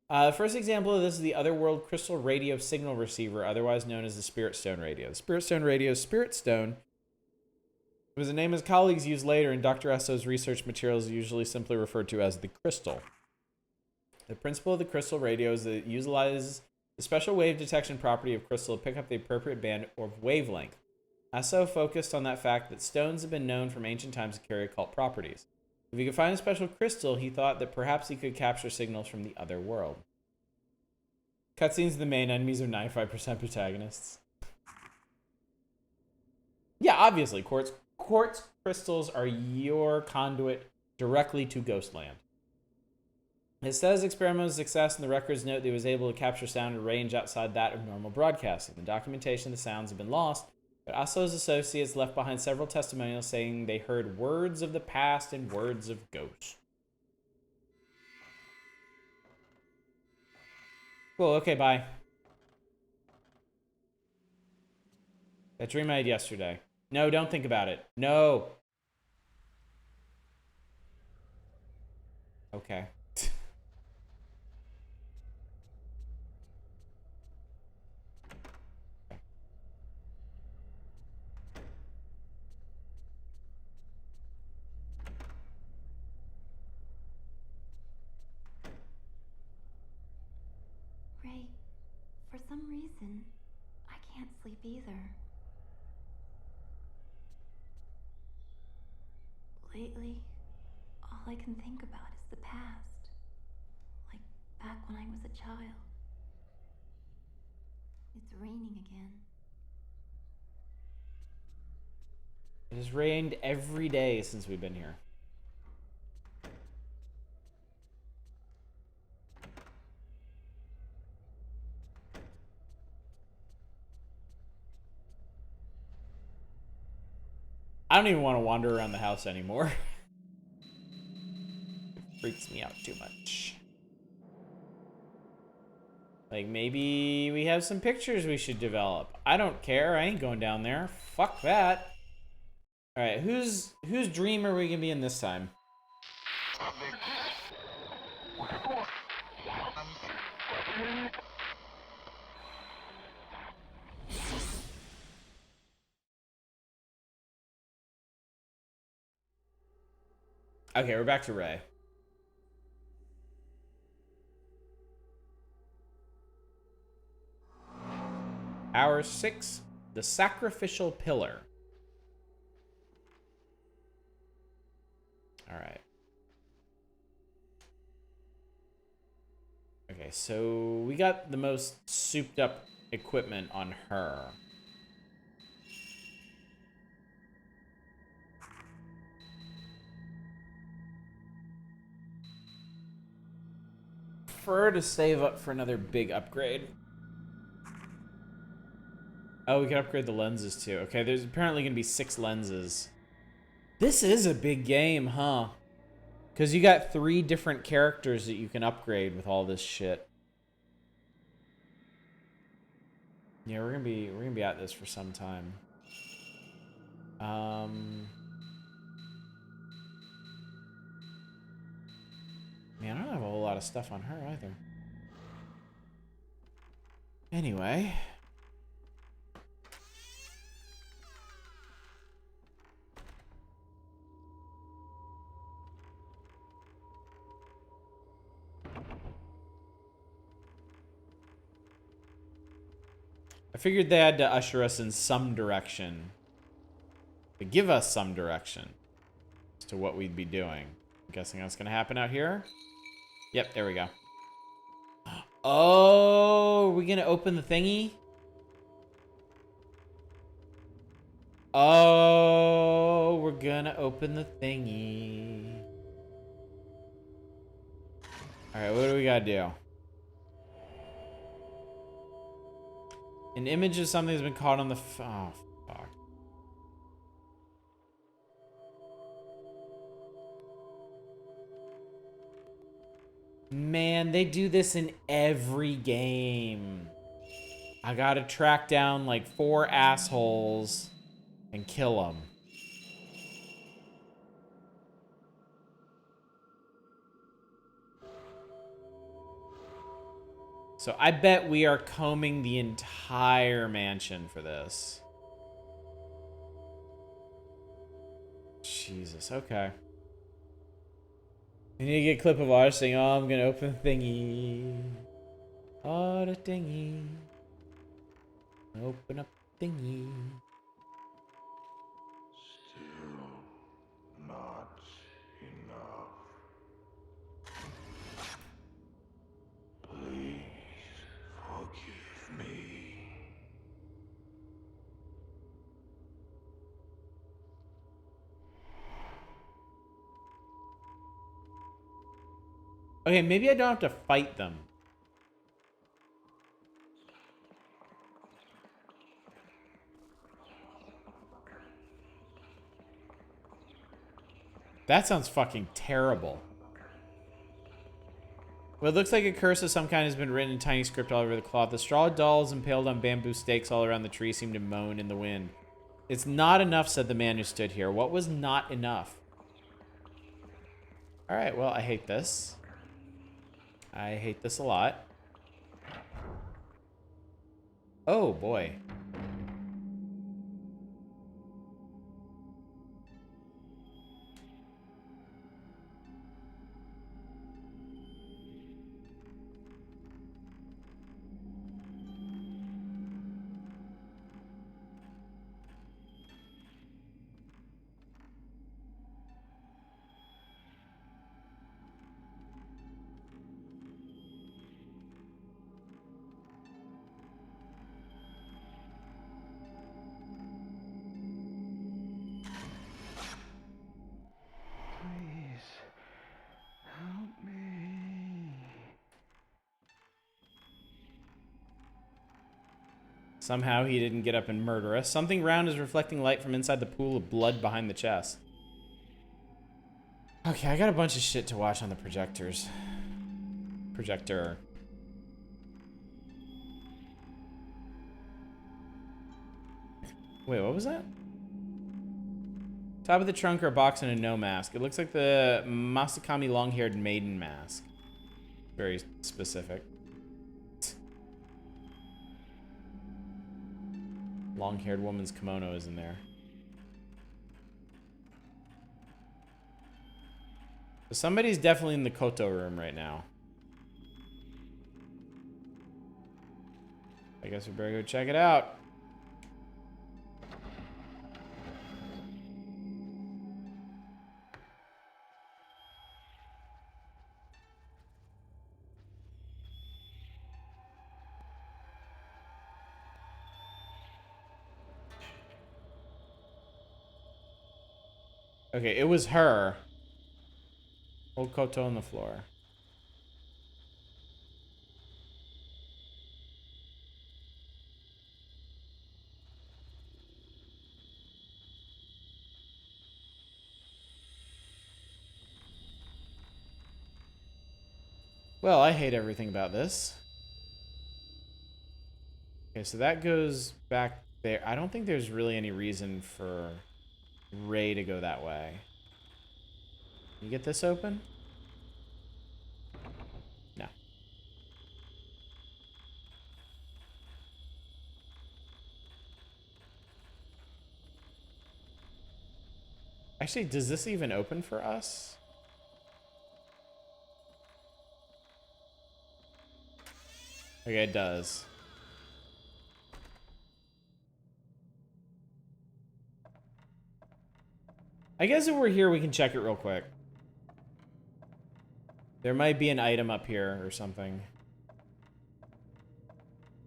The first example of this is the Otherworld Crystal Radio Signal Receiver, otherwise known as the Spirit Stone Radio. The Spirit Stone Radio's Spirit Stone was a name his colleagues used later in Dr. Esso's research materials, usually simply referred to as the crystal. The principle of the crystal radio is that it utilizes the special wave detection property of crystal to pick up the appropriate band or wavelength. Esso focused on that fact that stones have been known from ancient times to carry occult properties. If he could find a special crystal, he thought that perhaps he could capture signals from the other world. Cutscenes of the main enemies are 95% protagonists. Yeah, obviously, quartz crystals are your conduit directly to Ghostland. It says experimental success, and the records note that he was able to capture sound at a range outside that of normal broadcasting. The documentation of the sounds have been lost, but Aso's associates left behind several testimonials saying they heard words of the past and words of ghosts. Cool, okay, bye. That dream I had yesterday. No, don't think about it. No. Okay. Ray, for some reason, I can't sleep either. Lately, all I can think about is the past. Like back when I was a child. It's raining again. It has rained every day since we've been here. I don't even want to wander around the house anymore. It freaks me out too much. Like, maybe we have some pictures we should develop. I don't care. I ain't going down there. Fuck that. Alright, whose dream are we gonna be in this time? Okay, we're back to Ray. Hour 6, the sacrificial pillar. Alright. Okay, so we got the most souped up equipment on her. prefer to save up for another big upgrade. Oh, we can upgrade the lenses too. Okay, there's apparently going to be 6 lenses. This is a big game, huh? Because you got 3 different characters that you can upgrade with all this shit. Yeah, we're gonna be at this for some time. Man, I don't have a whole lot of stuff on her either. Anyway. I figured they had to usher us in some direction. To give us some direction as to what we'd be doing. I'm guessing that's gonna happen out here. Yep, there we go. Oh, are we gonna open the thingy? Oh, we're gonna open the thingy. Alright, what do we gotta do? An image of something has been caught on the oh, fuck. Man, they do this in every game. I gotta track down like 4 assholes and kill them. So I bet we are combing the entire mansion for this. Jesus, okay. We need to get a clip of ours saying, oh, I'm gonna open the thingy. Oh, the thingy. Open up the thingy. Still not enough. Please forgive me. Okay, maybe I don't have to fight them. That sounds fucking terrible. Well, it looks like a curse of some kind has been written in tiny script all over the cloth. The straw dolls impaled on bamboo stakes all around the tree seem to moan in the wind. It's not enough, said the man who stood here. What was not enough? All right, well, I hate this. I hate this a lot. Oh, boy. Please, help me. Somehow he didn't get up and murder us. Something round is reflecting light from inside the pool of blood behind the chest. Okay, I got a bunch of shit to watch on the projectors. Projector. Wait, what was that? Top of the trunk are a box and a no mask. It looks like the Masakami long-haired maiden mask. Very specific. Long-haired woman's kimono is in there. So somebody's definitely in the Koto room right now. I guess we better go check it out. Okay, it was her. Hold Koto on the floor. Well, I hate everything about this. Okay, so that goes back there. I don't think there's really any reason for Ray to go that way. Can you get this open? No. Actually, does this even open for us? Okay, it does. I guess if we're here, we can check it real quick. There might be an item up here or something.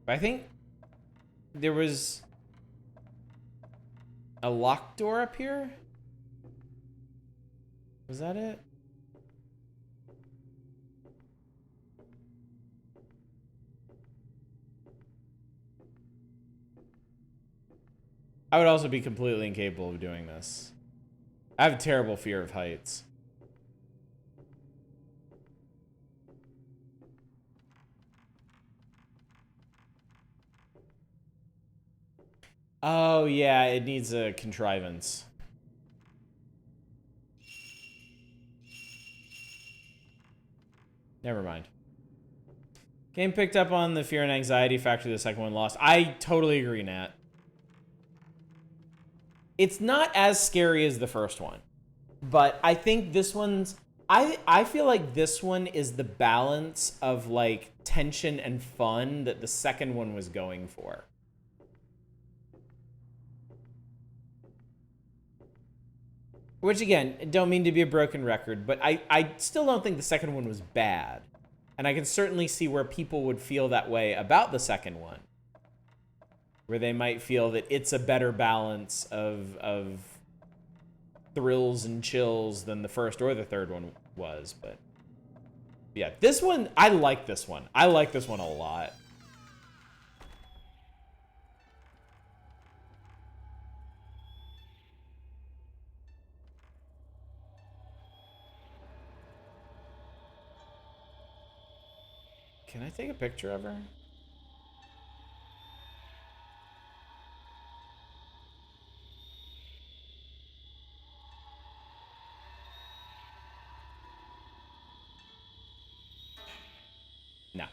But I think there was a locked door up here. Was that it? I would also be completely incapable of doing this. I have a terrible fear of heights. Oh, yeah, it needs a contrivance. Never mind. Game picked up on the fear and anxiety factor the second one lost. I totally agree, Nat. It's not as scary as the first one, but I think this one's... I feel like this one is the balance of, like, tension and fun that the second one was going for. Which, again, don't mean to be a broken record, but I still don't think the second one was bad. And I can certainly see where people would feel that way about the second one. Where they might feel that it's a better balance of thrills and chills than the first or the third one was. But yeah, this one, I like this one. I like this one a lot. Can I take a picture of her? No.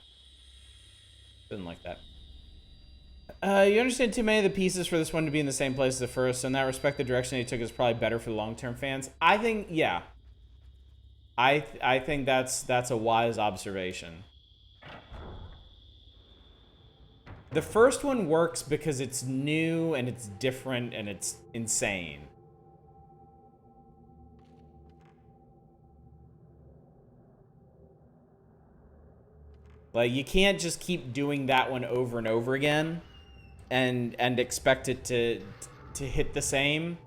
Didn't like that. You understand too many of the pieces for this one to be in the same place as the first, so in that respect, the direction they took is probably better for the long-term fans. I think, yeah. I think that's a wise observation. The first one works because it's new and it's different and it's insane. Like, you can't just keep doing that one over and over again and expect it to hit the same.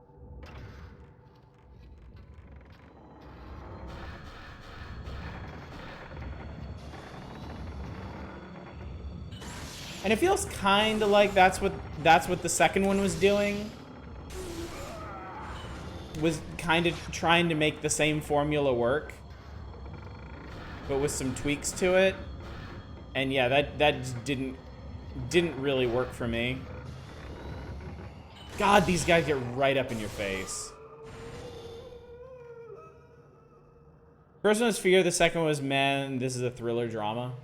And it feels kind of like that's what the second one was doing. Was kind of trying to make the same formula work, but with some tweaks to it. And yeah, that just didn't really work for me. God, these guys get right up in your face. First one was fear, the second one was, man, this is a thriller drama.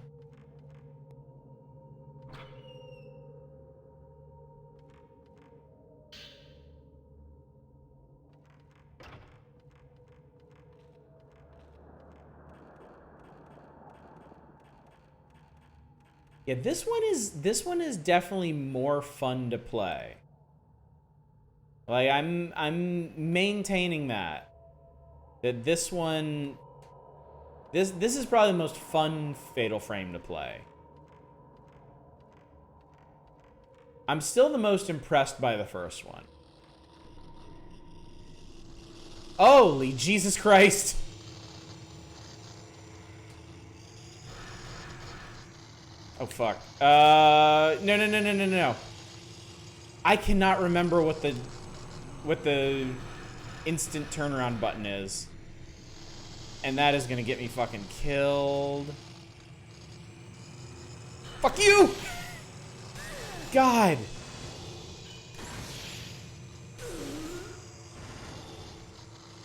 Yeah, this one is definitely more fun to play. Like, I'm maintaining that this one, this is probably the most fun Fatal Frame to play. I'm still the most impressed by the first one. Holy Jesus Christ! Oh, fuck. No. I cannot remember what the instant turnaround button is. And that is gonna get me fucking killed. Fuck you! God.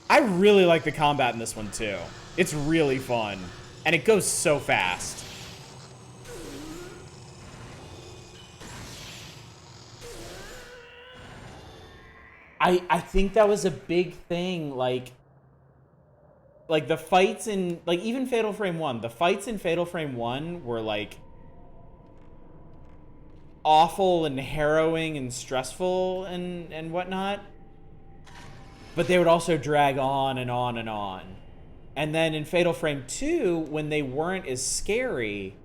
I really like the combat in this one too. It's really fun. And it goes so fast. I think that was a big thing, like the fights in, like, even Fatal Frame 1, the fights in Fatal Frame 1 were like awful and harrowing and stressful and whatnot. But they would also drag on and on and on. And then in Fatal Frame 2, when they weren't as scary,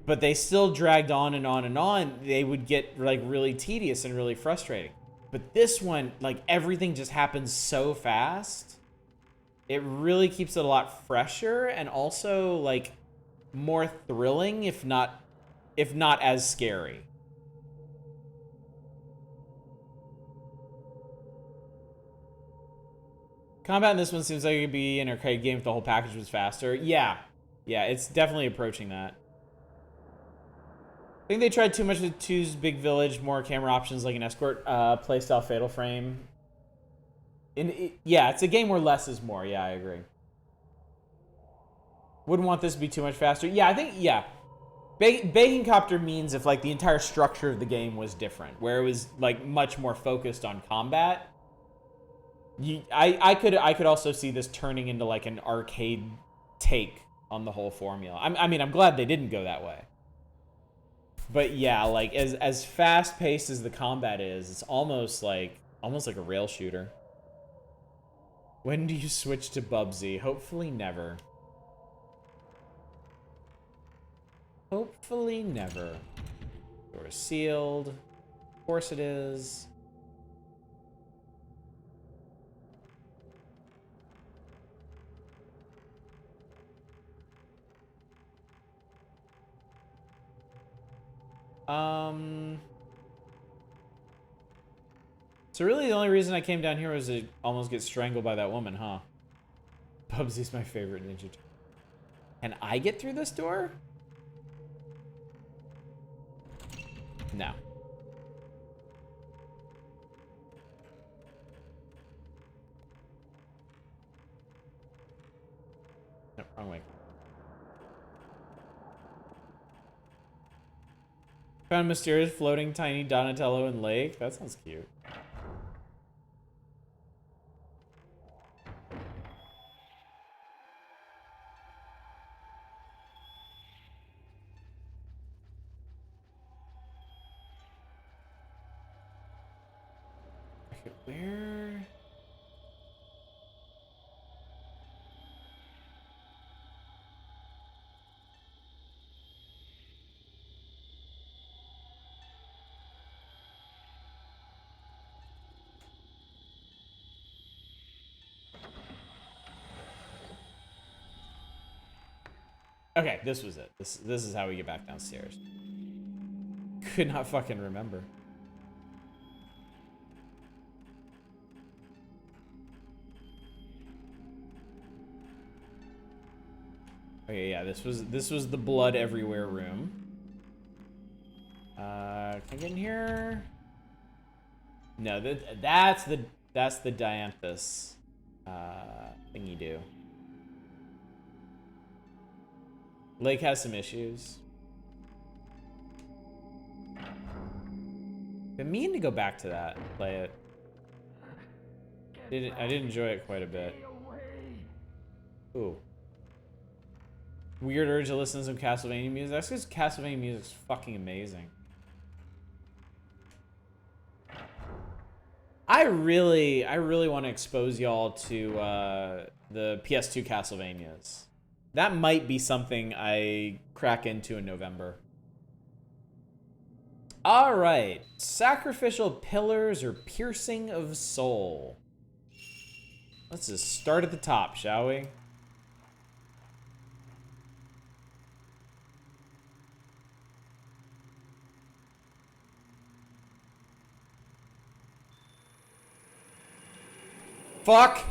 but they still dragged on and on and on, they would get like really tedious and really frustrating. But this one, like, everything just happens so fast. It really keeps it a lot fresher and also like more thrilling, if not as scary. Combat in this one seems like it could be an arcade game if the whole package was faster. Yeah, it's definitely approaching that. I think they tried too much with 2's Big Village, more camera options like an escort playstyle Fatal Frame. Yeah, it's a game where less is more. Yeah, I agree. Wouldn't want this to be too much faster. Yeah, I think, yeah. Baking Copter means if like the entire structure of the game was different, where it was like much more focused on combat. I could also see this turning into like an arcade take on the whole formula. I mean, I'm glad they didn't go that way. But yeah, like as fast paced as the combat is, it's almost like a rail shooter. When do you switch to Bubsy? Hopefully never. Hopefully never. Door is sealed. Of course it is. So really the only reason I came down here was to almost get strangled by that woman, huh? Bubsy's my favorite Ninja Turtle. Can I get through this door? No. No, wrong way. Found a mysterious floating tiny Donatello in lake. That sounds cute. Okay, where? Okay, this was it. This is how we get back downstairs. Could not fucking remember. Okay, yeah, this was the blood everywhere room. Can I get in here? No, that's the Dianthus thingy do. Lake has some issues. Been meaning to go back to that and play it. I did enjoy it quite a bit. Ooh. Weird urge to listen to some Castlevania music. That's because Castlevania music is fucking amazing. I really want to expose y'all to the PS2 Castlevanias. That might be something I crack into in November. All right, sacrificial pillars or piercing of soul. Let's just start at the top, shall we? Fuck!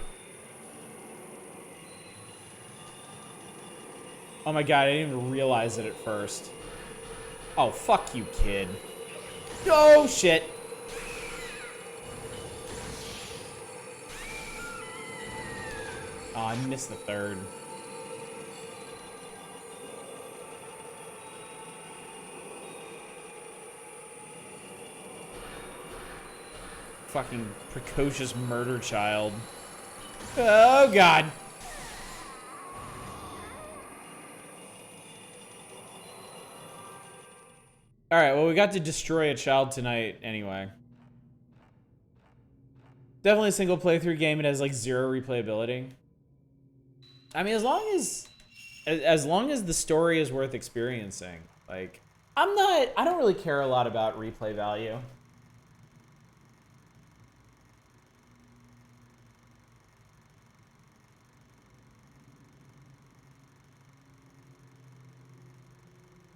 Oh my god, I didn't even realize it at first. Oh, fuck you, kid. Oh, shit. Oh, I missed the third. Fucking precocious murder child. Oh, God. Alright, well, we got to destroy a child tonight anyway. Definitely a single playthrough game. It has like 0 replayability. I mean, as long as the story is worth experiencing. Like, I don't really care a lot about replay value.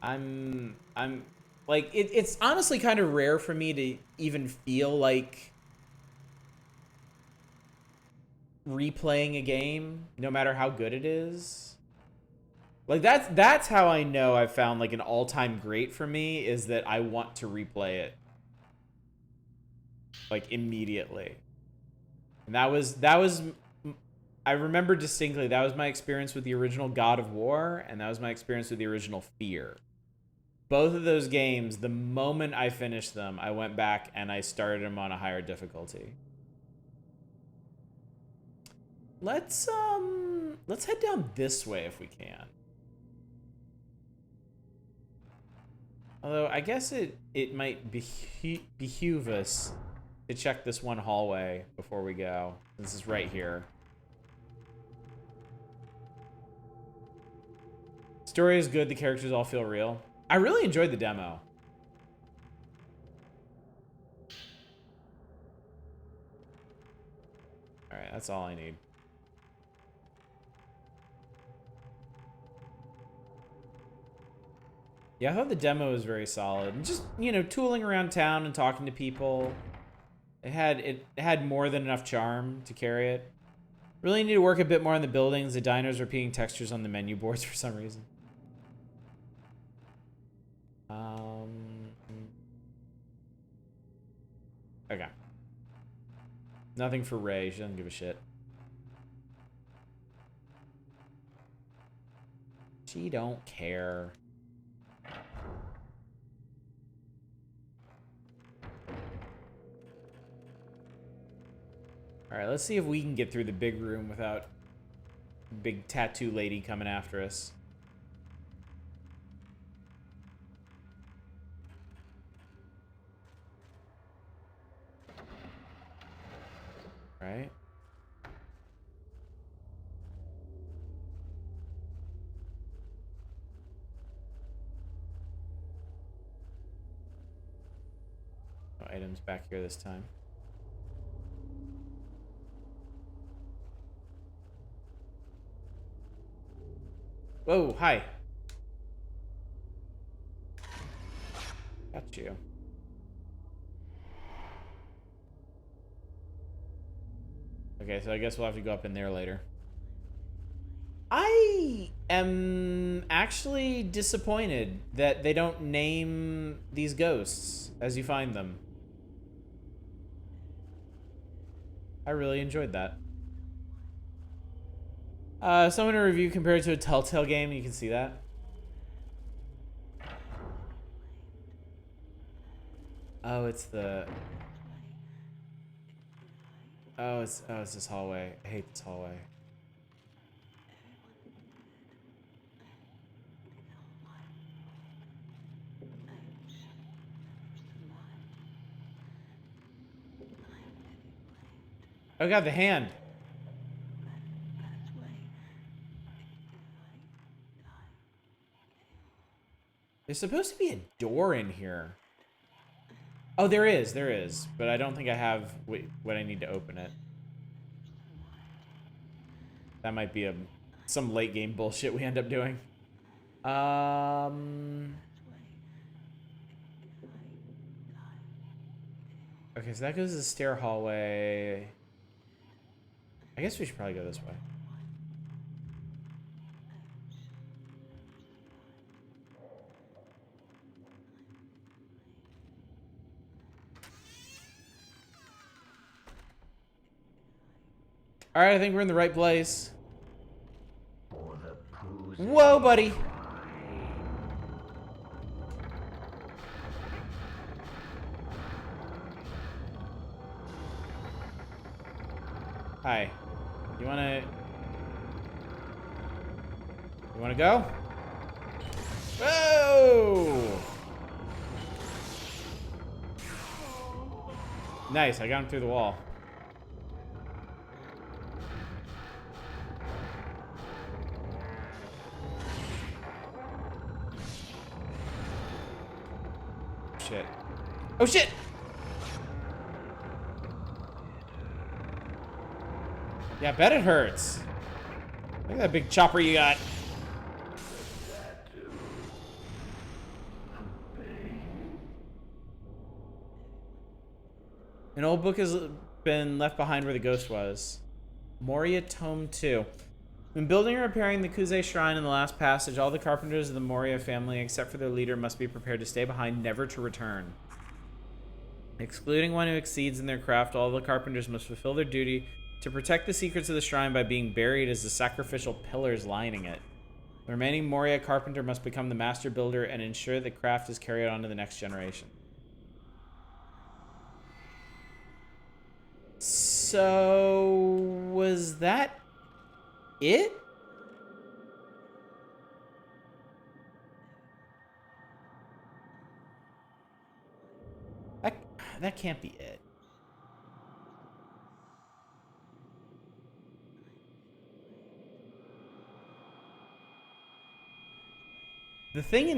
I'm like it's honestly kind of rare for me to even feel like replaying a game, no matter how good it is. Like that's how I know I've found like an all-time great for me, is that I want to replay it like immediately. And that was I remember distinctly, that was my experience with the original God of War, and that was my experience with the original Fear. Both of those games, the moment I finished them, I went back and I started them on a higher difficulty. Let's head down this way if we can. Although I guess it might behoove us to check this one hallway before we go. This is right here. Story is good, the characters all feel real. I really enjoyed the demo. Alright, that's all I need. Yeah, I thought the demo was very solid. And just, you know, tooling around town and talking to people. It had more than enough charm to carry it. Really need to work a bit more on the buildings. The diners are repeating textures on the menu boards for some reason. Okay. Nothing for Ray. She doesn't give a shit. She don't care. Alright, let's see if we can get through the big room without big tattoo lady coming after us. Right? No items back here this time. Whoa, hi. Got you. Okay, so I guess we'll have to go up in there later. I am actually disappointed that they don't name these ghosts as you find them. I really enjoyed that. Someone in a review compared to a Telltale game, you can see that. Oh, it's the... Oh, it's this hallway. I hate this hallway. Oh god, the hand. There's supposed to be a door in here. Oh, there is. But I don't think I have what I need to open it. That might be some late game bullshit we end up doing. Okay, so that goes to the stair hallway. I guess we should probably go this way. Alright, I think we're in the right place. Whoa, buddy! Hi. You wanna go? Whoa! Nice, I got him through the wall. Shit. Oh shit! Yeah, I bet it hurts. Look at that big chopper you got. An old book has been left behind where the ghost was. Moria Tome 2. When building or repairing the Kuze Shrine in the last passage, all the carpenters of the Moria family, except for their leader, must be prepared to stay behind, never to return. Excluding one who exceeds in their craft, all the carpenters must fulfill their duty to protect the secrets of the shrine by being buried as the sacrificial pillars lining it. The remaining Moria carpenter must become the master builder and ensure the craft is carried on to the next generation. So, was that it? That can't be it. The thing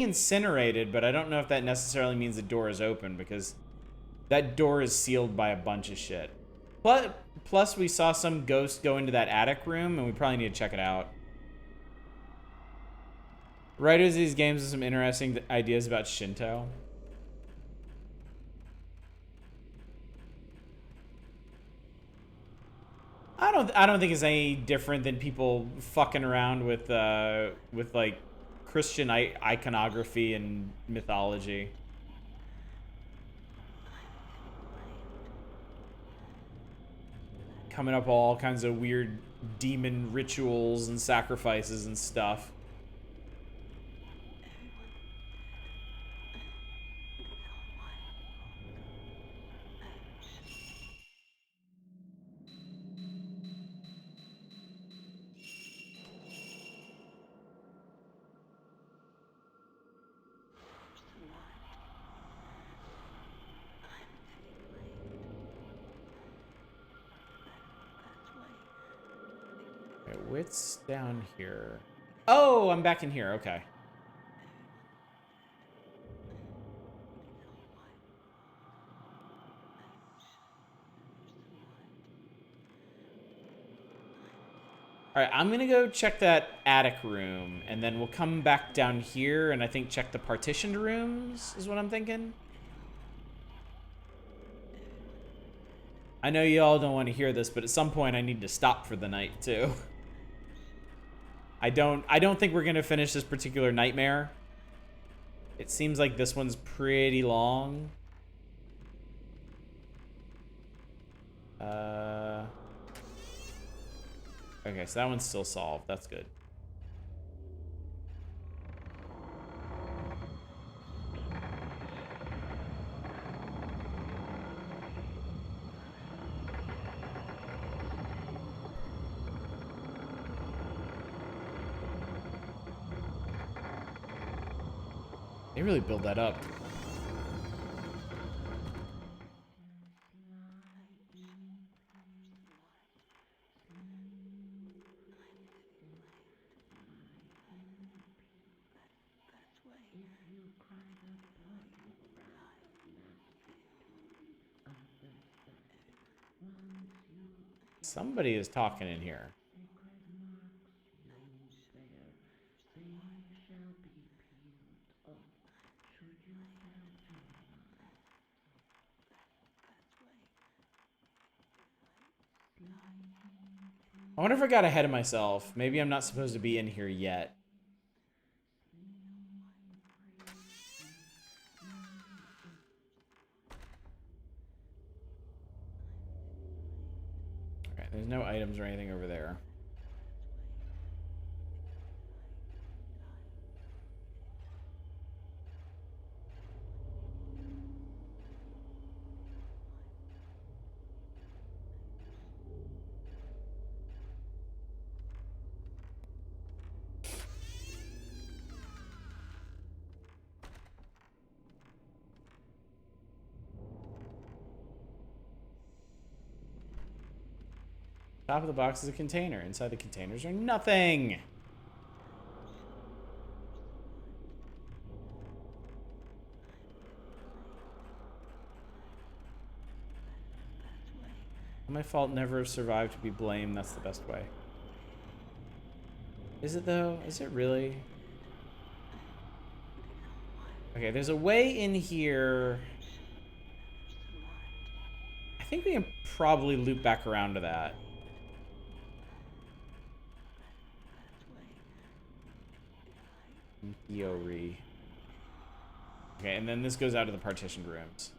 incinerated, but I don't know if that necessarily means the door is open because that door is sealed by a bunch of shit. Plus we saw some ghost go into that attic room, and we probably need to check it out. Writers of these games have some interesting ideas about Shinto. I don't think it's any different than people fucking around with like Christian iconography and mythology. Coming up with all kinds of weird demon rituals and sacrifices and stuff. Okay, what's down here? Oh, I'm back in here. Okay. All right, I'm gonna go check that attic room, and then we'll come back down here, and I think check the partitioned rooms is what I'm thinking. I know you all don't want to hear this, but at some point I need to stop for the night too. I don't think we're gonna finish this particular nightmare. It seems like this one's pretty long. Okay, so that one's still solved. That's good. They really build that up. Somebody is talking in here. I wonder if I got ahead of myself. Maybe I'm not supposed to be in here yet. There's no items or anything over there. Top of the box is a container. Inside the containers are nothing. My fault, never have survived to be blamed. That's the best way. Is it though? Is it really? Okay, there's a way in here. I think we can probably loop back around to that. In theory. Okay, and then this goes out to the partitioned rooms.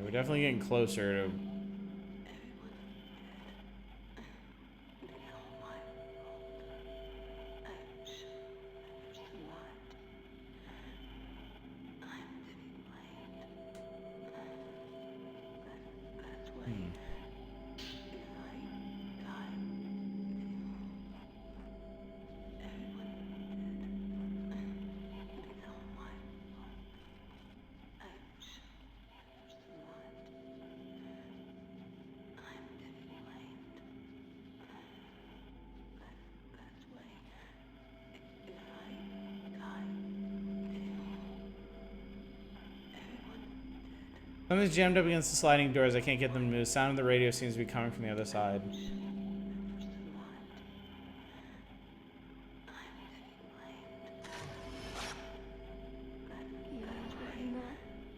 We're definitely getting closer to... Something's jammed up against the sliding doors. I can't get them to move. The sound of the radio seems to be coming from the other side.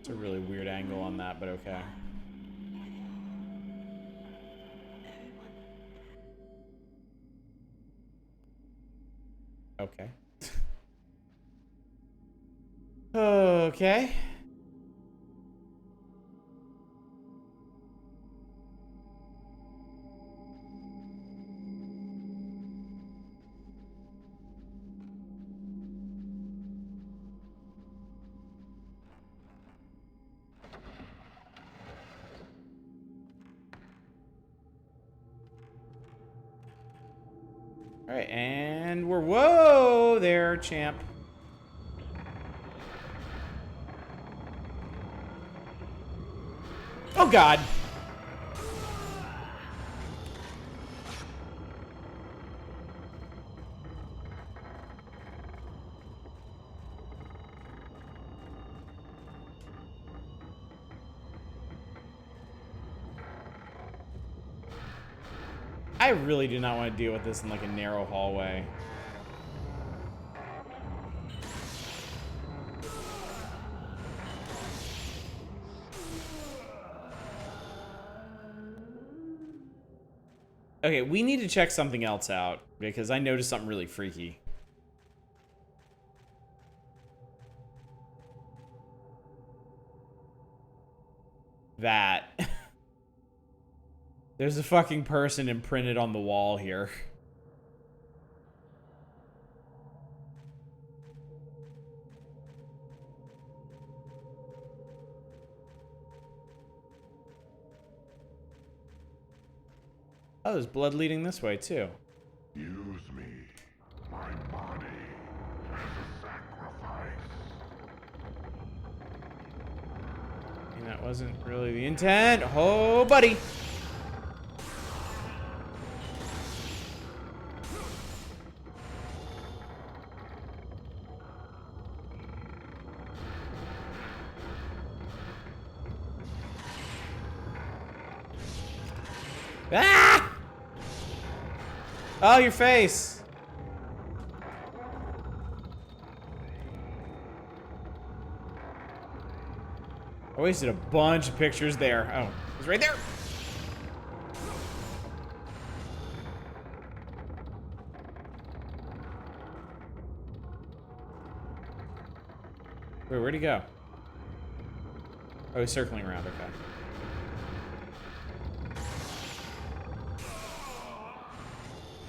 It's a really weird angle on that, but okay. Okay. Okay. All right, and we're... Whoa there, champ. Oh, God. I really do not want to deal with this in like a narrow hallway. Okay, we need to check something else out because I noticed something really freaky. That. There's a fucking person imprinted on the wall here. Oh, there's blood leading this way, too. Use me, my body, as a sacrifice. And that wasn't really the intent. Oh, buddy. Ah! Oh, your face. I wasted a bunch of pictures there. Oh, it's right there. where'd he go? Oh, he's circling around, okay.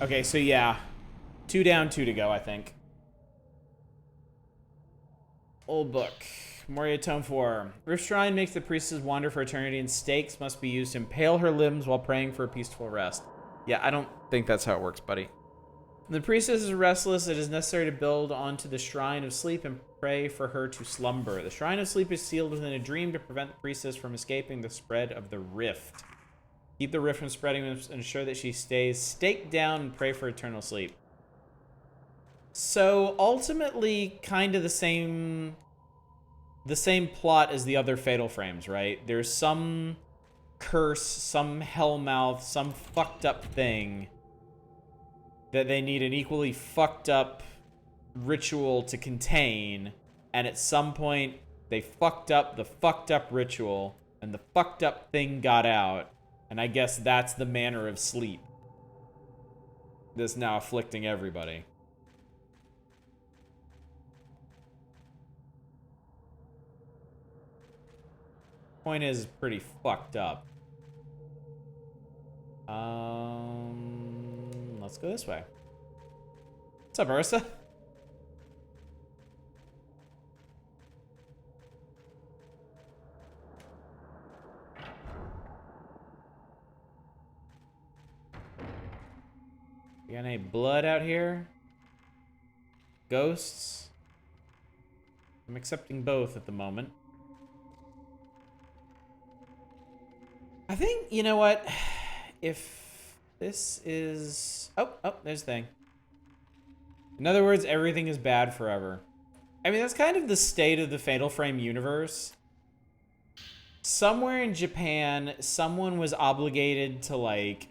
Okay, so yeah. 2 down, 2 to go, I think. Old book. Moria Tome 4. Rift Shrine makes the priestess wander for eternity, and stakes must be used to impale her limbs while praying for a peaceful rest. Yeah, I don't think that's how it works, buddy. When the priestess is restless, it is necessary to build onto the Shrine of Sleep and pray for her to slumber. The Shrine of Sleep is sealed within a dream to prevent the priestess from escaping the spread of the rift. Keep the rift from spreading and ensure that she stays staked down and pray for eternal sleep. So ultimately, kind of the same plot as the other Fatal Frames, right? There's some curse, some hellmouth, some fucked up thing that they need an equally fucked up ritual to contain, and at some point they fucked up the fucked up ritual and the fucked up thing got out, and I guess that's the manner of sleep that's now afflicting everybody. Point is pretty fucked up. Let's go this way. What's up, Ursa? You got any blood out here? Ghosts? I'm accepting both at the moment. I think, you know what? If this is... Oh, there's the thing. In other words, everything is bad forever. I mean, that's kind of the state of the Fatal Frame universe. Somewhere in Japan, someone was obligated to, like,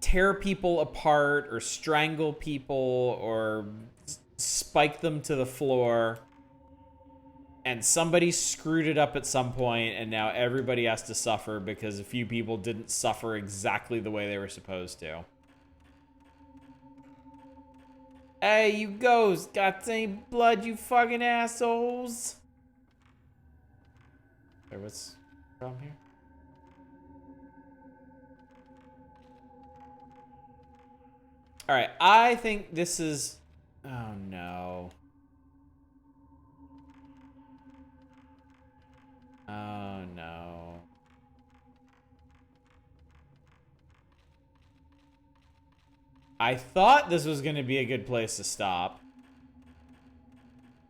tear people apart or strangle people or spike them to the floor. And somebody screwed it up at some point, and now everybody has to suffer because a few people didn't suffer exactly the way they were supposed to. Hey, you ghosts, got any blood, you fucking assholes? Wait, what's the problem here? Alright, I think this is... Oh, no. Oh, no. I thought this was going to be a good place to stop.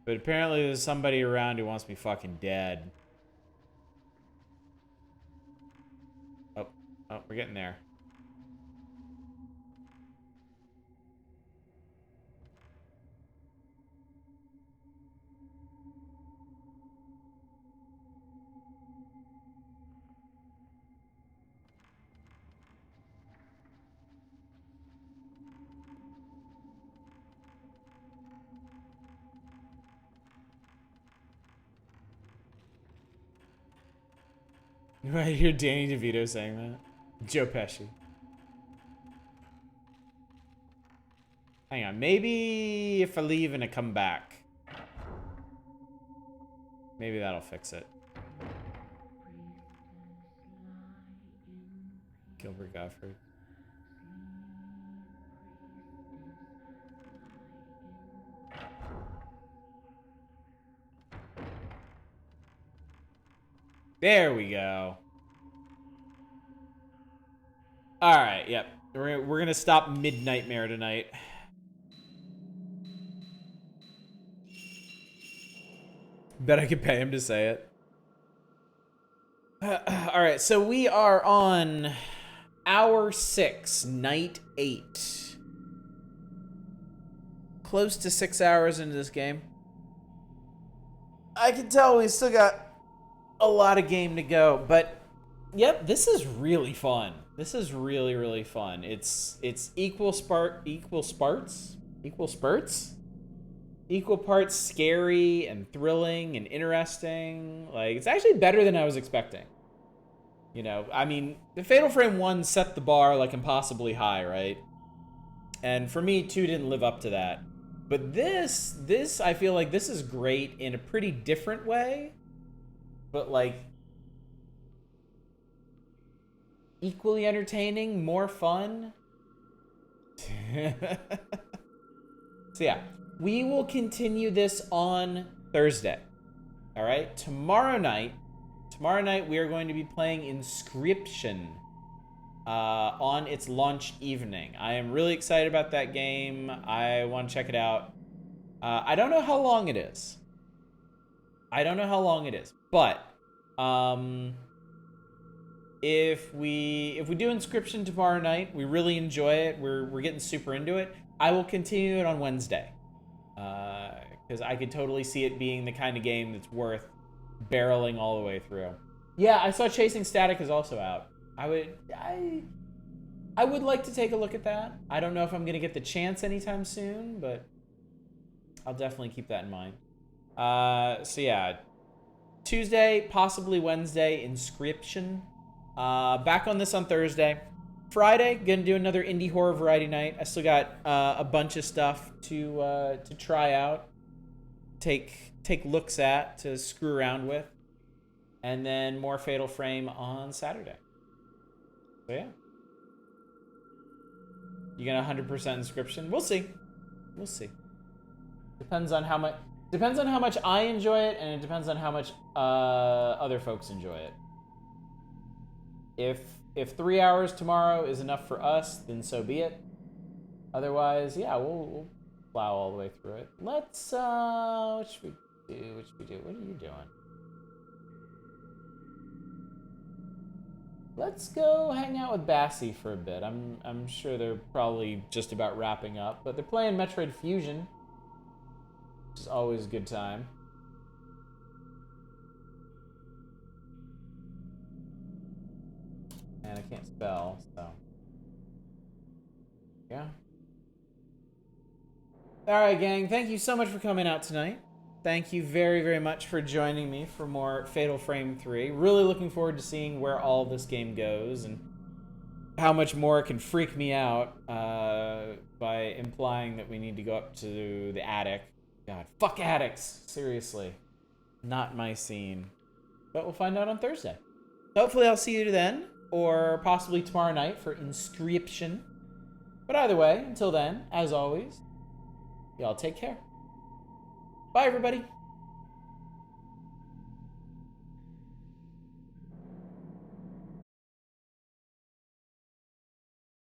But apparently there's somebody around who wants me fucking dead. Oh, we're getting there. I hear Danny DeVito saying that. Joe Pesci. Hang on, maybe if I leave and I come back. Maybe that'll fix it. Gilbert Gottfried. There we go. Alright, yep. We're gonna stop mid-nightmare tonight. Bet I could pay him to say it. Alright, so we are on hour 6, night 8. Close to 6 hours into this game. I can tell we still got a lot of game to go, but yep, this is really fun. This is really, really fun. It's equal parts scary and thrilling and interesting. Like, it's actually better than I was expecting. You know, I mean, the Fatal Frame 1 set the bar like impossibly high, right? And for me, 2 didn't live up to that. But this I feel like this is great in a pretty different way, but like equally entertaining, more fun. So yeah, we will continue this on Thursday. All right, tomorrow night we are going to be playing Inscription on its launch evening. I am really excited about that game. I want to check it out. I don't know how long it is. But if we do Inscription tomorrow night, we really enjoy it. We're getting super into it. I will continue it on Wednesday, because I could totally see it being the kind of game that's worth barreling all the way through. Yeah, I saw Chasing Static is also out. I would like to take a look at that. I don't know if I'm gonna get the chance anytime soon, but I'll definitely keep that in mind. So yeah, Tuesday, possibly Wednesday, Inscription. Back on this on Thursday. Friday, gonna do another indie horror variety night. I still got a bunch of stuff to try out, take looks at, to screw around with, and then more Fatal Frame on Saturday. So yeah, you gonna 100% Inscription? We'll see. Depends on how much I enjoy it, and it depends on how much other folks enjoy it. If 3 hours tomorrow is enough for us, then so be it. Otherwise, yeah, we'll plow all the way through it. Let's what should we do? What are you doing? Let's go hang out with Bassie for a bit. I'm sure they're probably just about wrapping up, but they're playing Metroid Fusion, which is always a good time. And I can't spell, so yeah. Alright, gang, thank you so much for coming out tonight. Thank you very, very much for joining me for more Fatal Frame 3. Really looking forward to seeing where all this game goes and how much more it can freak me out by implying that we need to go up to the attic. God, fuck attics. Seriously. Not my scene. But we'll find out on Thursday. Hopefully I'll see you then, or possibly tomorrow night for Inscription. But either way, until then, as always, y'all take care. Bye, everybody.